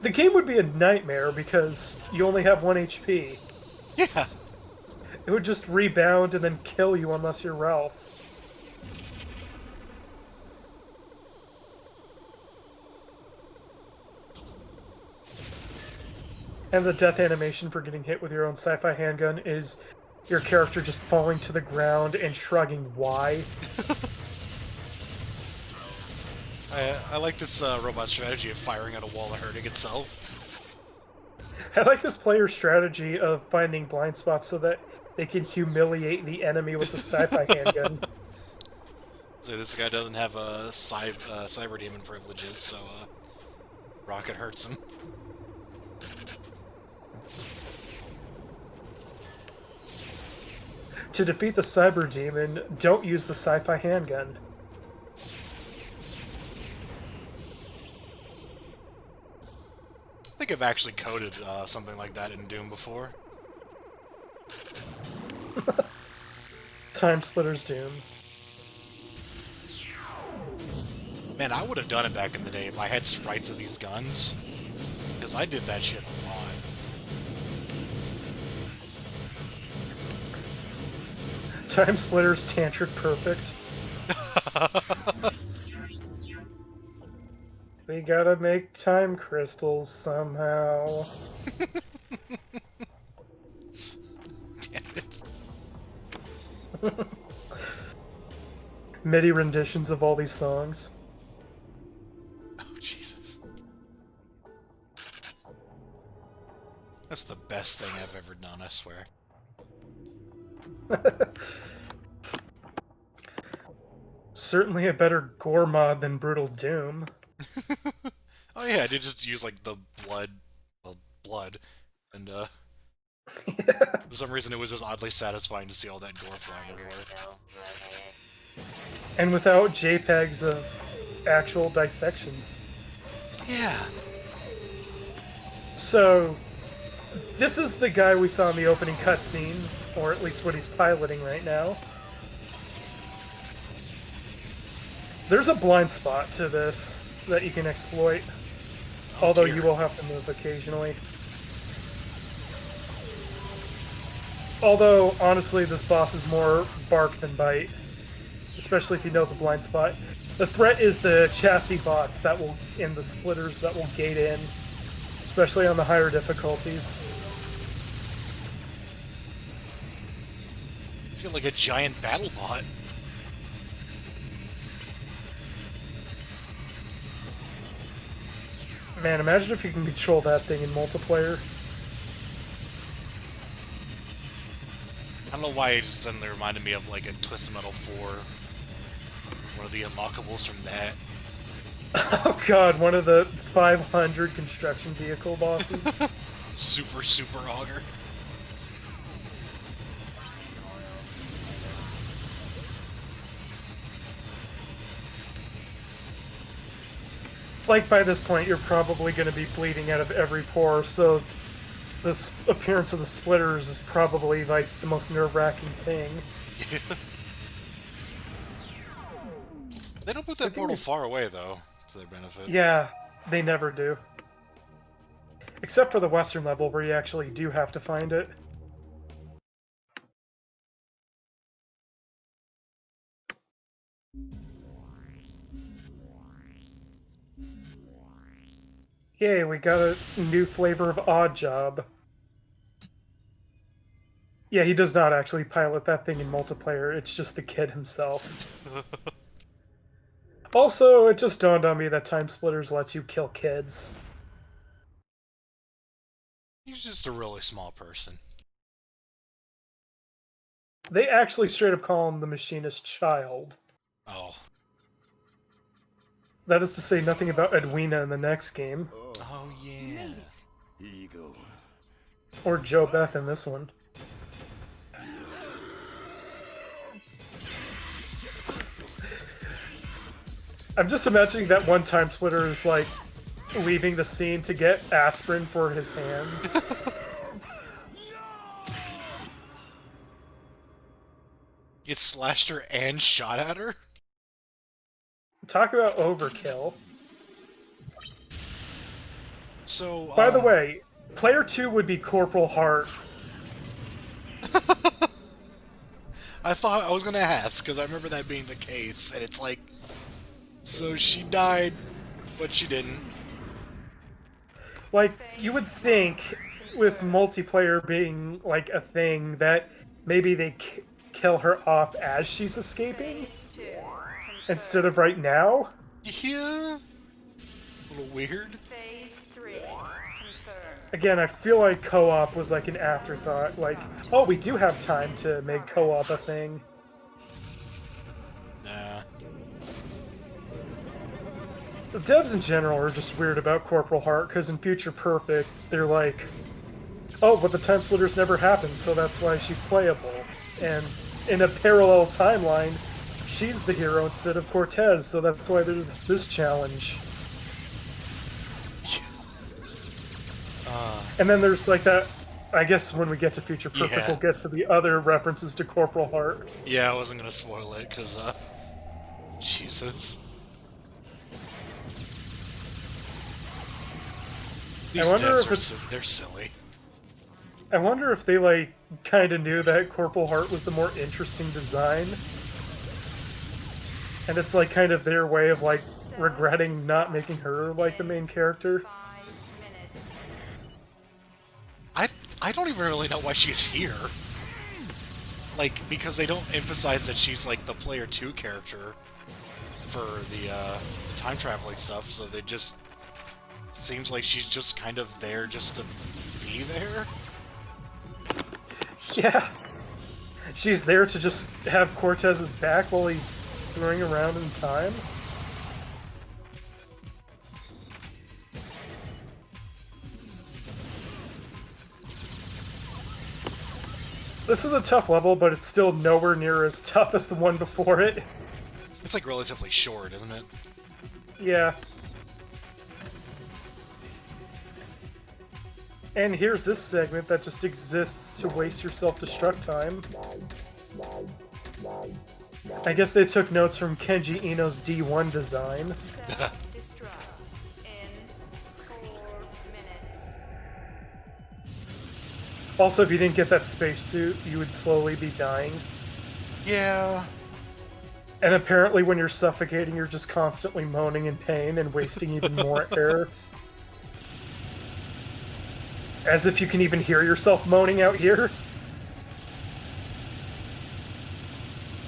The game would be a nightmare because you only have 1 HP. Yeah. It would just rebound and then kill you unless you're Ralph. And the death animation for getting hit with your own sci-fi handgun is your character just falling to the ground and shrugging why. I like this robot strategy of firing at a wall and hurting itself. I like this player's strategy of finding blind spots so that they can humiliate the enemy with the sci-fi handgun. So this guy doesn't have cyber demon privileges, so Rocket hurts him. To defeat the cyber demon, don't use the sci-fi handgun. I think I've actually coded something like that in Doom before. TimeSplitters Doom. Man, I would have done it back in the day if I had sprites of these guns. Because I did that shit a lot. TimeSplitters Tantric Perfect. We gotta make time crystals somehow. Damn it. MIDI renditions of all these songs. Oh, Jesus. That's the best thing I've ever done, I swear. Certainly a better gore mod than Brutal Doom. Oh yeah, I did just use like the blood, and for some reason it was just oddly satisfying to see all that gore flying everywhere. And without JPEGs of actual dissections. Yeah. So, this is the guy we saw in the opening cutscene, or at least what he's piloting right now. There's a blind spot to this that you can exploit, although you will have to move occasionally. Although, honestly, this boss is more bark than bite, especially if you know the blind spot. The threat is the chassis bots that will, in the splitters that will gate in, especially on the higher difficulties. He's got like a giant battle bot. Man, imagine if you can control that thing in multiplayer. I don't know why it just suddenly reminded me of like a Twisted Metal 4. One of the unlockables from that. Oh god, one of the 500 construction vehicle bosses. Super auger. Like, by this point, you're probably going to be bleeding out of every pore, so this appearance of the splitters is probably, like, the most nerve-wracking thing. Yeah. They don't put that portal far away, though, to their benefit. Yeah, they never do. Except for the western level, where you actually do have to find it. Yay, we got a new flavor of Odd Job. Yeah, he does not actually pilot that thing in multiplayer, it's just the kid himself. Also, it just dawned on me that TimeSplitters lets you kill kids. He's just a really small person. They actually straight up call him the machinist child. Oh. That is to say nothing about Edwina in the next game. Oh, yeah. Here you go. Or Joe Beth in this one. I'm just imagining that one TimeSplitter is like leaving the scene to get aspirin for his hands. It slashed her and shot at her? Talk about overkill. So, by the way, player 2 would be Corporal Hart. I thought I was gonna ask, because I remember that being the case, and it's like, so she died, but she didn't. Like, you would think, with multiplayer being, like, a thing, that maybe they kill her off as she's escaping, instead of right now? Yeah. A little weird. Phase 3 confirmed. Again, I feel like co-op was like an afterthought, like, oh, we do have time to make co-op a thing. Nah. The devs in general are just weird about Corporal Heart, because in Future Perfect, they're like, oh, but the TimeSplitters never happened, so that's why she's playable. And in a parallel timeline, she's the hero instead of Cortez, so that's why there's this challenge. And then there's like that, I guess when we get to Future Perfect, we'll get to the other references to Corporal Heart. Yeah, I wasn't gonna spoil it, because, Jesus. These devs they're silly. I wonder if they, like, kind of knew that Corporal Heart was the more interesting design. And it's, like, kind of their way of, like, regretting not making her, like, the main character. I don't even really know why she's here. Like, because they don't emphasize that she's, like, the Player 2 character for the time-traveling stuff, so they just... Seems like she's just kind of there just to be there? Yeah. She's there to just have Cortez's back while he's throwing around in time. This is a tough level, but it's still nowhere near as tough as the one before it. It's like relatively short, isn't it? Yeah. And here's this segment that just exists to waste your self-destruct time. I guess they took notes from Kenji Ino's D1 design. Destruct in 4 minutes. Also, if you didn't get that spacesuit, you would slowly be dying. Yeah. And apparently when you're suffocating, you're just constantly moaning in pain and wasting even more air. As if you can even hear yourself moaning out here.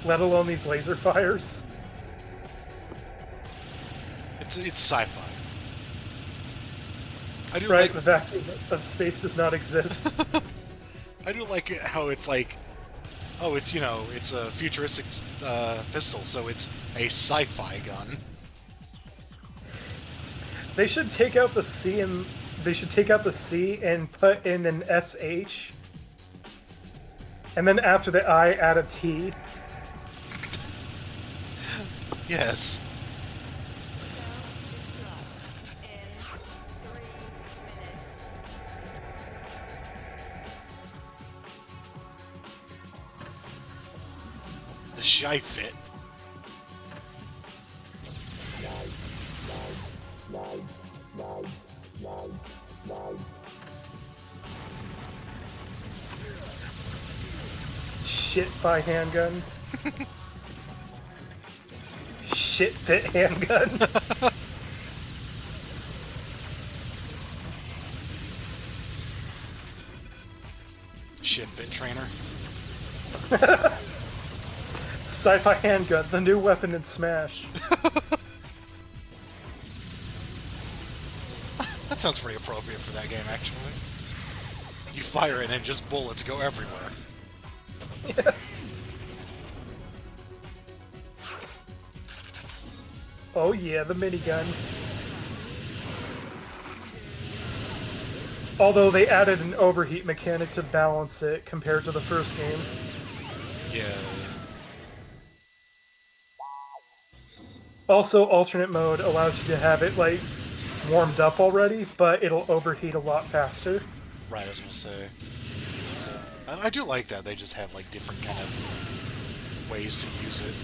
Let alone these laser fires. It's sci-fi. I do right, like the vacuum of space does not exist. I do like it how it's like, oh, it's, you know, it's a futuristic pistol, so it's a sci-fi gun. They should take out the C and they should take out the C and put in an SH. And then after the I, add a T. Yes. The shy fit. Sci-Fi Handgun. Shit fit handgun. Shit fit trainer. Sci-Fi Handgun, the new weapon in Smash. That sounds pretty appropriate for that game, actually. You fire it and just bullets go everywhere. Yeah. Oh yeah, the minigun. Although they added an overheat mechanic to balance it compared to the first game. Yeah. Also, alternate mode allows you to have it, like, warmed up already, but it'll overheat a lot faster. Right, I was gonna say. So, I do like that. They just have, like, different kind of ways to use it.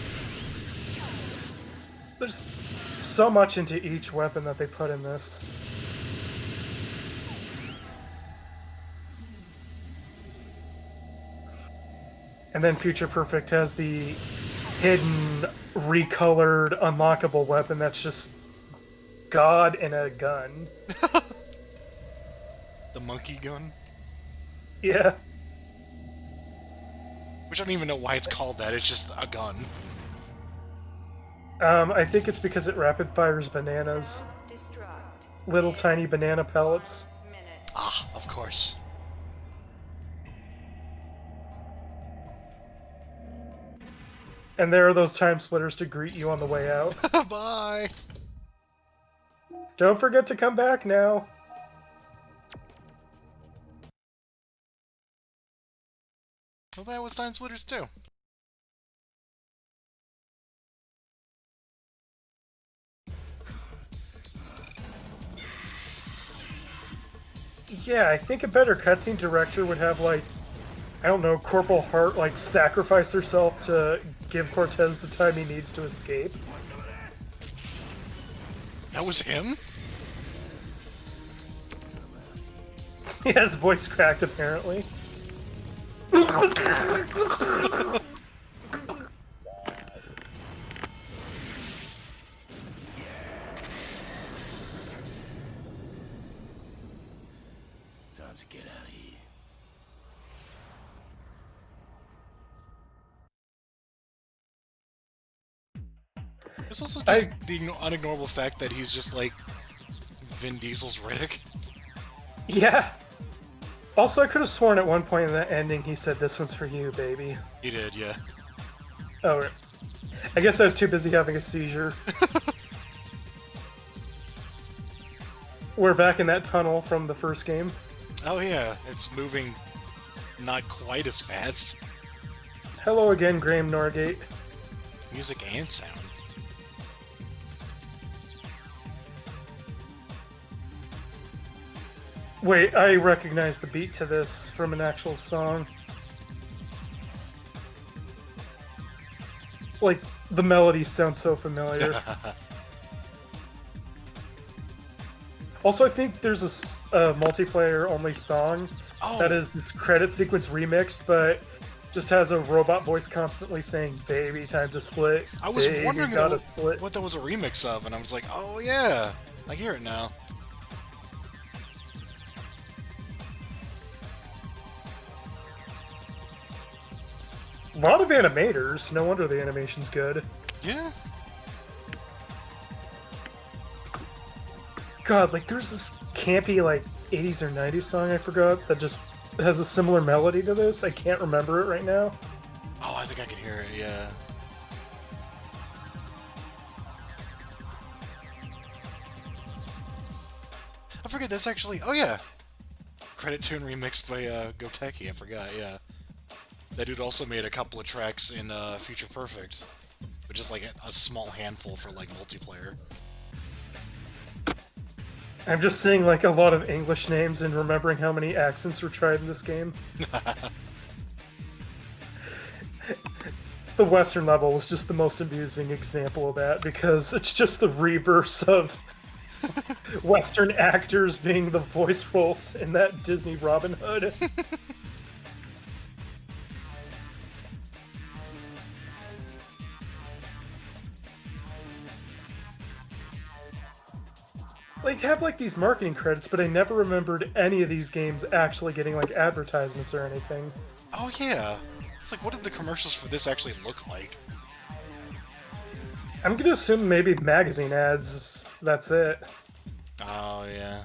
There's so much into each weapon that they put in this. And then Future Perfect has the hidden, recolored, unlockable weapon that's just God in a gun. The monkey gun? Yeah. Which I don't even know why it's called that, it's just a gun. I think it's because it rapid fires bananas. Little tiny banana pellets. Ah, of course. And there are those time splitters to greet you on the way out. Bye! Don't forget to come back now. Well, that was time splitters too. Yeah, I think a better cutscene director would have, like, I don't know, Corporal Hart, like, sacrifice herself to give Cortez the time he needs to escape. That was him? He has voice cracked, apparently. Time to get out of here. It's also just the unignorable fact that he's just like Vin Diesel's Riddick. Yeah. Also, I could have sworn at one point in the ending he said, "This one's for you, baby." He did, yeah. Oh, I guess I was too busy having a seizure. We're back in that tunnel from the first game. Oh yeah, it's moving not quite as fast. Hello again, Graham Norgate. Music and sound. Wait, I recognize the beat to this from an actual song. Like, the melody sounds so familiar. Also, I think there's a multiplayer-only song that is this credit sequence remixed, but just has a robot voice constantly saying, "Baby, time to split." I was Baby, wondering split. what that was a remix of, and I was like, oh yeah, I hear it now. A lot of animators. No wonder the animation's good. Yeah. God, like, there's this campy, like, 80s or 90s song I forgot that just has a similar melody to this. I can't remember it right now. Oh, I think I can hear it, yeah. I forget, that's actually... Oh, yeah! Credit tune remixed by Goteki, I forgot, yeah. That dude also made a couple of tracks in Future Perfect. But just, like, a small handful for, like, multiplayer. I'm just seeing, like, a lot of English names and remembering how many accents were tried in this game. The Western level was just the most amusing example of that, because it's just the reverse of Western actors being the voice roles in that Disney Robin Hood. Like, have, like, these marketing credits, but I never remembered any of these games actually getting, like, advertisements or anything. Oh, yeah. It's like, what did the commercials for this actually look like? I'm gonna assume maybe magazine ads, that's it. Oh, yeah.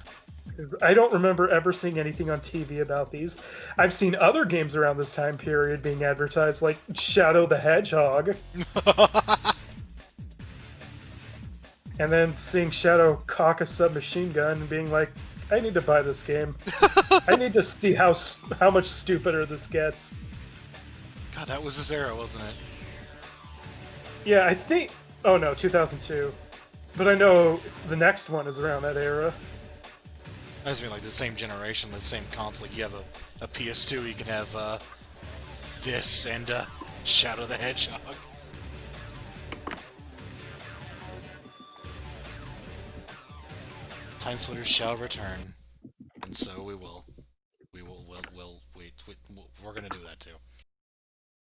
I don't remember ever seeing anything on TV about these. I've seen other games around this time period being advertised, like Shadow the Hedgehog. And then seeing Shadow cock a submachine gun and being like, I need to buy this game. I need to see how much stupider this gets. God, that was this era, wasn't it? Yeah, I think... Oh no, 2002. But I know the next one is around that era. I just mean like the same generation, the same console. Like you have a PS2, you can have this and Shadow the Hedgehog. TimeSplitters shall return, and so we will. We're gonna do that too.